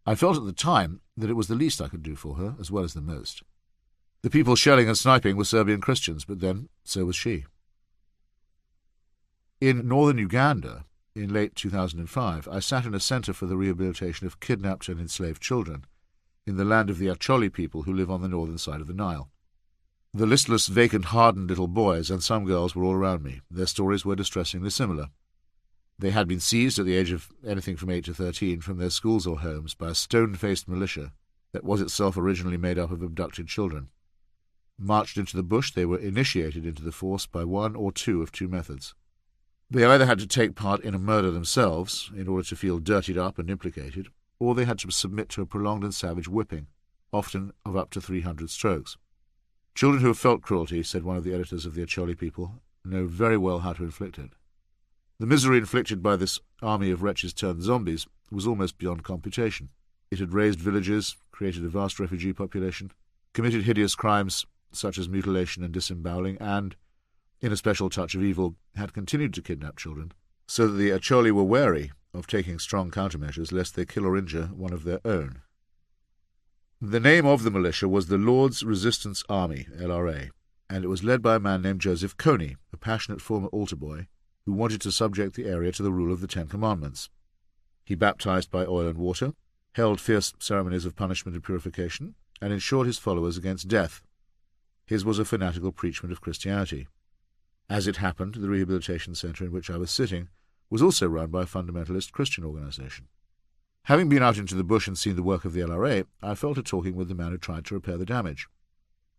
I felt at the time that it was the least I could do for her, as well as the most. The people shelling and sniping were Serbian Christians, but then so was she. In northern Uganda, in late 2005, I sat in a centre for the rehabilitation of kidnapped and enslaved children in the land of the Acholi people who live on the northern side of the Nile. The listless, vacant, hardened little boys and some girls were all around me. Their stories were distressingly similar. They had been seized at the age of anything from 8 to 13 from their schools or homes by a stone-faced militia that was itself originally made up of abducted children. Marched into the bush, they were initiated into the force by one or two of two methods. They either had to take part in a murder themselves in order to feel dirtied up and implicated, or they had to submit to a prolonged and savage whipping, often of up to 300 strokes. Children who have felt cruelty, said one of the editors of the Acholi people, know very well how to inflict it. The misery inflicted by this army of wretches turned zombies was almost beyond computation. It had razed villages, created a vast refugee population, committed hideous crimes such as mutilation and disemboweling, and, in a special touch of evil, had continued to kidnap children, so that the Acholi were wary of taking strong countermeasures lest they kill or injure one of their own. The name of the militia was the Lord's Resistance Army, LRA, and it was led by a man named Joseph Kony, a passionate former altar boy, who wanted to subject the area to the rule of the Ten Commandments. He baptized by oil and water, held fierce ceremonies of punishment and purification, and ensured his followers against death. His was a fanatical preachment of Christianity. As it happened, the rehabilitation centre in which I was sitting was also run by a fundamentalist Christian organisation. Having been out into the bush and seen the work of the LRA, I fell to talking with the man who tried to repair the damage.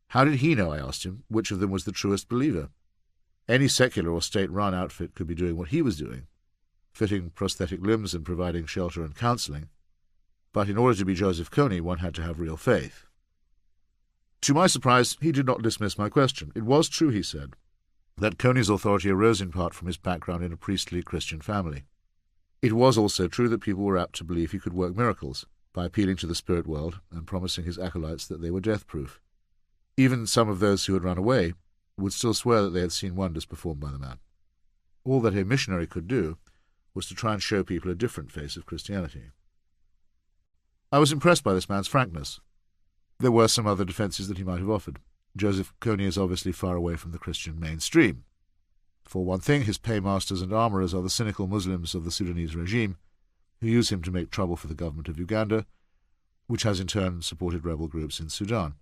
How did he know, I asked him, which of them was the truest believer? Any secular or state-run outfit could be doing what he was doing, fitting prosthetic limbs and providing shelter and counselling, but in order to be Joseph Kony, one had to have real faith. To my surprise, he did not dismiss my question. It was true, he said, that Kony's authority arose in part from his background in a priestly Christian family. It was also true that people were apt to believe he could work miracles by appealing to the spirit world and promising his acolytes that they were death-proof. Even some of those who had run away would still swear that they had seen wonders performed by the man. All that a missionary could do was to try and show people a different face of Christianity. I was impressed by this man's frankness. There were some other defences that he might have offered. Joseph Kony is obviously far away from the Christian mainstream. For one thing, his paymasters and armourers are the cynical Muslims of the Sudanese regime, who use him to make trouble for the government of Uganda, which has in turn supported rebel groups in Sudan.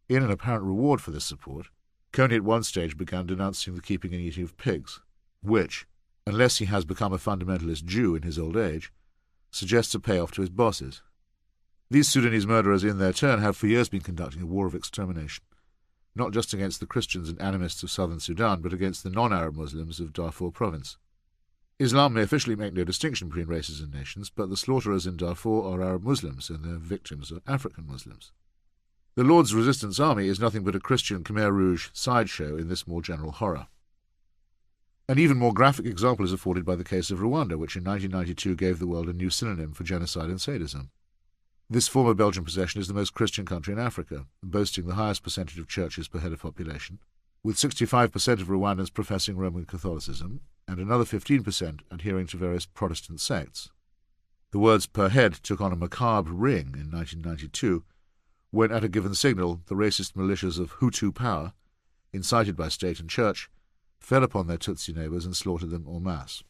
In an apparent reward for this support, Kony at one stage began denouncing the keeping and eating of pigs, which, unless he has become a fundamentalist Jew in his old age, suggests a payoff to his bosses. These Sudanese murderers, in their turn, have for years been conducting a war of extermination, not just against the Christians and animists of southern Sudan, but against the non-Arab Muslims of Darfur province. Islam may officially make no distinction between races and nations, but the slaughterers in Darfur are Arab Muslims, and their victims are African Muslims. The Lord's Resistance Army is nothing but a Christian Khmer Rouge sideshow in this more general horror. An even more graphic example is afforded by the case of Rwanda, which in 1992 gave the world a new synonym for genocide and sadism. This former Belgian possession is the most Christian country in Africa, boasting the highest percentage of churches per head of population, with 65% of Rwandans professing Roman Catholicism and another 15% adhering to various Protestant sects. The words per head took on a macabre ring in 1992, when at a given signal the racist militias of Hutu power, incited by state and church, fell upon their Tutsi neighbours and slaughtered them en masse.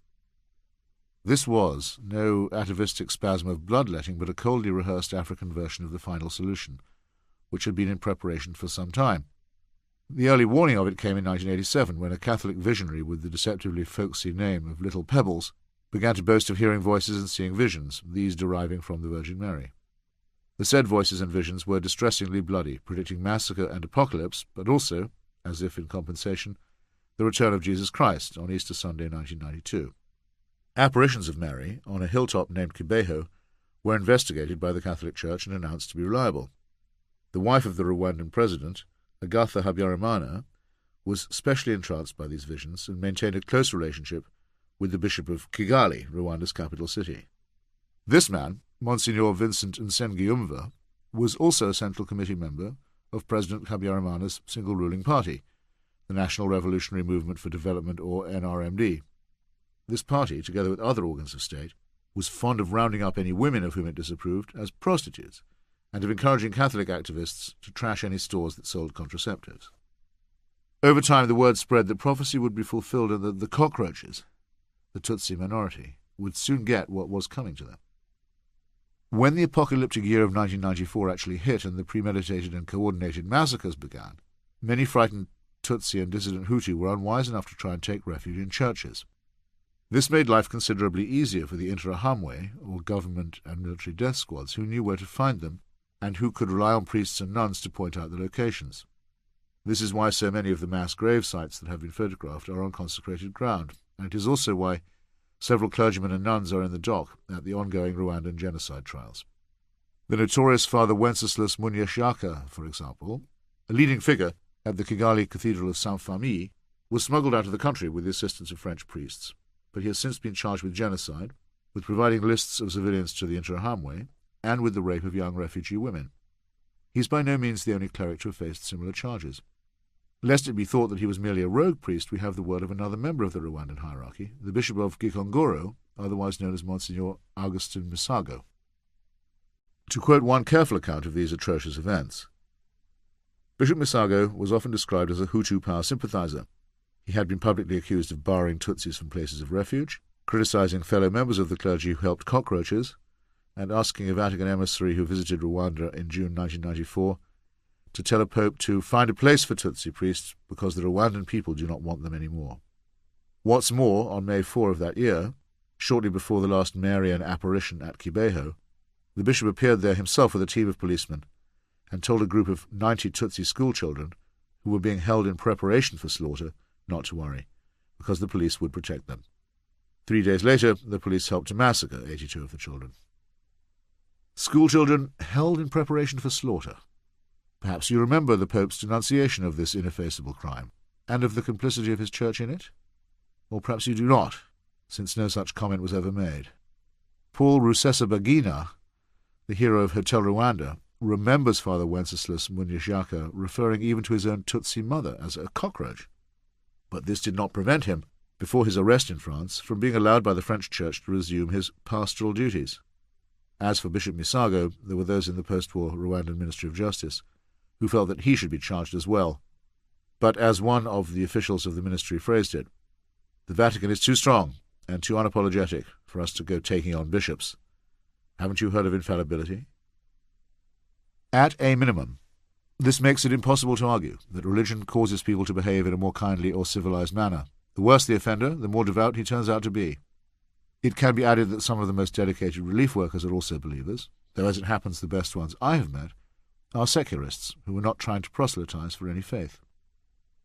This was no atavistic spasm of bloodletting, but a coldly rehearsed African version of the final solution, which had been in preparation for some time. The early warning of it came in 1987, when a Catholic visionary with the deceptively folksy name of Little Pebbles began to boast of hearing voices and seeing visions, these deriving from the Virgin Mary. The said voices and visions were distressingly bloody, predicting massacre and apocalypse, but also, as if in compensation, the return of Jesus Christ on Easter Sunday 1992. Apparitions of Mary, on a hilltop named Kibeho, were investigated by the Catholic Church and announced to be reliable. The wife of the Rwandan president, Agatha Habyarimana, was specially entranced by these visions and maintained a close relationship with the Bishop of Kigali, Rwanda's capital city. This man, Monsignor Vincent Nsengiyumva, was also a Central Committee member of President Habyarimana's single ruling party, the National Revolutionary Movement for Development, or NRMD. This party, together with other organs of state, was fond of rounding up any women of whom it disapproved as prostitutes, and of encouraging Catholic activists to trash any stores that sold contraceptives. Over time, the word spread that prophecy would be fulfilled and that the cockroaches, the Tutsi minority, would soon get what was coming to them. When the apocalyptic year of 1994 actually hit and the premeditated and coordinated massacres began, many frightened Tutsi and dissident Hutu were unwise enough to try and take refuge in churches. This made life considerably easier for the Interahamwe, or government and military death squads, who knew where to find them and who could rely on priests and nuns to point out the locations. This is why so many of the mass grave sites that have been photographed are on consecrated ground, and it is also why several clergymen and nuns are in the dock at the ongoing Rwandan genocide trials. The notorious Father Wenceslas Munyashaka, for example, a leading figure at the Kigali Cathedral of Saint-Famille, was smuggled out of the country with the assistance of French priests, but he has since been charged with genocide, with providing lists of civilians to the Interahamwe, and with the rape of young refugee women. He is by no means the only cleric to have faced similar charges. Lest it be thought that he was merely a rogue priest, we have the word of another member of the Rwandan hierarchy, the Bishop of Gikongoro, otherwise known as Monsignor Augustin Misago. To quote one careful account of these atrocious events, Bishop Misago was often described as a Hutu power sympathizer. He had been publicly accused of barring Tutsis from places of refuge, criticizing fellow members of the clergy who helped cockroaches, and asking a Vatican emissary who visited Rwanda in June 1994 to tell a pope to find a place for Tutsi priests because the Rwandan people do not want them anymore. What's more, on May 4 of that year, shortly before the last Marian apparition at Kibeho, the bishop appeared there himself with a team of policemen and told a group of 90 Tutsi schoolchildren who were being held in preparation for slaughter not to worry, because the police would protect them. 3 days later, the police helped to massacre 82 of the children. Schoolchildren held in preparation for slaughter. Perhaps you remember the Pope's denunciation of this ineffaceable crime, and of the complicity of his church in it? Or perhaps you do not, since no such comment was ever made. Paul Rusesabagina, the hero of Hotel Rwanda, remembers Father Wenceslas Munyashaka referring even to his own Tutsi mother as a cockroach. But this did not prevent him, before his arrest in France, from being allowed by the French Church to resume his pastoral duties. As for Bishop Misago, there were those in the post-war Rwandan Ministry of Justice who felt that he should be charged as well. But as one of the officials of the ministry phrased it, the Vatican is too strong and too unapologetic for us to go taking on bishops. Haven't you heard of infallibility? At a minimum, this makes it impossible to argue that religion causes people to behave in a more kindly or civilized manner. The worse the offender, the more devout he turns out to be. It can be added that some of the most dedicated relief workers are also believers, though as it happens the best ones I have met are secularists who were not trying to proselytize for any faith.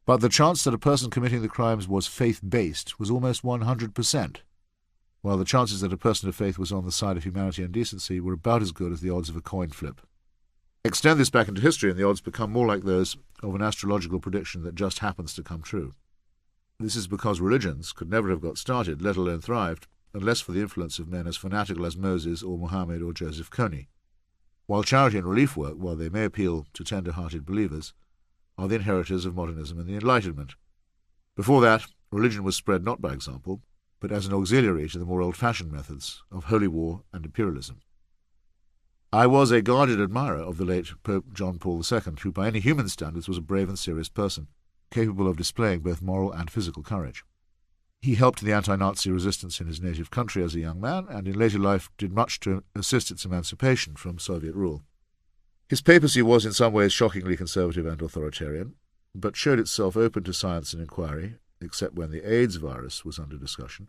But the chance that a person committing the crimes was faith-based was almost 100%, while the chances that a person of faith was on the side of humanity and decency were about as good as the odds of a coin flip. Extend this back into history and the odds become more like those of an astrological prediction that just happens to come true. This is because religions could never have got started, let alone thrived, unless for the influence of men as fanatical as Moses or Muhammad or Joseph Kony. While charity and relief work, while they may appeal to tender-hearted believers, are the inheritors of modernism and the Enlightenment. Before that, religion was spread not by example, but as an auxiliary to the more old-fashioned methods of holy war and imperialism. I was a guarded admirer of the late Pope John Paul II, who by any human standards was a brave and serious person, capable of displaying both moral and physical courage. He helped the anti-Nazi resistance in his native country as a young man, and in later life did much to assist its emancipation from Soviet rule. His papacy was in some ways shockingly conservative and authoritarian, but showed itself open to science and inquiry, except when the AIDS virus was under discussion,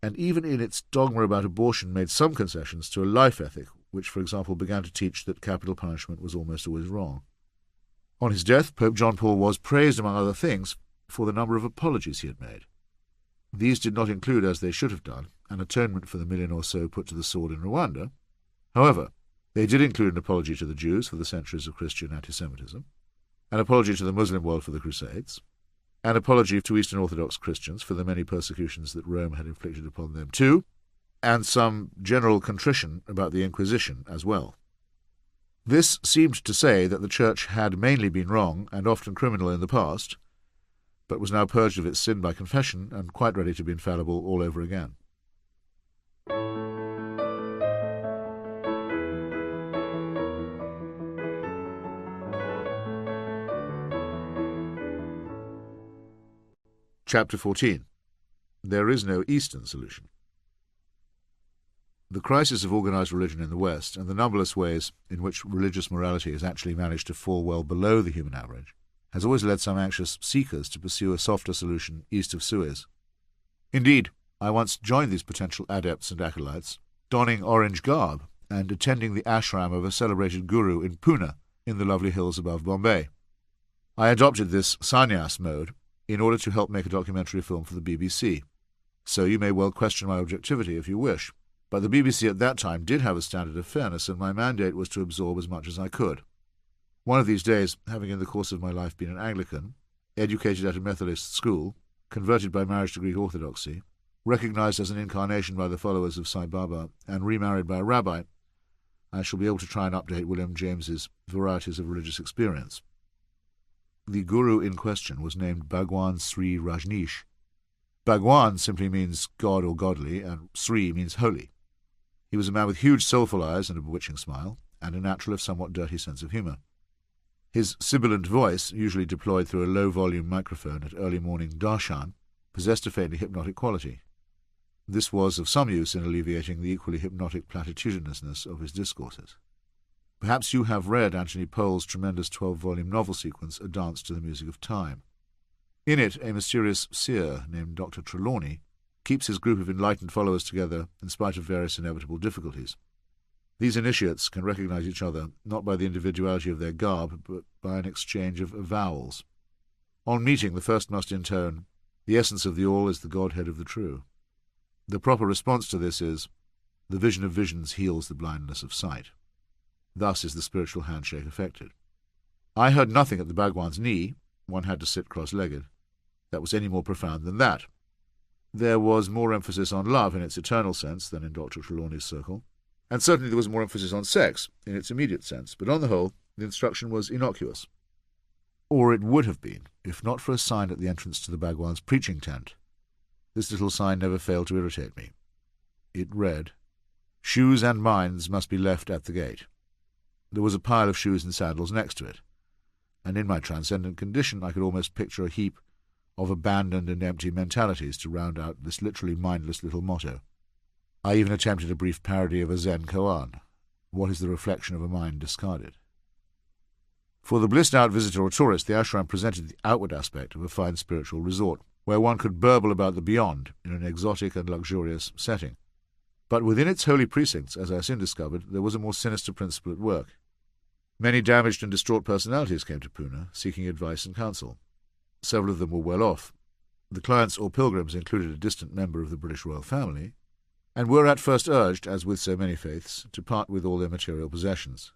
and even in its dogma about abortion made some concessions to a life ethic, which, for example, began to teach that capital punishment was almost always wrong. On his death, Pope John Paul was praised, among other things, for the number of apologies he had made. These did not include, as they should have done, an atonement for the 1 million or so put to the sword in Rwanda. However, they did include an apology to the Jews for the centuries of Christian anti-Semitism, an apology to the Muslim world for the Crusades, an apology to Eastern Orthodox Christians for the many persecutions that Rome had inflicted upon them too, and some general contrition about the Inquisition as well. This seemed to say that the Church had mainly been wrong and often criminal in the past, but was now purged of its sin by confession and quite ready to be infallible all over again. Chapter 14. There is no Eastern solution. The crisis of organized religion in the West, and the numberless ways in which religious morality has actually managed to fall well below the human average, has always led some anxious seekers to pursue a softer solution east of Suez. Indeed, I once joined these potential adepts and acolytes, donning orange garb and attending the ashram of a celebrated guru in Pune, in the lovely hills above Bombay. I adopted this sannyas mode in order to help make a documentary film for the BBC. So you may well question my objectivity if you wish, but the BBC at that time did have a standard of fairness, and my mandate was to absorb as much as I could. One of these days, having in the course of my life been an Anglican, educated at a Methodist school, converted by marriage to Greek Orthodoxy, recognized as an incarnation by the followers of Sai Baba, and remarried by a rabbi, I shall be able to try and update William James's Varieties of Religious Experience. The guru in question was named Bhagwan Sri Rajneesh. Bhagwan simply means God or godly, and Sri means holy. He was a man with huge soulful eyes and a bewitching smile, and a natural if somewhat dirty sense of humour. His sibilant voice, usually deployed through a low-volume microphone at early morning darshan, possessed a faintly hypnotic quality. This was of some use in alleviating the equally hypnotic platitudinousness of his discourses. Perhaps you have read Anthony Pole's tremendous 12-volume novel sequence, A Dance to the Music of Time. In it, a mysterious seer named Dr. Trelawney keeps his group of enlightened followers together in spite of various inevitable difficulties. These initiates can recognize each other not by the individuality of their garb, but by an exchange of avowals. On meeting, the first must intone, "The essence of the all is the Godhead of the true." The proper response to this is, "The vision of visions heals the blindness of sight." Thus is the spiritual handshake effected. I heard nothing at the Bhagwan's knee. One had to sit cross-legged. That was any more profound than that. There was more emphasis on love in its eternal sense than in Dr. Trelawney's circle, and certainly there was more emphasis on sex in its immediate sense, but on the whole, the instruction was innocuous. Or it would have been, if not for a sign at the entrance to the Bhagwan's preaching tent. This little sign never failed to irritate me. It read, "Shoes and minds must be left at the gate." There was a pile of shoes and sandals next to it, and in my transcendent condition I could almost picture a heap of abandoned and empty mentalities to round out this literally mindless little motto. I even attempted a brief parody of a Zen koan. What is the reflection of a mind discarded? For the blissed-out visitor or tourist, the ashram presented the outward aspect of a fine spiritual resort, where one could burble about the beyond in an exotic and luxurious setting. But within its holy precincts, as I soon discovered, there was a more sinister principle at work. Many damaged and distraught personalities came to Pune, seeking advice and counsel. Several of them were well off. The clients or pilgrims included a distant member of the British royal family, and were at first urged, as with so many faiths, to part with all their material possessions.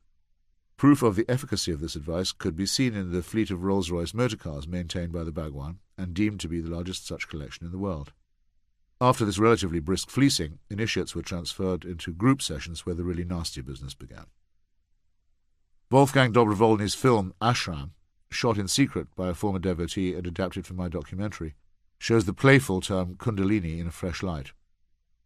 Proof of the efficacy of this advice could be seen in the fleet of Rolls-Royce motor cars maintained by the Bhagwan and deemed to be the largest such collection in the world. After this relatively brisk fleecing, initiates were transferred into group sessions where the really nasty business began. Wolfgang Dobrovolny's film Ashram, shot in secret by a former devotee and adapted for my documentary, shows the playful term Kundalini in a fresh light.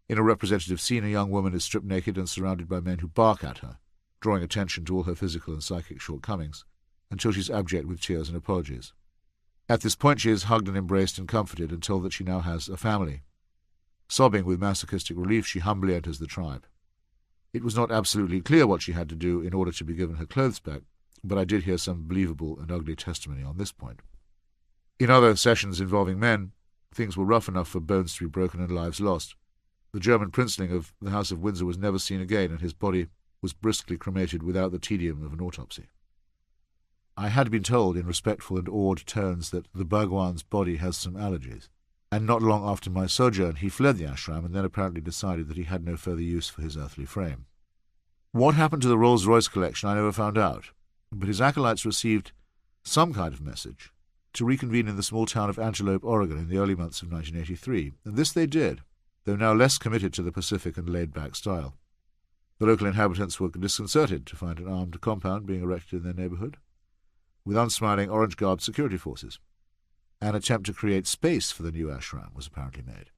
In a representative scene, a young woman is stripped naked and surrounded by men who bark at her, drawing attention to all her physical and psychic shortcomings, until she's abject with tears and apologies. At this point she is hugged and embraced and comforted and told that she now has a family. Sobbing with masochistic relief, she humbly enters the tribe. It was not absolutely clear what she had to do in order to be given her clothes back, but I did hear some believable and ugly testimony on this point. In other sessions involving men, things were rough enough for bones to be broken and lives lost. The German princeling of the House of Windsor was never seen again, and his body was briskly cremated without the tedium of an autopsy. I had been told in respectful and awed tones that the Bhagwan's body has some allergies, and not long after my sojourn he fled the ashram and then apparently decided that he had no further use for his earthly frame. What happened to the Rolls-Royce collection I never found out, but his acolytes received some kind of message to reconvene in the small town of Antelope, Oregon in the early months of 1983, and this they did, though now less committed to the Pacific and laid-back style. The local inhabitants were disconcerted to find an armed compound being erected in their neighborhood, with unsmiling orange-garbed security forces. An attempt to create space for the new ashram was apparently made.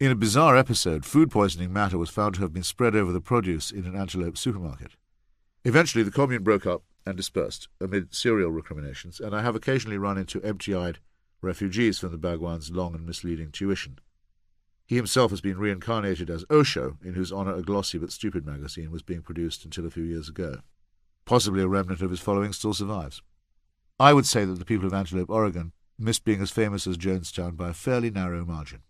In a bizarre episode, food poisoning matter was found to have been spread over the produce in an Antelope supermarket. Eventually, the commune broke up and dispersed amid serial recriminations, and I have occasionally run into empty-eyed refugees from the Bhagwan's long and misleading tuition. He himself has been reincarnated as Osho, in whose honour a glossy but stupid magazine was being produced until a few years ago. Possibly a remnant of his following still survives. I would say that the people of Antelope, Oregon, missed being as famous as Jonestown by a fairly narrow margin.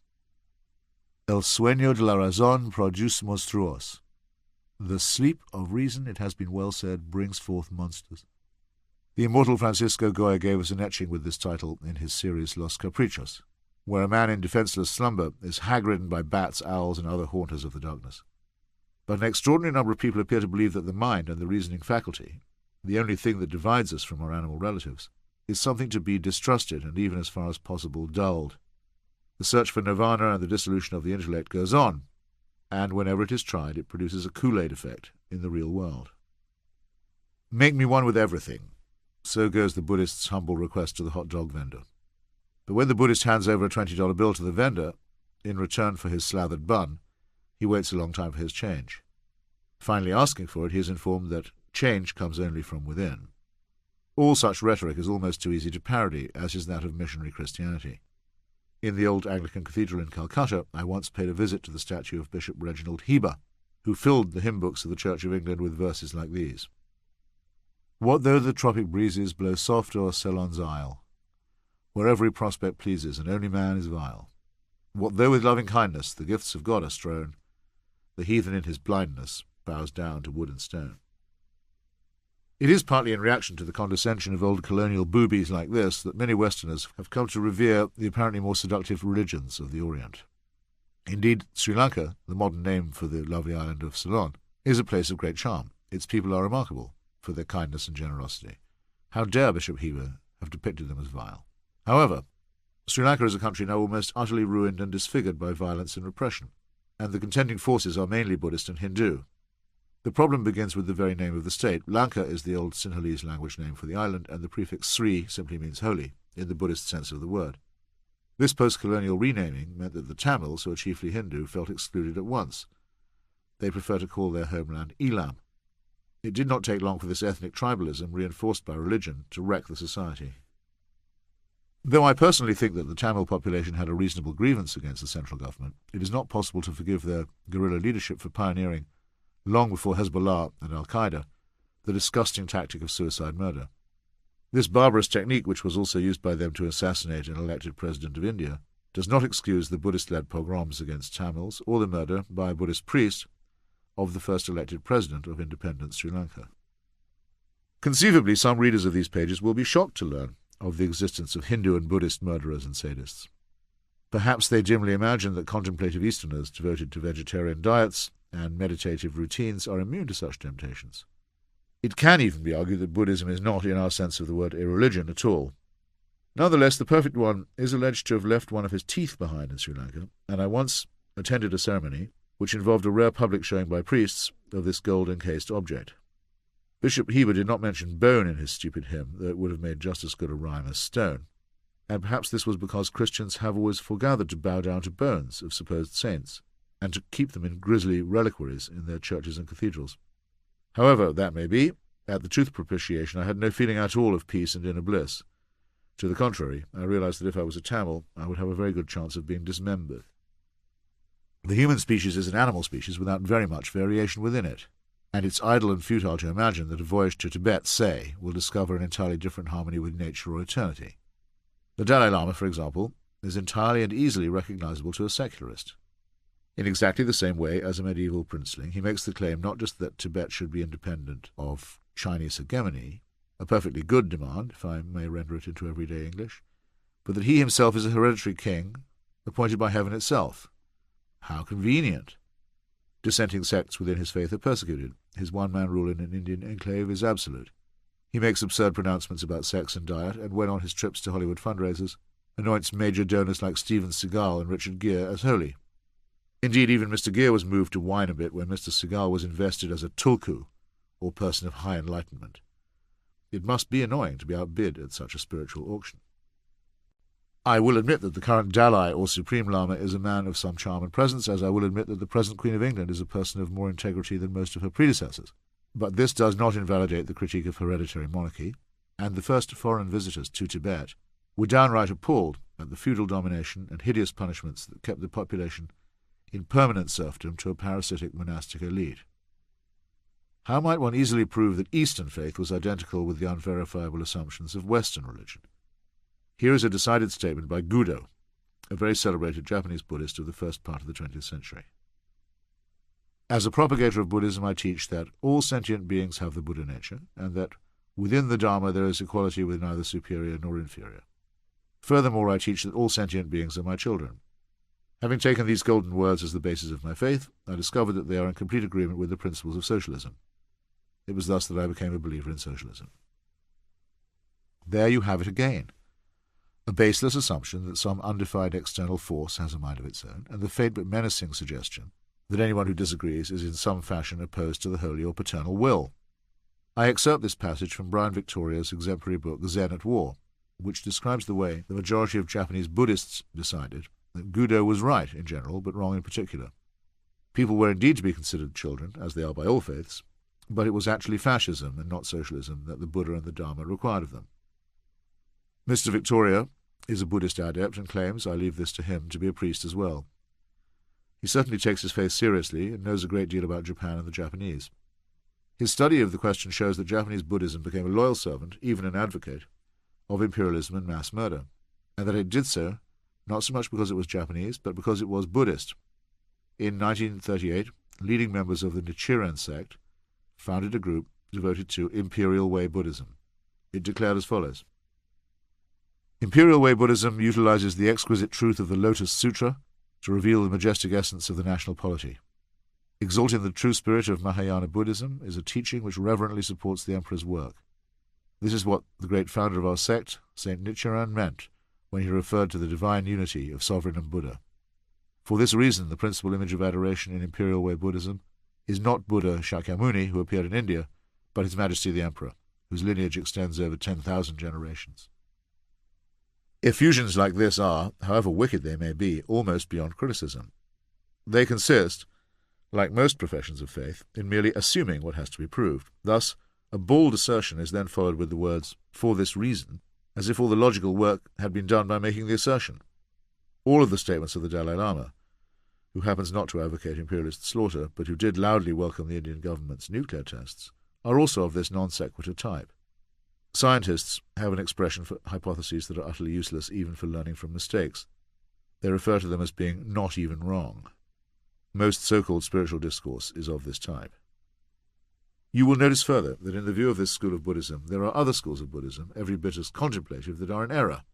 El sueño de la razón produce monstruos. The sleep of reason, it has been well said, brings forth monsters. The immortal Francisco Goya gave us an etching with this title in his series Los Caprichos, where a man in defenceless slumber is hag-ridden by bats, owls, and other haunters of the darkness. But an extraordinary number of people appear to believe that the mind and the reasoning faculty, the only thing that divides us from our animal relatives, is something to be distrusted and even as far as possible dulled. The search for nirvana and the dissolution of the intellect goes on, and whenever it is tried it produces a Kool-Aid effect in the real world. Make me one with everything. So goes the Buddhist's humble request to the hot dog vendor. But when the Buddhist hands over a $20 bill to the vendor, in return for his slathered bun, he waits a long time for his change. Finally asking for it, he is informed that change comes only from within. All such rhetoric is almost too easy to parody, as is that of missionary Christianity. In the old Anglican cathedral in Calcutta, I once paid a visit to the statue of Bishop Reginald Heber, who filled the hymn books of the Church of England with verses like these. What though the tropic breezes blow soft o'er Ceylon's isle, where every prospect pleases and only man is vile? What though with loving kindness the gifts of God are strown, the heathen in his blindness bows down to wood and stone. It is partly in reaction to the condescension of old colonial boobies like this that many Westerners have come to revere the apparently more seductive religions of the Orient. Indeed, Sri Lanka, the modern name for the lovely island of Ceylon, is a place of great charm. Its people are remarkable for their kindness and generosity. How dare Bishop Heber have depicted them as vile? However, Sri Lanka is a country now almost utterly ruined and disfigured by violence and repression, and the contending forces are mainly Buddhist and Hindu. The problem begins with the very name of the state. Lanka is the old Sinhalese language name for the island, and the prefix Sri simply means holy, in the Buddhist sense of the word. This post-colonial renaming meant that the Tamils, who are chiefly Hindu, felt excluded at once. They prefer to call their homeland Elam. It did not take long for this ethnic tribalism, reinforced by religion, to wreck the society. Though I personally think that the Tamil population had a reasonable grievance against the central government, it is not possible to forgive their guerrilla leadership for pioneering, long before Hezbollah and Al-Qaeda, the disgusting tactic of suicide murder. This barbarous technique, which was also used by them to assassinate an elected president of India, does not excuse the Buddhist-led pogroms against Tamils or the murder by a Buddhist priest of the first elected president of independent Sri Lanka. Conceivably, some readers of these pages will be shocked to learn of the existence of Hindu and Buddhist murderers and sadists. Perhaps they dimly imagine that contemplative Easterners devoted to vegetarian diets and meditative routines are immune to such temptations. It can even be argued that Buddhism is not, in our sense of the word, a religion at all. Nonetheless, the Perfect One is alleged to have left one of his teeth behind in Sri Lanka, and I once attended a ceremony which involved a rare public showing by priests of this gold-encased object. Bishop Heber did not mention bone in his stupid hymn, though it would have made just as good a rhyme as stone, and perhaps this was because Christians have always foregathered to bow down to bones of supposed saints, and to keep them in grisly reliquaries in their churches and cathedrals. However that may be, at the truth propitiation I had no feeling at all of peace and inner bliss. To the contrary, I realized that if I was a Tamil, I would have a very good chance of being dismembered. The human species is an animal species without very much variation within it, and it's idle and futile to imagine that a voyage to Tibet, say, will discover an entirely different harmony with nature or eternity. The Dalai Lama, for example, is entirely and easily recognizable to a secularist. In exactly the same way as a medieval princeling, he makes the claim not just that Tibet should be independent of Chinese hegemony, a perfectly good demand, if I may render it into everyday English, but that he himself is a hereditary king appointed by heaven itself. How convenient! Dissenting sects within his faith are persecuted. His one-man rule in an Indian enclave is absolute. He makes absurd pronouncements about sex and diet, and when on his trips to Hollywood fundraisers, anoints major donors like Steven Seagal and Richard Gere as holy. Indeed, even Mr. Gere was moved to whine a bit when Mr. Seagal was invested as a tulku, or person of high enlightenment. It must be annoying to be outbid at such a spiritual auction. I will admit that the current Dalai or Supreme Lama is a man of some charm and presence, as I will admit that the present Queen of England is a person of more integrity than most of her predecessors. But this does not invalidate the critique of hereditary monarchy, and the first foreign visitors to Tibet were downright appalled at the feudal domination and hideous punishments that kept the population in permanent serfdom to a parasitic monastic elite. How might one easily prove that Eastern faith was identical with the unverifiable assumptions of Western religion? Here is a decided statement by Gudo, a very celebrated Japanese Buddhist of the first part of the 20th century. As a propagator of Buddhism, I teach that all sentient beings have the Buddha nature, and that within the Dharma there is equality with neither superior nor inferior. Furthermore, I teach that all sentient beings are my children. Having taken these golden words as the basis of my faith, I discovered that they are in complete agreement with the principles of socialism. It was thus that I became a believer in socialism. There you have it again. A baseless assumption that some undefined external force has a mind of its own, and the faint but menacing suggestion that anyone who disagrees is in some fashion opposed to the holy or paternal will. I excerpt this passage from Brian Victoria's exemplary book Zen at War, which describes the way the majority of Japanese Buddhists decided that Gudo was right in general, but wrong in particular. People were indeed to be considered children, as they are by all faiths, but it was actually fascism and not socialism that the Buddha and the Dharma required of them. Mr. Victoria is a Buddhist adept and claims, I leave this to him, to be a priest as well. He certainly takes his faith seriously and knows a great deal about Japan and the Japanese. His study of the question shows that Japanese Buddhism became a loyal servant, even an advocate, of imperialism and mass murder, and that it did so not so much because it was Japanese, but because it was Buddhist. In 1938, leading members of the Nichiren sect founded a group devoted to Imperial Way Buddhism. It declared as follows: Imperial Way Buddhism utilizes the exquisite truth of the Lotus Sutra to reveal the majestic essence of the national polity. Exalting the true spirit of Mahayana Buddhism is a teaching which reverently supports the Emperor's work. This is what the great founder of our sect, Saint Nichiren, meant when he referred to the divine unity of Sovereign and Buddha. For this reason, the principal image of adoration in Imperial Way Buddhism is not Buddha Shakyamuni, who appeared in India, but His Majesty the Emperor, whose lineage extends over 10,000 generations. Effusions like this are, however wicked they may be, almost beyond criticism. They consist, like most professions of faith, in merely assuming what has to be proved. Thus, a bald assertion is then followed with the words, "for this reason," as if all the logical work had been done by making the assertion. All of the statements of the Dalai Lama, who happens not to advocate imperialist slaughter, but who did loudly welcome the Indian government's nuclear tests, are also of this non sequitur type. Scientists have an expression for hypotheses that are utterly useless even for learning from mistakes. They refer to them as being not even wrong. Most so-called spiritual discourse is of this type. You will notice further that in the view of this school of Buddhism, there are other schools of Buddhism every bit as contemplative that are in error.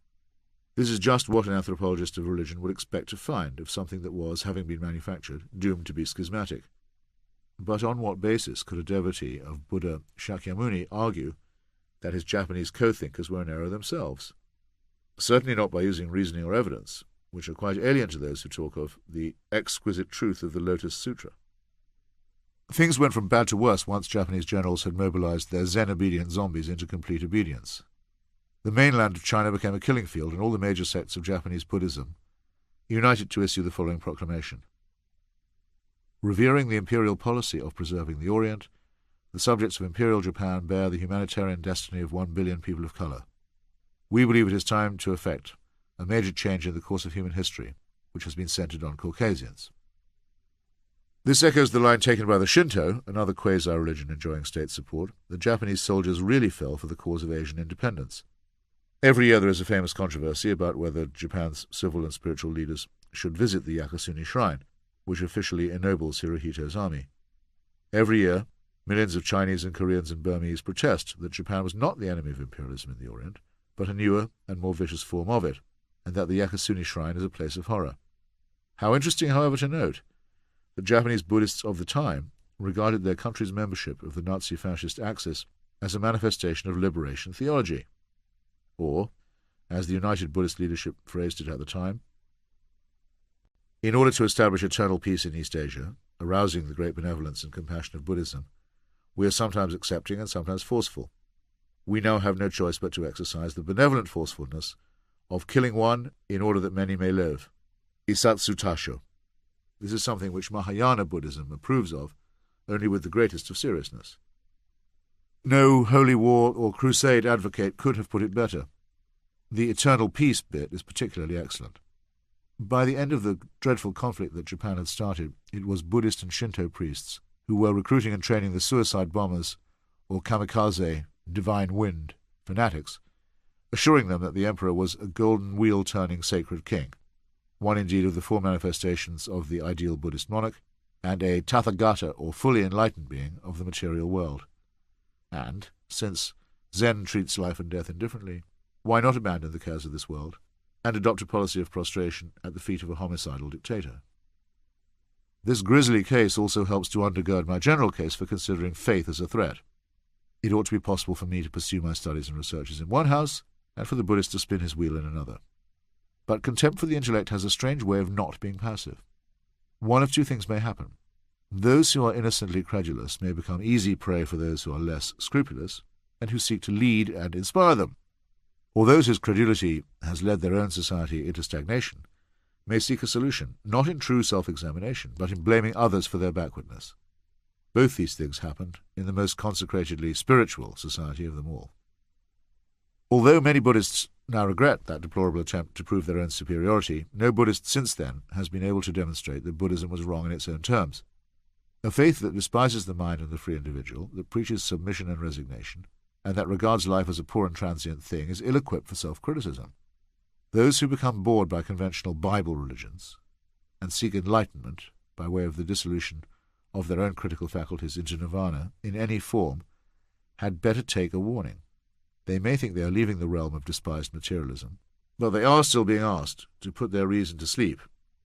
This is just what an anthropologist of religion would expect to find of something that was, having been manufactured, doomed to be schismatic. But on what basis could a devotee of Buddha Shakyamuni argue that his Japanese co-thinkers were in error themselves? Certainly not by using reasoning or evidence, which are quite alien to those who talk of the exquisite truth of the Lotus Sutra. Things went from bad to worse once Japanese generals had mobilized their Zen-obedient zombies into complete obedience. The mainland of China became a killing field, and all the major sects of Japanese Buddhism united to issue the following proclamation: Revering the imperial policy of preserving the Orient, the subjects of Imperial Japan bear the humanitarian destiny of 1 billion people of color. We believe it is time to effect a major change in the course of human history, which has been centered on Caucasians. This echoes the line taken by the Shinto, another quasi-religion enjoying state support. The Japanese soldiers really fell for the cause of Asian independence. Every year there is a famous controversy about whether Japan's civil and spiritual leaders should visit the Yakasuni Shrine, which officially ennobles Hirohito's army. Every year, millions of Chinese and Koreans and Burmese protest that Japan was not the enemy of imperialism in the Orient, but a newer and more vicious form of it, and that the Yakasuni Shrine is a place of horror. How interesting, however, to note that Japanese Buddhists of the time regarded their country's membership of the Nazi-fascist Axis as a manifestation of liberation theology. Or, as the United Buddhist leadership phrased it at the time, in order to establish eternal peace in East Asia, arousing the great benevolence and compassion of Buddhism, we are sometimes accepting and sometimes forceful. We now have no choice but to exercise the benevolent forcefulness of killing one in order that many may live. Isatsu Tasho. This is something which Mahayana Buddhism approves of, only with the greatest of seriousness. No holy war or crusade advocate could have put it better. The eternal peace bit is particularly excellent. By the end of the dreadful conflict that Japan had started, it was Buddhist and Shinto priests who were recruiting and training the suicide bombers, or kamikaze, divine wind, fanatics, assuring them that the emperor was a golden wheel-turning sacred king, one indeed of the four manifestations of the ideal Buddhist monarch, and a Tathagata, or fully enlightened being, of the material world. And, since Zen treats life and death indifferently, why not abandon the cares of this world and adopt a policy of prostration at the feet of a homicidal dictator? This grisly case also helps to undergird my general case for considering faith as a threat. It ought to be possible for me to pursue my studies and researches in one house, and for the Buddhist to spin his wheel in another. But contempt for the intellect has a strange way of not being passive. One of two things may happen. Those who are innocently credulous may become easy prey for those who are less scrupulous, and who seek to lead and inspire them. Or those whose credulity has led their own society into stagnation may seek a solution, not in true self-examination, but in blaming others for their backwardness. Both these things happened in the most consecratedly spiritual society of them all. Although many Buddhists now regret that deplorable attempt to prove their own superiority, no Buddhist since then has been able to demonstrate that Buddhism was wrong in its own terms. A faith that despises the mind and the free individual, that preaches submission and resignation, and that regards life as a poor and transient thing, is ill-equipped for self-criticism. Those who become bored by conventional Bible religions and seek enlightenment by way of the dissolution of their own critical faculties into nirvana in any form had better take a warning. They may think they are leaving the realm of despised materialism, but they are still being asked to put their reason to sleep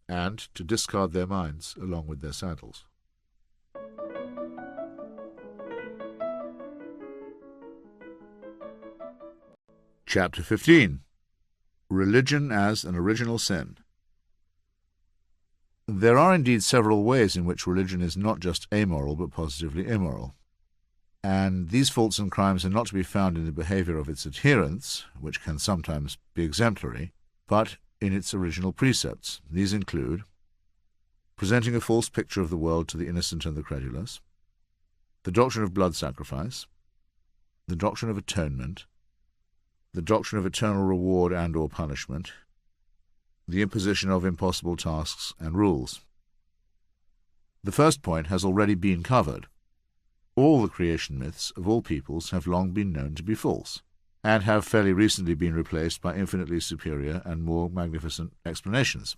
and to discard their minds along with their sandals. Chapter 15. Religion as an Original Sin. There are indeed several ways in which religion is not just amoral but positively immoral. And these faults and crimes are not to be found in the behaviour of its adherents, which can sometimes be exemplary, but in its original precepts. These include presenting a false picture of the world to the innocent and the credulous, the doctrine of blood sacrifice, the doctrine of atonement, the doctrine of eternal reward and or punishment, the imposition of impossible tasks and rules. The first point has already been covered. All the creation myths of all peoples have long been known to be false, and have fairly recently been replaced by infinitely superior and more magnificent explanations.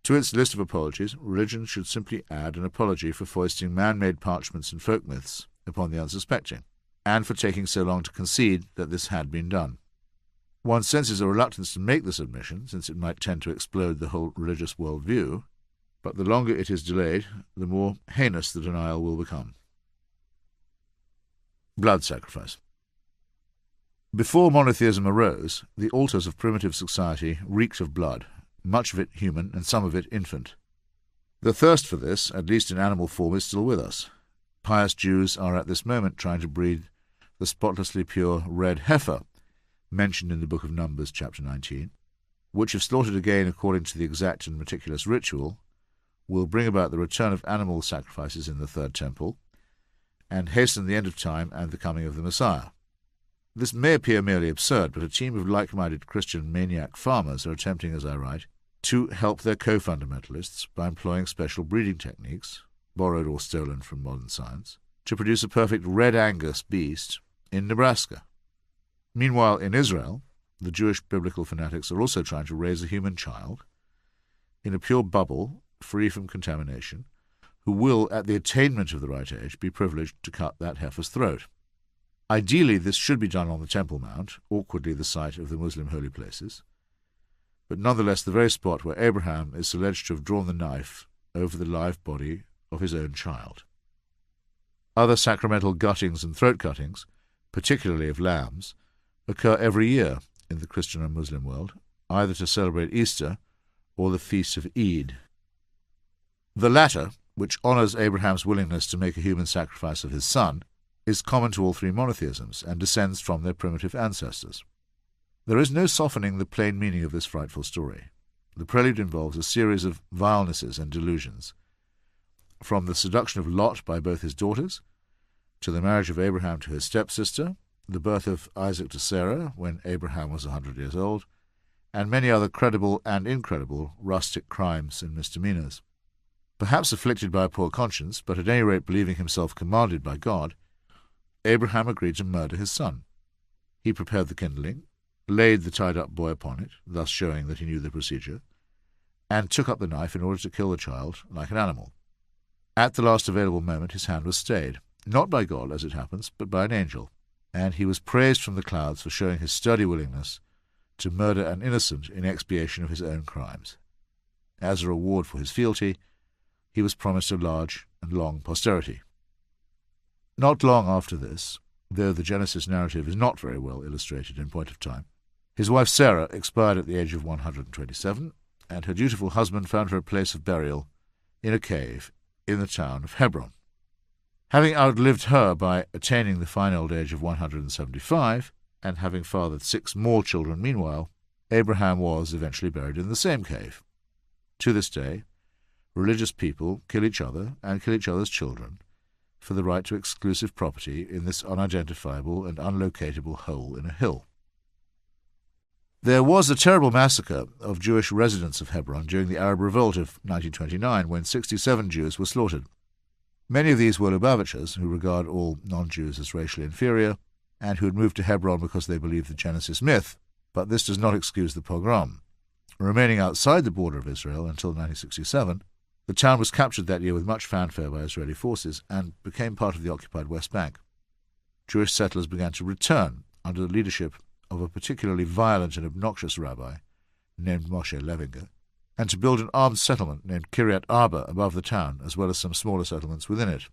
To its list of apologies, religion should simply add an apology for foisting man-made parchments and folk myths upon the unsuspecting, and for taking so long to concede that this had been done. One senses a reluctance to make this admission, since it might tend to explode the whole religious world-view, but the longer it is delayed, the more heinous the denial will become. Blood sacrifice. Before monotheism arose, the altars of primitive society reeked of blood, much of it human and some of it infant. The thirst for this, at least in animal form, is still with us. Pious Jews are at this moment trying to breed the spotlessly pure red heifer, mentioned in the book of Numbers, chapter 19, which, if slaughtered again according to the exact and meticulous ritual, will bring about the return of animal sacrifices in the Third Temple, and hasten the end of time and the coming of the Messiah. This may appear merely absurd, but a team of like-minded Christian maniac farmers are attempting, as I write, to help their co-fundamentalists by employing special breeding techniques, borrowed or stolen from modern science, to produce a perfect red Angus beast in Nebraska. Meanwhile, in Israel, the Jewish biblical fanatics are also trying to raise a human child in a pure bubble, free from contamination, who will, at the attainment of the right age, be privileged to cut that heifer's throat. Ideally, this should be done on the Temple Mount, awkwardly the site of the Muslim holy places, but nonetheless the very spot where Abraham is alleged to have drawn the knife over the live body of his own child. Other sacramental guttings and throat cuttings, particularly of lambs, occur every year in the Christian and Muslim world, either to celebrate Easter or the feast of Eid. The latter, which honours Abraham's willingness to make a human sacrifice of his son, is common to all three monotheisms and descends from their primitive ancestors. There is no softening the plain meaning of this frightful story. The prelude involves a series of vilenesses and delusions, from the seduction of Lot by both his daughters, to the marriage of Abraham to his stepsister, the birth of Isaac to Sarah when Abraham was 100 years old, and many other credible and incredible rustic crimes and misdemeanours. Perhaps afflicted by a poor conscience, but at any rate believing himself commanded by God, Abraham agreed to murder his son. He prepared the kindling, laid the tied-up boy upon it, thus showing that he knew the procedure, and took up the knife in order to kill the child like an animal. At the last available moment his hand was stayed, not by God, as it happens, but by an angel, and he was praised from the clouds for showing his sturdy willingness to murder an innocent in expiation of his own crimes. As a reward for his fealty, he was promised a large and long posterity. Not long after this, though the Genesis narrative is not very well illustrated in point of time, his wife Sarah expired at the age of 127, and her dutiful husband found her a place of burial in a cave in the town of Hebron. Having outlived her by attaining the fine old age of 175, and having fathered 6 more children meanwhile, Abraham was eventually buried in the same cave. To this day, religious people kill each other and kill each other's children for the right to exclusive property in this unidentifiable and unlocatable hole in a hill. There was a terrible massacre of Jewish residents of Hebron during the Arab Revolt of 1929, when 67 Jews were slaughtered. Many of these were Lubavitchers, who regard all non-Jews as racially inferior, and who had moved to Hebron because they believed the Genesis myth, but this does not excuse the pogrom. Remaining outside the border of Israel until 1967, the town was captured that year with much fanfare by Israeli forces and became part of the occupied West Bank. Jewish settlers began to return under the leadership of a particularly violent and obnoxious rabbi named Moshe Levinger, and to build an armed settlement named Kiryat Arba above the town, as well as some smaller settlements within it.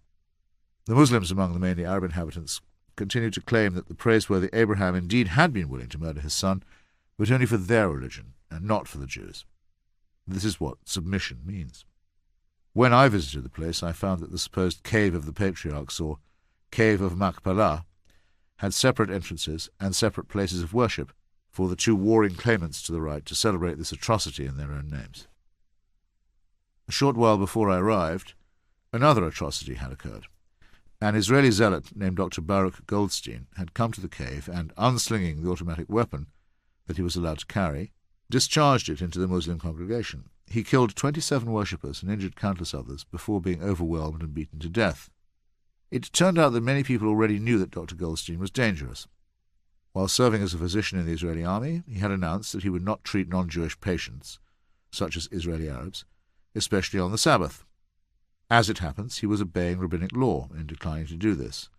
The Muslims among the mainly Arab inhabitants continued to claim that the praiseworthy Abraham indeed had been willing to murder his son, but only for their religion and not for the Jews. This is what submission means. When I visited the place, I found that the supposed cave of the patriarchs, or cave of Machpelah, had separate entrances and separate places of worship for the two warring claimants to the right to celebrate this atrocity in their own names. A short while before I arrived, another atrocity had occurred. An Israeli zealot named Dr. Baruch Goldstein had come to the cave and, unslinging the automatic weapon that he was allowed to carry, discharged it into the Muslim congregation. He killed 27 worshippers and injured countless others before being overwhelmed and beaten to death. It turned out that many people already knew that Dr. Goldstein was dangerous. While serving as a physician in the Israeli army, he had announced that he would not treat non-Jewish patients, such as Israeli Arabs, especially on the Sabbath. As it happens, he was obeying rabbinic law in declining to do this,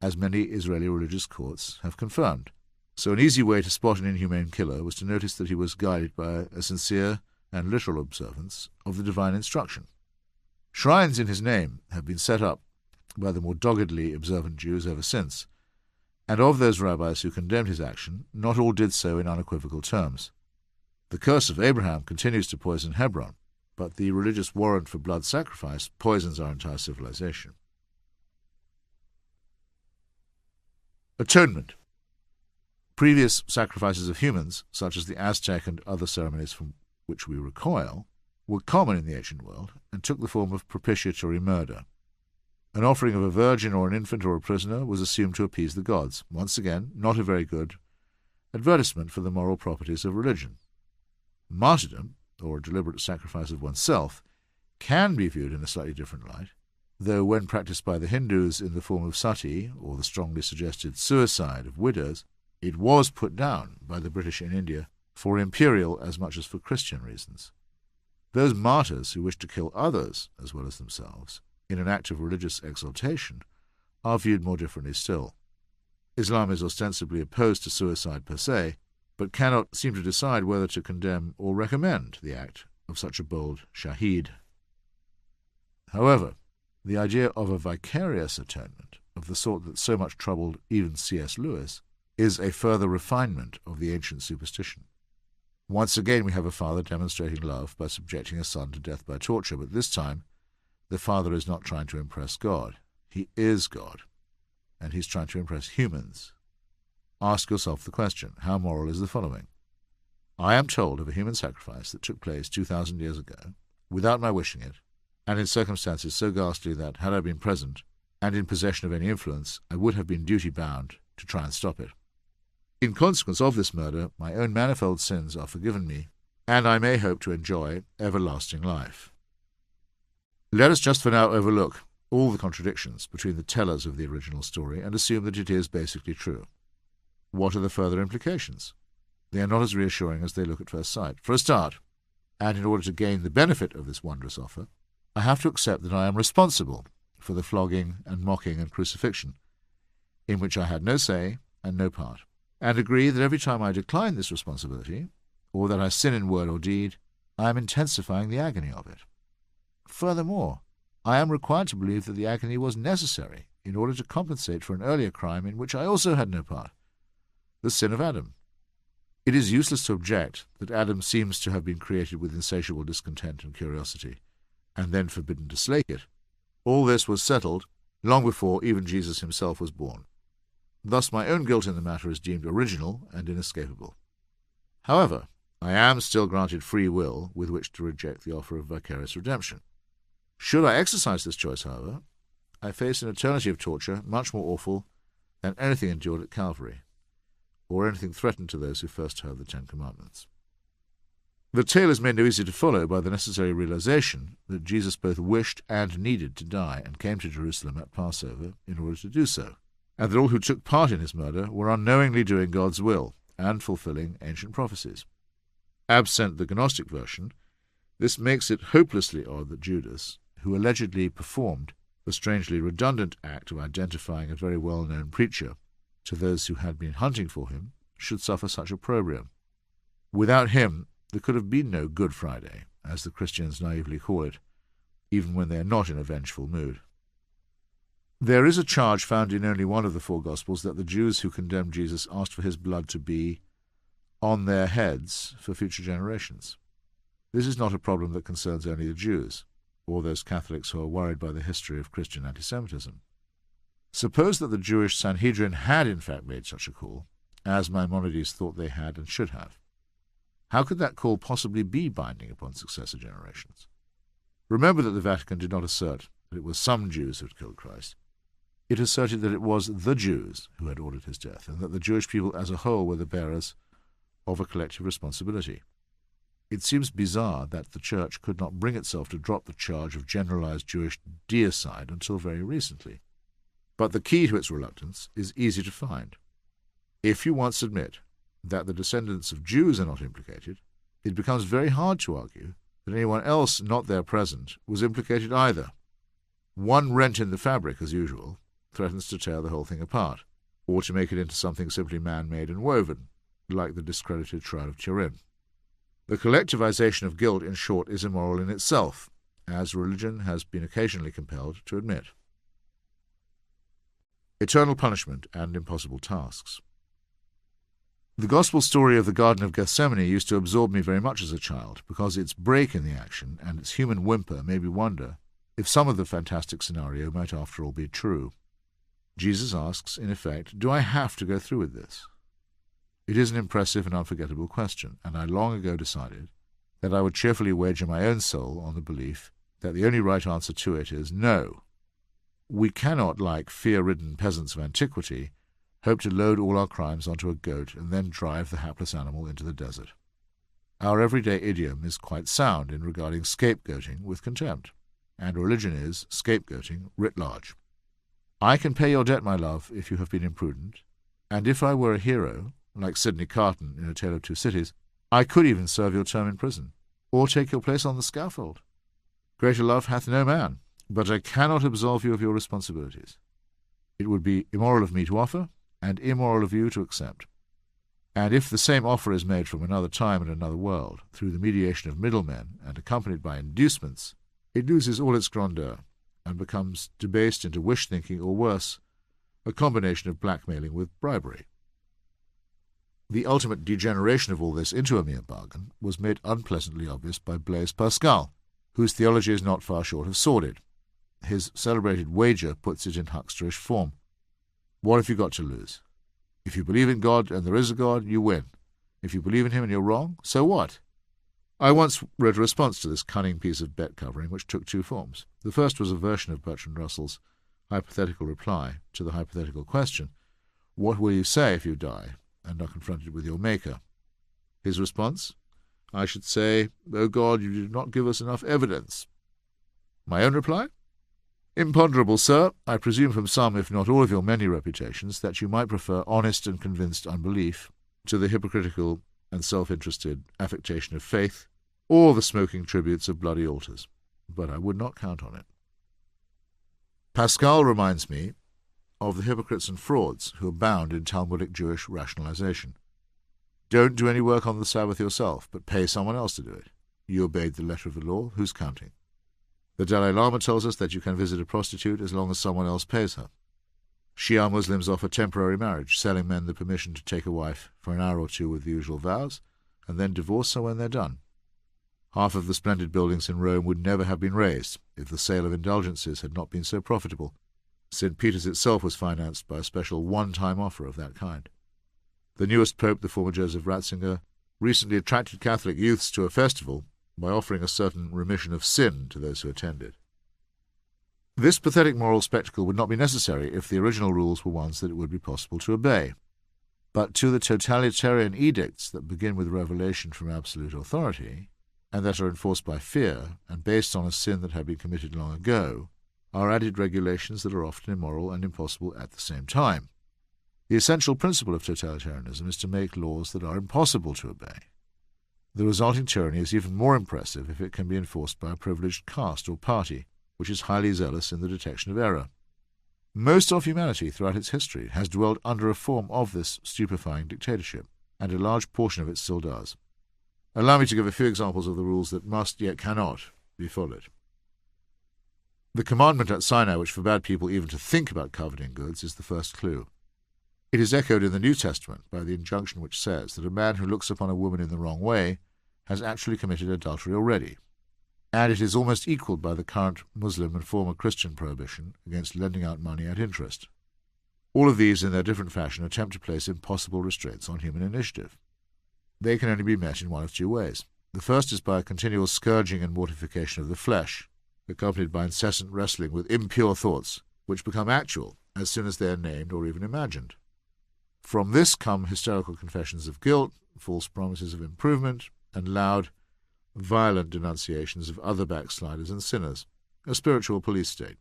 as many Israeli religious courts have confirmed. So an easy way to spot an inhumane killer was to notice that he was guided by a sincere and literal observance of the divine instruction. Shrines in his name have been set up by the more doggedly observant Jews ever since, and of those rabbis who condemned his action, not all did so in unequivocal terms. The curse of Abraham continues to poison Hebron, but the religious warrant for blood sacrifice poisons our entire civilization. Atonement. Previous sacrifices of humans, such as the Aztec and other ceremonies from which we recoil, were common in the ancient world and took the form of propitiatory murder. An offering of a virgin or an infant or a prisoner was assumed to appease the gods. Once again, not a very good advertisement for the moral properties of religion. Martyrdom, or a deliberate sacrifice of oneself, can be viewed in a slightly different light, though when practiced by the Hindus in the form of sati, or the strongly suggested suicide of widows, it was put down by the British in India for imperial as much as for Christian reasons. Those martyrs who wish to kill others as well as themselves in an act of religious exaltation are viewed more differently still. Islam is ostensibly opposed to suicide per se, but cannot seem to decide whether to condemn or recommend the act of such a bold shaheed. However, the idea of a vicarious atonement, of the sort that so much troubled even C.S. Lewis, is a further refinement of the ancient superstition. Once again we have a father demonstrating love by subjecting a son to death by torture, but this time the father is not trying to impress God. He is God, and he's trying to impress humans. Ask yourself the question, how moral is the following? I am told of a human sacrifice that took place 2,000 years ago, without my wishing it, and in circumstances so ghastly that, had I been present, and in possession of any influence, I would have been duty-bound to try and stop it. In consequence of this murder, my own manifold sins are forgiven me, and I may hope to enjoy everlasting life. Let us just for now overlook all the contradictions between the tellers of the original story and assume that it is basically true. What are the further implications? They are not as reassuring as they look at first sight. For a start, and in order to gain the benefit of this wondrous offer, I have to accept that I am responsible for the flogging and mocking and crucifixion, in which I had no say and no part, and agree that every time I decline this responsibility, or that I sin in word or deed, I am intensifying the agony of it. Furthermore, I am required to believe that the agony was necessary in order to compensate for an earlier crime in which I also had no part, the sin of Adam. It is useless to object that Adam seems to have been created with insatiable discontent and curiosity, and then forbidden to slake it. All this was settled long before even Jesus himself was born. Thus my own guilt in the matter is deemed original and inescapable. However, I am still granted free will with which to reject the offer of vicarious redemption. Should I exercise this choice, however, I face an eternity of torture much more awful than anything endured at Calvary, or anything threatened to those who first heard the 10 Commandments. The tale is made no easier to follow by the necessary realization that Jesus both wished and needed to die and came to Jerusalem at Passover in order to do so, and that all who took part in his murder were unknowingly doing God's will and fulfilling ancient prophecies. Absent the Gnostic version, this makes it hopelessly odd that Judas, who allegedly performed the strangely redundant act of identifying a very well-known preacher to those who had been hunting for him, should suffer such opprobrium. Without him, there could have been no Good Friday, as the Christians naively call it, even when they are not in a vengeful mood. There is a charge found in only one of the 4 Gospels that the Jews who condemned Jesus asked for his blood to be on their heads for future generations. This is not a problem that concerns only the Jews, or those Catholics who are worried by the history of Christian anti-Semitism. Suppose that the Jewish Sanhedrin had in fact made such a call, as Maimonides thought they had and should have. How could that call possibly be binding upon successor generations? Remember that the Vatican did not assert that it was some Jews who had killed Christ. It asserted that it was the Jews who had ordered his death, and that the Jewish people as a whole were the bearers of a collective responsibility. It seems bizarre that the Church could not bring itself to drop the charge of generalized Jewish deicide until very recently. But the key to its reluctance is easy to find. If you once admit that the descendants of Jews are not implicated, it becomes very hard to argue that anyone else not there present was implicated either. One rent in the fabric, as usual, threatens to tear the whole thing apart, or to make it into something simply man-made and woven, like the discredited Shroud of Turin. The collectivization of guilt, in short, is immoral in itself, as religion has been occasionally compelled to admit. Eternal punishment and impossible tasks. The Gospel story of the Garden of Gethsemane used to absorb me very much as a child, because its break in the action and its human whimper made me wonder if some of the fantastic scenario might after all be true. Jesus asks, in effect, do I have to go through with this? It is an impressive and unforgettable question, and I long ago decided that I would cheerfully wager my own soul on the belief that the only right answer to it is no. We cannot, like fear-ridden peasants of antiquity, hope to load all our crimes onto a goat and then drive the hapless animal into the desert. Our everyday idiom is quite sound in regarding scapegoating with contempt, and religion is scapegoating writ large. I can pay your debt, my love, if you have been imprudent, and if I were a hero, like Sidney Carton in A Tale of Two Cities, I could even serve your term in prison, or take your place on the scaffold. Greater love hath no man, but I cannot absolve you of your responsibilities. It would be immoral of me to offer, and immoral of you to accept. And if the same offer is made from another time and another world, through the mediation of middlemen and accompanied by inducements, it loses all its grandeur, and becomes debased into wish-thinking, or worse, a combination of blackmailing with bribery. The ultimate degeneration of all this into a mere bargain was made unpleasantly obvious by Blaise Pascal, whose theology is not far short of sordid. His celebrated wager puts it in hucksterish form. What have you got to lose? If you believe in God and there is a God, you win. If you believe in him and you're wrong, so what? I once wrote a response to this cunning piece of bet-covering which took 2 forms. The first was a version of Bertrand Russell's hypothetical reply to the hypothetical question, what will you say if you die and are confronted with your Maker? His response, I should say, O God, you did not give us enough evidence. My own reply? Imponderable, sir, I presume from some, if not all of your many reputations, that you might prefer honest and convinced unbelief to the hypocritical and self-interested affectation of faith, or the smoking tributes of bloody altars. But I would not count on it. Pascal reminds me of the hypocrites and frauds who abound in Talmudic Jewish rationalization. Don't do any work on the Sabbath yourself, but pay someone else to do it. You obeyed the letter of the law, who's counting? The Dalai Lama tells us that you can visit a prostitute as long as someone else pays her. Shia Muslims offer temporary marriage, selling men the permission to take a wife for an hour or two with the usual vows, and then divorce her when they're done. Half of the splendid buildings in Rome would never have been raised if the sale of indulgences had not been so profitable. St. Peter's itself was financed by a special one-time offer of that kind. The newest pope, the former Joseph Ratzinger, recently attracted Catholic youths to a festival by offering a certain remission of sin to those who attended. This pathetic moral spectacle would not be necessary if the original rules were ones that it would be possible to obey. but to the totalitarian edicts that begin with revelation from absolute authority, and that are enforced by fear and based on a sin that had been committed long ago, are added regulations that are often immoral and impossible at the same time. The essential principle of totalitarianism is to make laws that are impossible to obey. The resulting tyranny is even more impressive if it can be enforced by a privileged caste or party, which is highly zealous in the detection of error. Most of humanity throughout its history has dwelt under a form of this stupefying dictatorship, and a large portion of it still does. Allow me to give a few examples of the rules that must, yet cannot, be followed. The commandment at Sinai which forbade people even to think about coveting goods is the first clue. It is echoed in the New Testament by the injunction which says that a man who looks upon a woman in the wrong way has actually committed adultery already, and it is almost equalled by the current Muslim and former Christian prohibition against lending out money at interest. All of these, in their different fashion, attempt to place impossible restraints on human initiative. They can only be met in one of two ways. The first is by a continual scourging and mortification of the flesh, accompanied by incessant wrestling with impure thoughts, which become actual as soon as they are named or even imagined. From this come hysterical confessions of guilt, false promises of improvement, and loud, violent denunciations of other backsliders and sinners, a spiritual police state.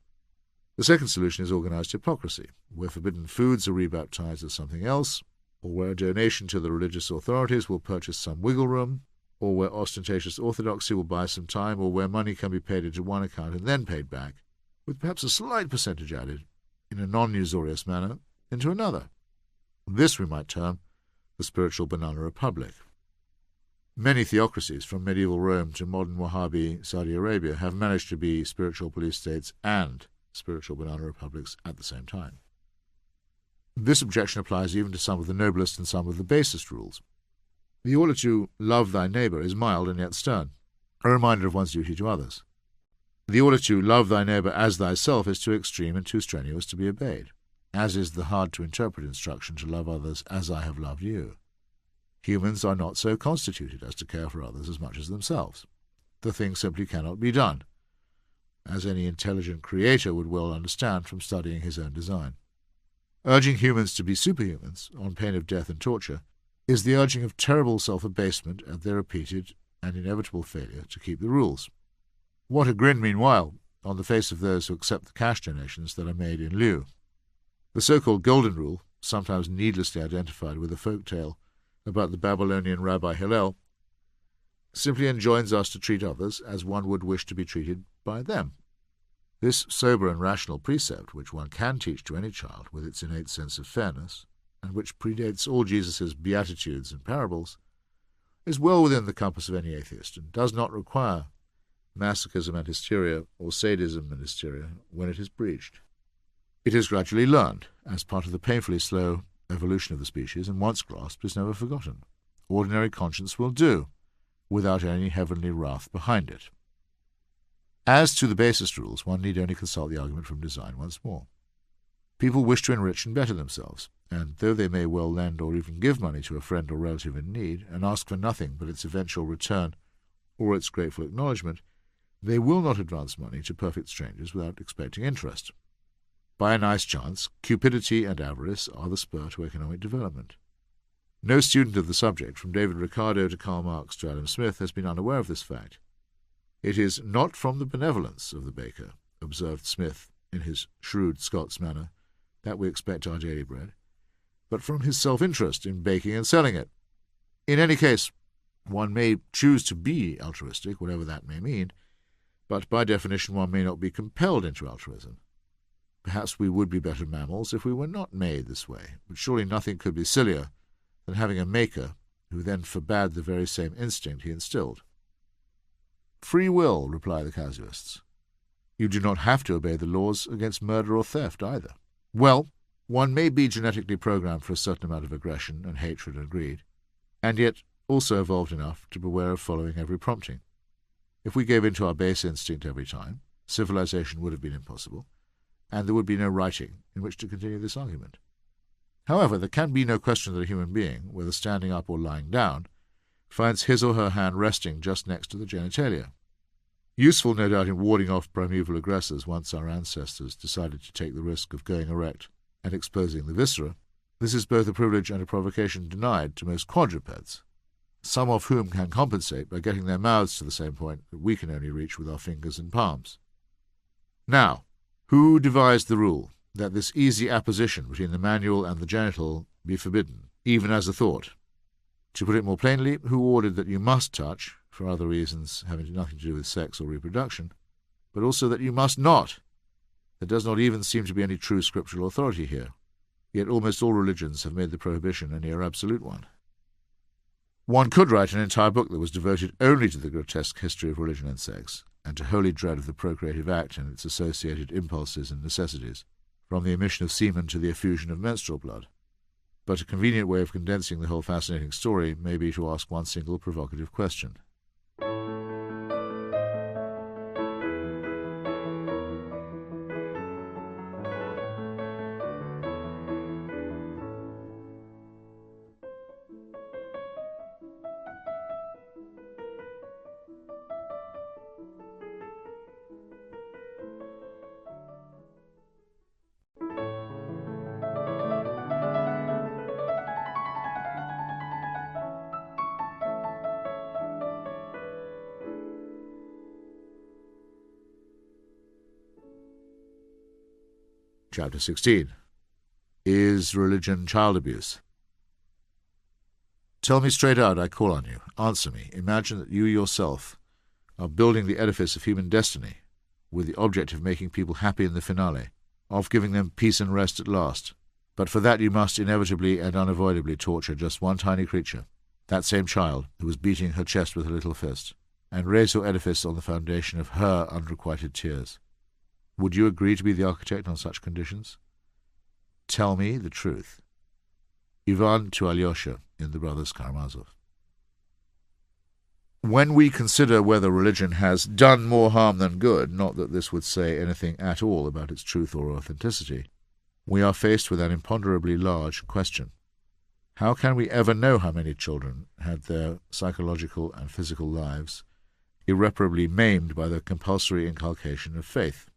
The second solution is organized hypocrisy, where forbidden foods are rebaptized as something else, or where a donation to the religious authorities will purchase some wiggle room, or where ostentatious orthodoxy will buy some time, or where money can be paid into one account and then paid back, with perhaps a slight percentage added, in a non-usurious manner, into another. This we might term the spiritual banana republic. Many theocracies, from medieval Rome to modern Wahhabi Saudi Arabia, have managed to be spiritual police states and spiritual banana republics at the same time. This objection applies even to some of the noblest and some of the basest rules. The order to love thy neighbour is mild and yet stern, a reminder of one's duty to others. The order to love thy neighbour as thyself is too extreme and too strenuous to be obeyed, as is the hard-to-interpret instruction to love others as I have loved you. Humans are not so constituted as to care for others as much as themselves. The thing simply cannot be done, as any intelligent creator would well understand from studying his own design. Urging humans to be superhumans, on pain of death and torture, is the urging of terrible self-abasement at their repeated and inevitable failure to keep the rules. What a grin, meanwhile, on the face of those who accept the cash donations that are made in lieu. The so-called Golden Rule, sometimes needlessly identified with a folk tale about the Babylonian Rabbi Hillel, simply enjoins us to treat others as one would wish to be treated by them. This sober and rational precept, which one can teach to any child with its innate sense of fairness, and which predates all Jesus' beatitudes and parables, is well within the compass of any atheist, and does not require masochism and hysteria or sadism and hysteria when it is breached. It is gradually learned, as part of the painfully slow evolution of the species, and once grasped is never forgotten. Ordinary conscience will do, without any heavenly wrath behind it. As to the basest rules, one need only consult the argument from design once more. People wish to enrich and better themselves, and though they may well lend or even give money to a friend or relative in need, and ask for nothing but its eventual return or its grateful acknowledgement, they will not advance money to perfect strangers without expecting interest. By a nice chance, cupidity and avarice are the spur to economic development. No student of the subject, from David Ricardo to Karl Marx to Adam Smith, has been unaware of this fact. It is not from the benevolence of the baker, observed Smith in his shrewd Scots manner, that we expect our daily bread, but from his self-interest in baking and selling it. In any case, one may choose to be altruistic, whatever that may mean, but by definition one may not be compelled into altruism. Perhaps we would be better mammals if we were not made this way, but surely nothing could be sillier than having a maker who then forbade the very same instinct he instilled. Free will, reply the casuists. You do not have to obey the laws against murder or theft either. Well, one may be genetically programmed for a certain amount of aggression and hatred and greed, and yet also evolved enough to beware of following every prompting. If we gave in to our base instinct every time, civilization would have been impossible, and there would be no writing in which to continue this argument. However, there can be no question that a human being, whether standing up or lying down, finds his or her hand resting just next to the genitalia. Useful, no doubt, in warding off primeval aggressors once our ancestors decided to take the risk of going erect and exposing the viscera, This is both a privilege and a provocation denied to most quadrupeds, some of whom can compensate by getting their mouths to the same point that we can only reach with our fingers and palms. Now, who devised the rule that this easy apposition between the manual and the genital be forbidden, even as a thought? To put it more plainly, who ordered that you must touch, for other reasons having nothing to do with sex or reproduction, but also that you must not? There does not even seem to be any true scriptural authority here, yet almost all religions have made the prohibition a near absolute one. One could write an entire book that was devoted only to the grotesque history of religion and sex, and to holy dread of the procreative act and its associated impulses and necessities, from the emission of semen to the effusion of menstrual blood. But a convenient way of condensing the whole fascinating story may be to ask one single provocative question. Chapter 16. Is religion child abuse? Tell me straight out, I call on you. Answer me. Imagine that you yourself are building the edifice of human destiny with the object of making people happy in the finale, of giving them peace and rest at last. But for that you must inevitably and unavoidably torture just one tiny creature, that same child who was beating her chest with her little fist, and raise your edifice on the foundation of her unrequited tears. Would you agree to be the architect on such conditions? Tell me the truth. Ivan to Alyosha in The Brothers Karamazov. When we consider whether religion has done more harm than good, not that this would say anything at all about its truth or authenticity, we are faced with an imponderably large question. How can we ever know how many children had their psychological and physical lives irreparably maimed by the compulsory inculcation of faith?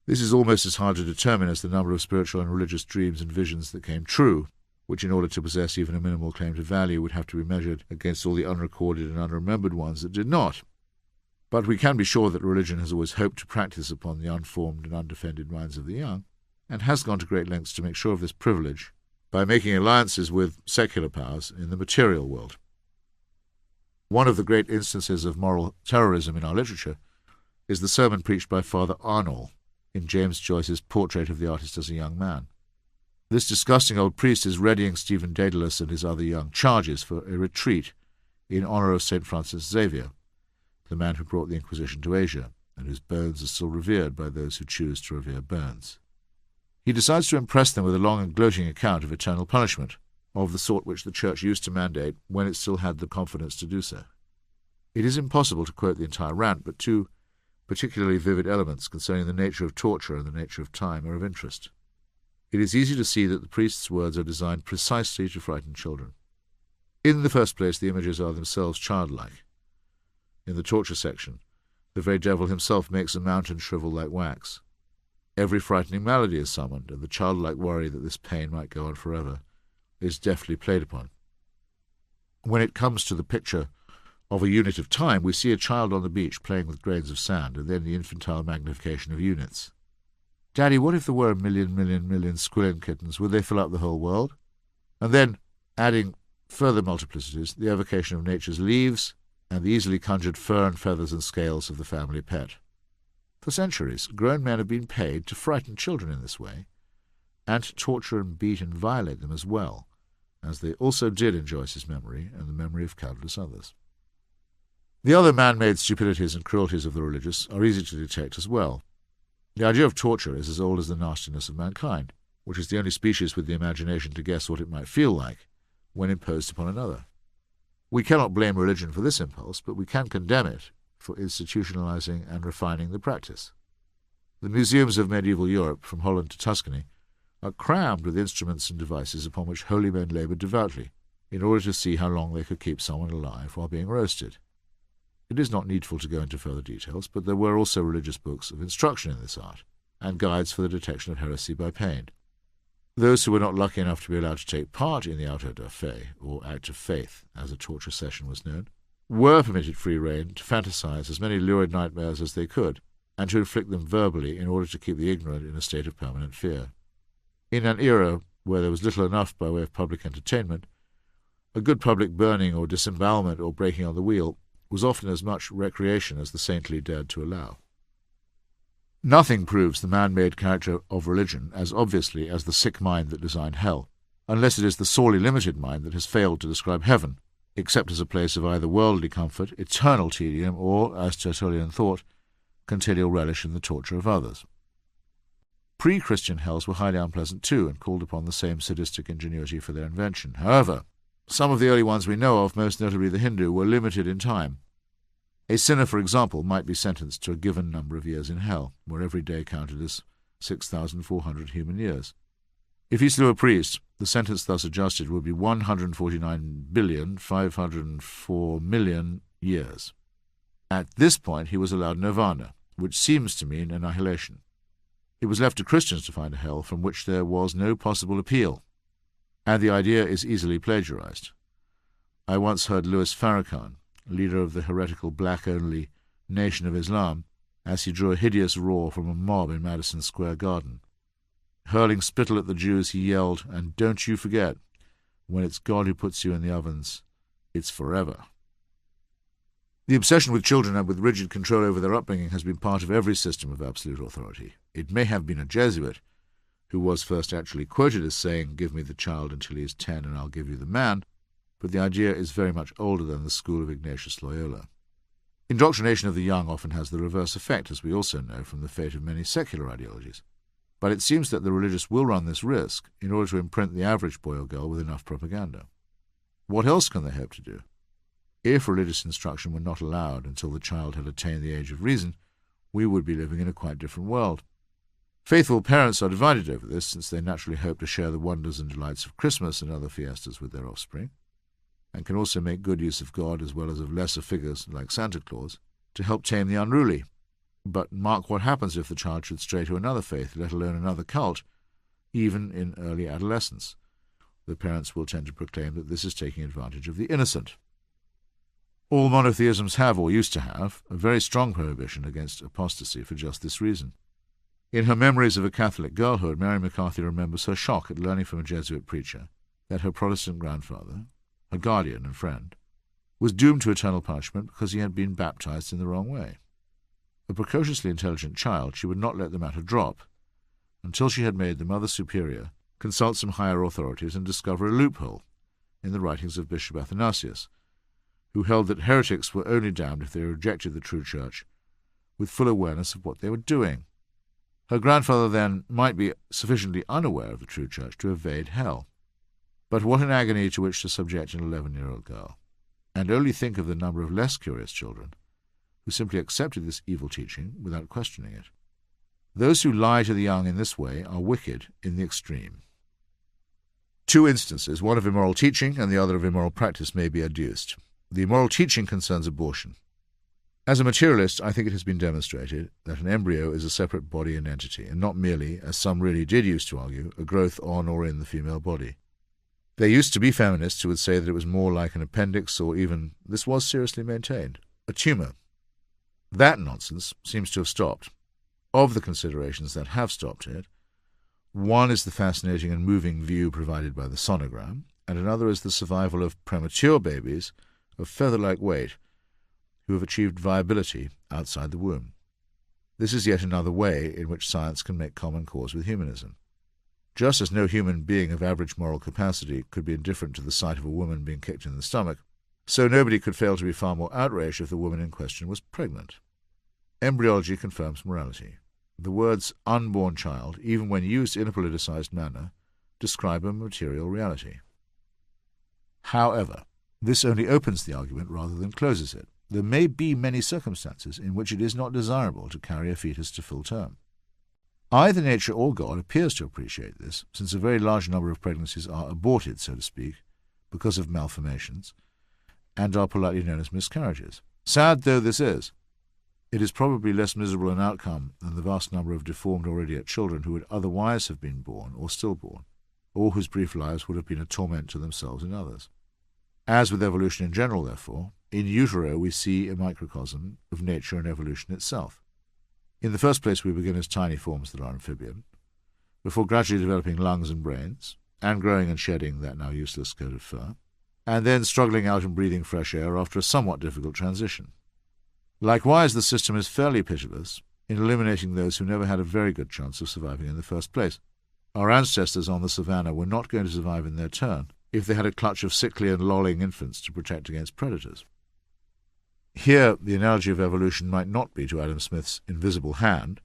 This is almost as hard to determine as the number of spiritual and religious dreams and visions that came true, which in order to possess even a minimal claim to value would have to be measured against all the unrecorded and unremembered ones that did not. But we can be sure that religion has always hoped to practice upon the unformed and undefended minds of the young, and has gone to great lengths to make sure of this privilege by making alliances with secular powers in the material world. One of the great instances of moral terrorism in our literature is the sermon preached by Father Arnall in James Joyce's Portrait of the Artist as a Young Man. This disgusting old priest is readying Stephen Dedalus and his other young charges for a retreat in honour of St. Francis Xavier, the man who brought the Inquisition to Asia, and whose bones are still revered by those who choose to revere Burns. He decides to impress them with a long and gloating account of eternal punishment, of the sort which the Church used to mandate when it still had the confidence to do so. It is impossible to quote the entire rant, but two particularly vivid elements concerning the nature of torture and the nature of time are of interest. It is easy to see that the priest's words are designed precisely to frighten children. In the first place, the images are themselves childlike. In the torture section, the very devil himself makes a mountain shrivel like wax. Every frightening malady is summoned, and the childlike worry that this pain might go on forever is deftly played upon. When it comes to the picture of a unit of time, we see a child on the beach playing with grains of sand, and then the infantile magnification of units. Daddy, what if there were a million squilling kittens? Would they fill up the whole world? And then, adding further multiplicities, the evocation of nature's leaves and the easily conjured fur and feathers and scales of the family pet. For centuries, grown men have been paid to frighten children in this way, and to torture and beat and violate them as well, as they also did in Joyce's memory and the memory of countless others. The other man-made stupidities and cruelties of the religious are easy to detect as well. The idea of torture is as old as the nastiness of mankind, which is the only species with the imagination to guess what it might feel like when imposed upon another. We cannot blame religion for this impulse, but we can condemn it for institutionalizing and refining the practice. The museums of medieval Europe, from Holland to Tuscany, are crammed with instruments and devices upon which holy men laboured devoutly, in order to see how long they could keep someone alive while being roasted. It is not needful to go into further details, but there were also religious books of instruction in this art, and guides for the detection of heresy by pain. Those who were not lucky enough to be allowed to take part in the auto da fe, or act of faith, as a torture session was known, were permitted free rein to fantasize as many lurid nightmares as they could, and to inflict them verbally in order to keep the ignorant in a state of permanent fear. In an era where there was little enough by way of public entertainment, a good public burning or disembowelment or breaking on the wheel was often as much recreation as the saintly dared to allow. Nothing proves the man-made character of religion as obviously as the sick mind that designed hell, unless it is the sorely limited mind that has failed to describe heaven, except as a place of either worldly comfort, eternal tedium, or, as Tertullian thought, continual relish in the torture of others. Pre-Christian hells were highly unpleasant too, and called upon the same sadistic ingenuity for their invention. However, some of the early ones we know of, most notably the Hindu, were limited in time. A sinner, for example, might be sentenced to a given number of years in hell, where every day counted as 6,400 human years. If he slew a priest, the sentence thus adjusted would be 149,504,000,000 years. At this point he was allowed nirvana, which seems to mean annihilation. It was left to Christians to find a hell from which there was no possible appeal, and the idea is easily plagiarized. I once heard Louis Farrakhan, leader of the heretical black-only Nation of Islam, as he drew a hideous roar from a mob in Madison Square Garden. Hurling spittle at the Jews, he yelled, "And don't you forget, when it's God who puts you in the ovens, it's forever." The obsession with children and with rigid control over their upbringing has been part of every system of absolute authority. It may have been a Jesuit, who was first actually quoted as saying, "Give me the child until he is 10 and I'll give you the man," but the idea is very much older than the school of Ignatius Loyola. Indoctrination of the young often has the reverse effect, as we also know from the fate of many secular ideologies. But it seems that the religious will run this risk in order to imprint the average boy or girl with enough propaganda. What else can they hope to do? If religious instruction were not allowed until the child had attained the age of reason, we would be living in a quite different world. Faithful parents are divided over this, since they naturally hope to share the wonders and delights of Christmas and other fiestas with their offspring, and can also make good use of God as well as of lesser figures like Santa Claus to help tame the unruly. But mark what happens if the child should stray to another faith, let alone another cult, even in early adolescence. The parents will tend to proclaim that this is taking advantage of the innocent. All monotheisms have, or used to have, a very strong prohibition against apostasy for just this reason. In her Memories of a Catholic Girlhood, Mary McCarthy remembers her shock at learning from a Jesuit preacher that her Protestant grandfather, her guardian and friend, was doomed to eternal punishment because he had been baptized in the wrong way. A precociously intelligent child, she would not let the matter drop until she had made the Mother Superior consult some higher authorities and discover a loophole in the writings of Bishop Athanasius, who held that heretics were only damned if they rejected the true church with full awareness of what they were doing. Her grandfather, then, might be sufficiently unaware of the true church to evade hell. But what an agony to which to subject an 11-year-old girl! And only think of the number of less curious children who simply accepted this evil teaching without questioning it. Those who lie to the young in this way are wicked in the extreme. Two instances, one of immoral teaching and the other of immoral practice, may be adduced. The immoral teaching concerns abortion. As a materialist, I think it has been demonstrated that an embryo is a separate body and entity, and not merely, as some really did used to argue, a growth on or in the female body. There used to be feminists who would say that it was more like an appendix, or even, this was seriously maintained, a tumour. That nonsense seems to have stopped. Of the considerations that have stopped it, one is the fascinating and moving view provided by the sonogram, and another is the survival of premature babies of feather-like weight who have achieved viability outside the womb. This is yet another way in which science can make common cause with humanism. Just as no human being of average moral capacity could be indifferent to the sight of a woman being kicked in the stomach, so nobody could fail to be far more outraged if the woman in question was pregnant. Embryology confirms morality. The words unborn child, even when used in a politicized manner, describe a material reality. However, this only opens the argument rather than closes it. There may be many circumstances in which it is not desirable to carry a fetus to full term. Either nature or God appears to appreciate this, since a very large number of pregnancies are aborted, so to speak, because of malformations, and are politely known as miscarriages. Sad though this is, it is probably less miserable an outcome than the vast number of deformed or idiot children who would otherwise have been born or stillborn. or whose brief lives would have been a torment to themselves and others. As with evolution in general, therefore, in utero we see a microcosm of nature and evolution itself. In the first place, we begin as tiny forms that are amphibian, before gradually developing lungs and brains, and growing and shedding that now useless coat of fur, and then struggling out and breathing fresh air after a somewhat difficult transition. Likewise, the system is fairly pitiless in eliminating those who never had a very good chance of surviving in the first place. Our ancestors on the savannah were not going to survive in their turn if they had a clutch of sickly and lolling infants to protect against predators. Here, the analogy of evolution might not be to Adam Smith's invisible hand,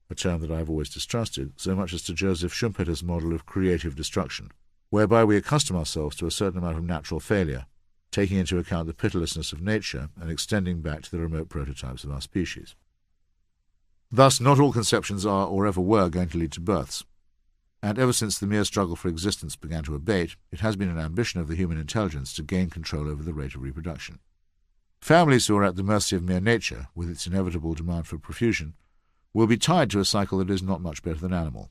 a term that I have always distrusted, so much as to Joseph Schumpeter's model of creative destruction, whereby we accustom ourselves to a certain amount of natural failure, taking into account the pitilessness of nature and extending back to the remote prototypes of our species. Thus, not all conceptions are or ever were going to lead to births, and ever since the mere struggle for existence began to abate, it has been an ambition of the human intelligence to gain control over the rate of reproduction. Families who are at the mercy of mere nature, with its inevitable demand for profusion, will be tied to a cycle that is not much better than animal.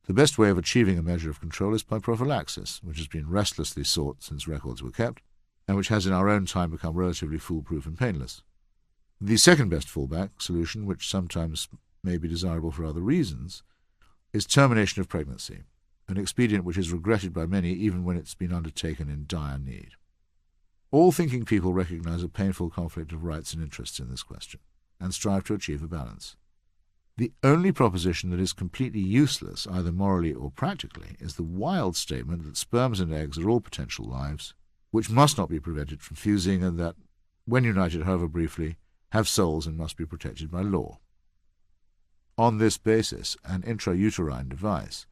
The best way of achieving a measure of control is by prophylaxis, which has been restlessly sought since records were kept, and which has in our own time become relatively foolproof and painless. The second best fallback solution, which sometimes may be desirable for other reasons, is termination of pregnancy, an expedient which is regretted by many even when it's been undertaken in dire need. All thinking people recognize a painful conflict of rights and interests in this question, and strive to achieve a balance. The only proposition that is completely useless, either morally or practically, is the wild statement that sperms and eggs are all potential lives, which must not be prevented from fusing, and that, when united, however briefly, have souls and must be protected by law. On this basis, an intrauterine device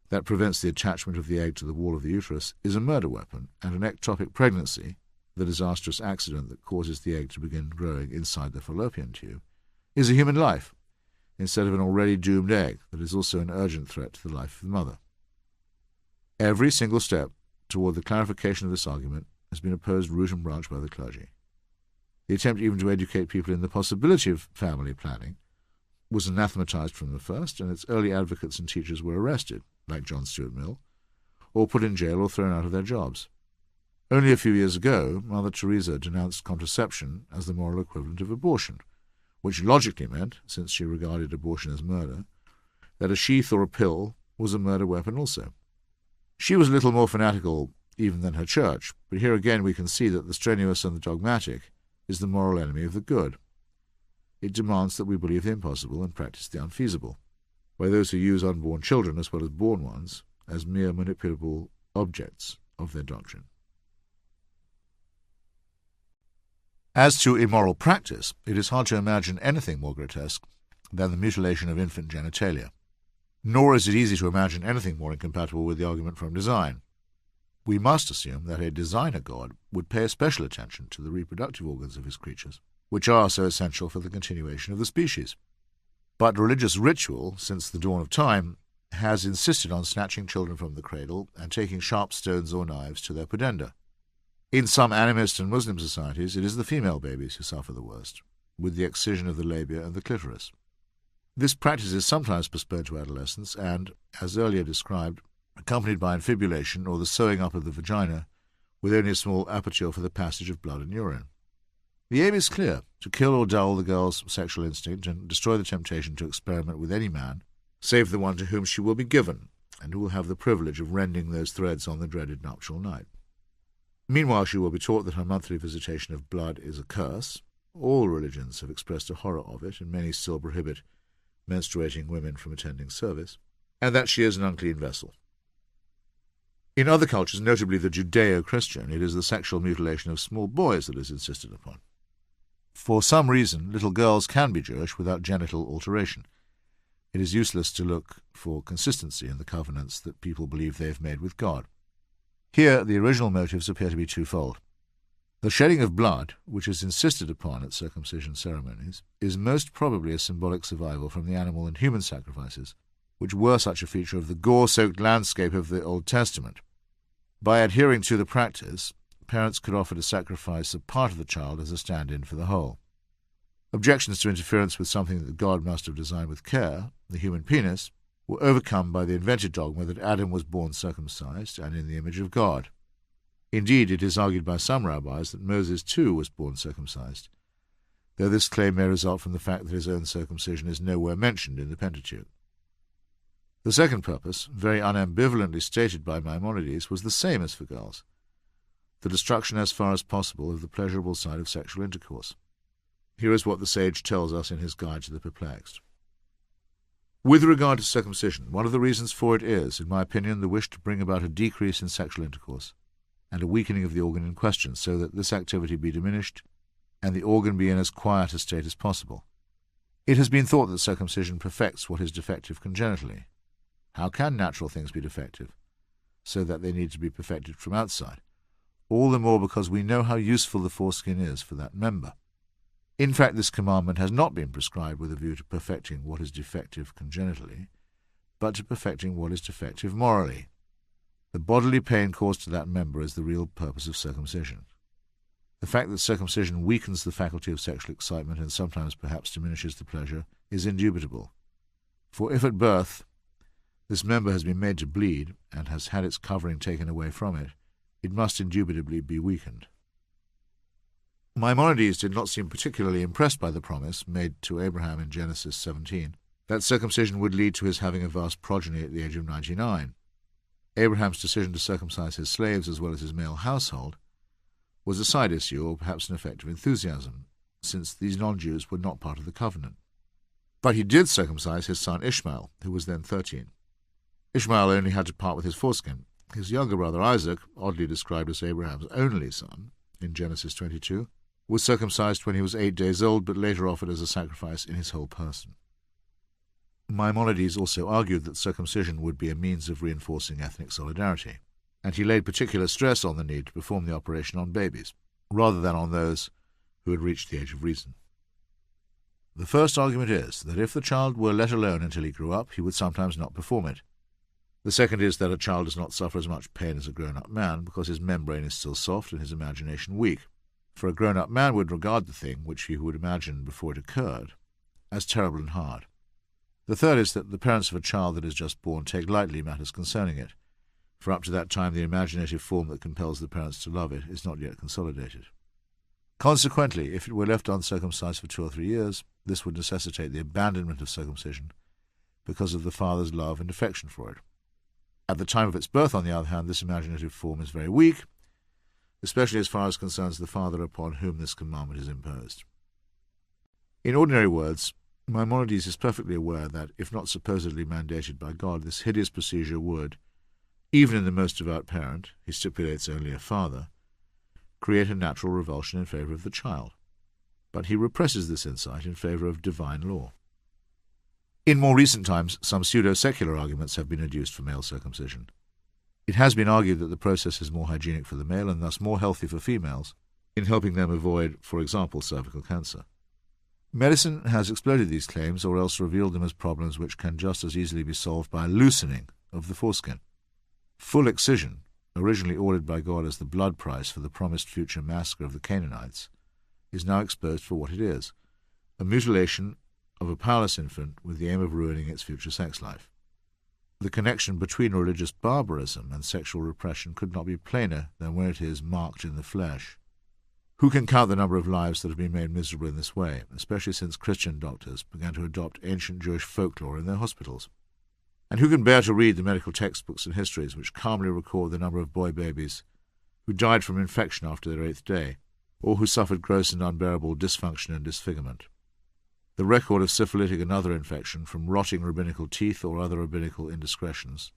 that prevents the attachment of the egg to the wall of the uterus is a murder weapon, and an ectopic pregnancy, the disastrous accident that causes the egg to begin growing inside the fallopian tube, is a human life, instead of an already doomed egg that is also an urgent threat to the life of the mother. Every single step toward the clarification of this argument has been opposed root and branch by the clergy. The attempt even to educate people in the possibility of family planning was anathematized from the first, and its early advocates and teachers were arrested, like John Stuart Mill, or put in jail or thrown out of their jobs. Only a few years ago, Mother Teresa denounced contraception as the moral equivalent of abortion, which logically meant, since she regarded abortion as murder, that a sheath or a pill was a murder weapon also. She was a little more fanatical even than her church, but here again we can see that the strenuous and the dogmatic is the moral enemy of the good. It demands that we believe the impossible and practice the unfeasible, by those who use unborn children as well as born ones as mere manipulable objects of their doctrine. As to immoral practice, it is hard to imagine anything more grotesque than the mutilation of infant genitalia. Nor is it easy to imagine anything more incompatible with the argument from design. We must assume that a designer god would pay special attention to the reproductive organs of his creatures, which are so essential for the continuation of the species. But religious ritual, since the dawn of time, has insisted on snatching children from the cradle and taking sharp stones or knives to their pudenda. In some animist and Muslim societies, it is the female babies who suffer the worst, with the excision of the labia and the clitoris. This practice is sometimes postponed to adolescence and, as earlier described, accompanied by infibulation or the sewing up of the vagina, with only a small aperture for the passage of blood and urine. The aim is clear: to kill or dull the girl's sexual instinct and destroy the temptation to experiment with any man, save the one to whom she will be given, and who will have the privilege of rending those threads on the dreaded nuptial night. Meanwhile, she will be taught that her monthly visitation of blood is a curse. All religions have expressed a horror of it, and many still prohibit menstruating women from attending service, and that she is an unclean vessel. In other cultures, notably the Judeo-Christian, it is the sexual mutilation of small boys that is insisted upon. For some reason, little girls can be Jewish without genital alteration. It is useless to look for consistency in the covenants that people believe they have made with God. Here, the original motives appear to be twofold. The shedding of blood, which is insisted upon at circumcision ceremonies, is most probably a symbolic survival from the animal and human sacrifices, which were such a feature of the gore-soaked landscape of the Old Testament. By adhering to the practice, parents could offer to sacrifice a part of the child as a stand-in for the whole. Objections to interference with something that God must have designed with care, the human penis, were overcome by the invented dogma that Adam was born circumcised and in the image of God. Indeed, it is argued by some rabbis that Moses too was born circumcised, though this claim may result from the fact that his own circumcision is nowhere mentioned in the Pentateuch. The second purpose, very unambivalently stated by Maimonides, was the same as for girls: the destruction as far as possible of the pleasurable side of sexual intercourse. Here is what the sage tells us in his Guide to the Perplexed. With regard to circumcision, one of the reasons for it is, in my opinion, the wish to bring about a decrease in sexual intercourse and a weakening of the organ in question, so that this activity be diminished and the organ be in as quiet a state as possible. It has been thought that circumcision perfects what is defective congenitally. How can natural things be defective, so that they need to be perfected from outside? All the more because we know how useful the foreskin is for that member. In fact, this commandment has not been prescribed with a view to perfecting what is defective congenitally, but to perfecting what is defective morally. The bodily pain caused to that member is the real purpose of circumcision. The fact that circumcision weakens the faculty of sexual excitement and sometimes perhaps diminishes the pleasure is indubitable. For if at birth this member has been made to bleed and has had its covering taken away from it, it must indubitably be weakened. Maimonides did not seem particularly impressed by the promise made to Abraham in Genesis 17 that circumcision would lead to his having a vast progeny at the age of 99. Abraham's decision to circumcise his slaves as well as his male household was a side issue, or perhaps an effect of enthusiasm, since these non-Jews were not part of the covenant. But he did circumcise his son Ishmael, who was then 13. Ishmael only had to part with his foreskin. His younger brother Isaac, oddly described as Abraham's only son in Genesis 22, was circumcised when he was 8 days old, but later offered as a sacrifice in his whole person. Maimonides also argued that circumcision would be a means of reinforcing ethnic solidarity, and he laid particular stress on the need to perform the operation on babies, rather than on those who had reached the age of reason. The first argument is that if the child were let alone until he grew up, he would sometimes not perform it. The second is that a child does not suffer as much pain as a grown-up man, because his membrane is still soft and his imagination weak. For a grown-up man would regard the thing, which he would imagine before it occurred, as terrible and hard. The third is that the parents of a child that is just born take lightly matters concerning it, for up to that time the imaginative form that compels the parents to love it is not yet consolidated. Consequently, if it were left uncircumcised for 2 or 3 years, this would necessitate the abandonment of circumcision because of the father's love and affection for it. At the time of its birth, on the other hand, this imaginative form is very weak, especially as far as concerns the father upon whom this commandment is imposed. In ordinary words, Maimonides is perfectly aware that, if not supposedly mandated by God, this hideous procedure would, even in the most devout parent, he stipulates only a father, create a natural revulsion in favor of the child. But he represses this insight in favor of divine law. In more recent times, some pseudo-secular arguments have been adduced for male circumcision. It has been argued that the process is more hygienic for the male and thus more healthy for females, in helping them avoid, for example, cervical cancer. Medicine has exploded these claims, or else revealed them as problems which can just as easily be solved by a loosening of the foreskin. Full excision, originally ordered by God as the blood price for the promised future massacre of the Canaanites, is now exposed for what it is, a mutilation of a powerless infant with the aim of ruining its future sex life. The connection between religious barbarism and sexual repression could not be plainer than when it is marked in the flesh. Who can count the number of lives that have been made miserable in this way, especially since Christian doctors began to adopt ancient Jewish folklore in their hospitals? And who can bear to read the medical textbooks and histories which calmly record the number of boy babies who died from infection after their 8th day, or who suffered gross and unbearable dysfunction and disfigurement? The record of syphilitic and other infection from rotting rabbinical teeth or other rabbinical indiscretions,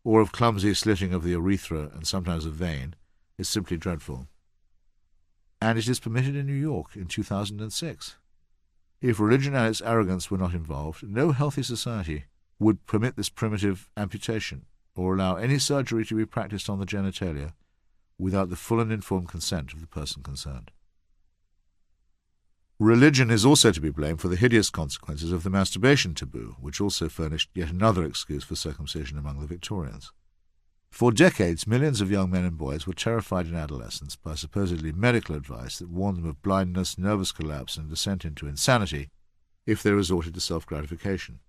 or of clumsy slitting of the urethra and sometimes a vein, is simply dreadful. And it is permitted in New York in 2006. If religion and its arrogance were not involved, no healthy society would permit this primitive amputation or allow any surgery to be practiced on the genitalia without the full and informed consent of the person concerned. Religion is also to be blamed for the hideous consequences of the masturbation taboo, which also furnished yet another excuse for circumcision among the Victorians. For decades, millions of young men and boys were terrified in adolescence by supposedly medical advice that warned them of blindness, nervous collapse, and descent into insanity if they resorted to self-gratification.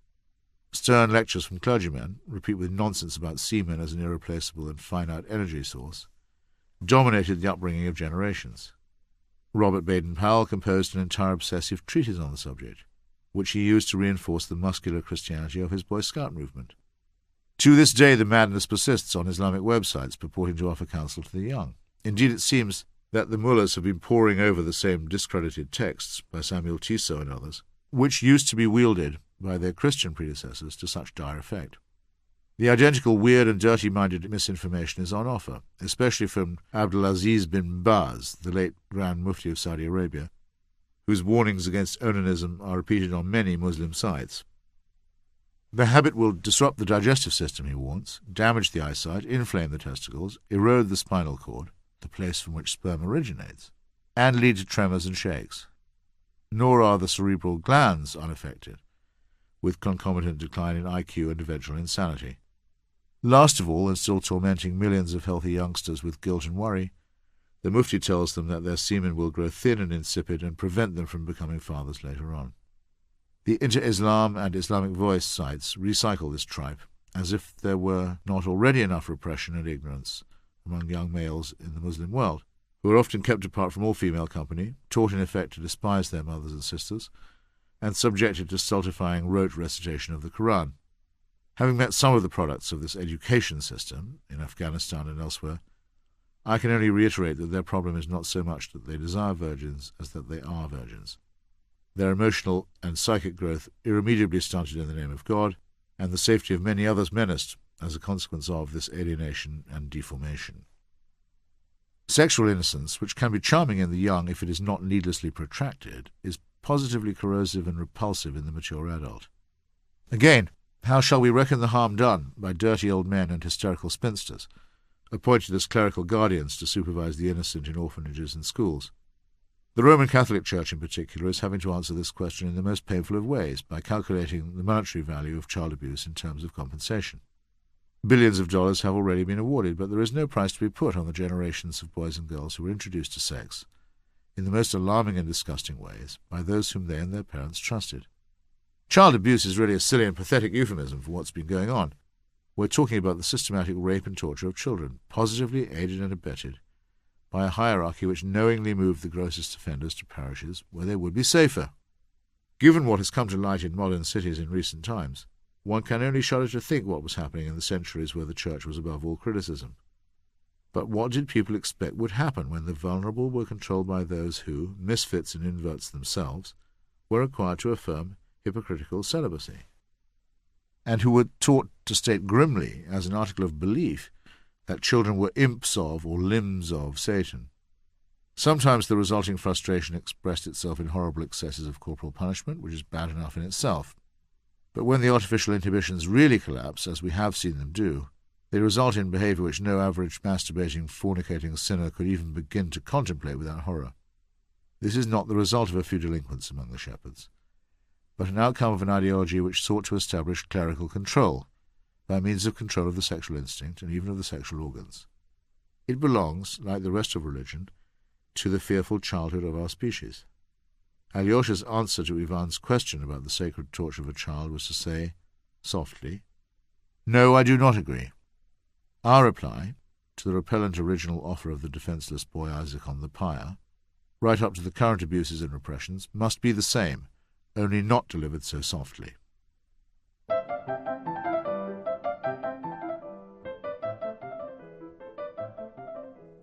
Stern lectures from clergymen, replete with nonsense about semen as an irreplaceable and finite energy source, dominated the upbringing of generations. Robert Baden-Powell composed an entire obsessive treatise on the subject, which he used to reinforce the muscular Christianity of his Boy Scout movement. To this day, the madness persists on Islamic websites purporting to offer counsel to the young. Indeed, it seems that the mullahs have been poring over the same discredited texts by Samuel Tissot and others, which used to be wielded by their Christian predecessors to such dire effect. The identical weird and dirty-minded misinformation is on offer, especially from Abdulaziz bin Baz, the late Grand Mufti of Saudi Arabia, whose warnings against onanism are repeated on many Muslim sites. The habit will disrupt the digestive system, he warns, damage the eyesight, inflame the testicles, erode the spinal cord, the place from which sperm originates, and lead to tremors and shakes. Nor are the cerebral glands unaffected, with concomitant decline in IQ and eventual insanity. Last of all, and still tormenting millions of healthy youngsters with guilt and worry, the Mufti tells them that their semen will grow thin and insipid and prevent them from becoming fathers later on. The Inter-Islam and Islamic Voice sites recycle this tripe, as if there were not already enough repression and ignorance among young males in the Muslim world, who are often kept apart from all female company, taught in effect to despise their mothers and sisters, and subjected to stultifying rote recitation of the Quran. Having met some of the products of this education system in Afghanistan and elsewhere, I can only reiterate that their problem is not so much that they desire virgins as that they are virgins. Their emotional and psychic growth irremediably stunted in the name of God, and the safety of many others menaced as a consequence of this alienation and deformation. Sexual innocence, which can be charming in the young if it is not needlessly protracted, is positively corrosive and repulsive in the mature adult. Again, how shall we reckon the harm done by dirty old men and hysterical spinsters, appointed as clerical guardians to supervise the innocent in orphanages and schools? The Roman Catholic Church in particular is having to answer this question in the most painful of ways by calculating the monetary value of child abuse in terms of compensation. Billions of dollars have already been awarded, but there is no price to be put on the generations of boys and girls who were introduced to sex, in the most alarming and disgusting ways, by those whom they and their parents trusted. Child abuse is really a silly and pathetic euphemism for what's been going on. We're talking about the systematic rape and torture of children, positively aided and abetted by a hierarchy which knowingly moved the grossest offenders to parishes where they would be safer. Given what has come to light in modern cities in recent times, one can only shudder to think what was happening in the centuries where the Church was above all criticism. But what did people expect would happen when the vulnerable were controlled by those who, misfits and inverts themselves, were required to affirm hypocritical celibacy, and who were taught to state grimly, as an article of belief, that children were imps of or limbs of Satan? Sometimes the resulting frustration expressed itself in horrible excesses of corporal punishment, which is bad enough in itself. But when the artificial inhibitions really collapse, as we have seen them do, they result in behaviour which no average masturbating, fornicating sinner could even begin to contemplate without horror. This is not the result of a few delinquents among the shepherds, but an outcome of an ideology which sought to establish clerical control, by means of control of the sexual instinct and even of the sexual organs. It belongs, like the rest of religion, to the fearful childhood of our species. Alyosha's answer to Ivan's question about the sacred torture of a child was to say, softly, "No, I do not agree." Our reply, to the repellent original offer of the defenceless boy Isaac on the pyre, right up to the current abuses and repressions, must be the same, only not delivered so softly.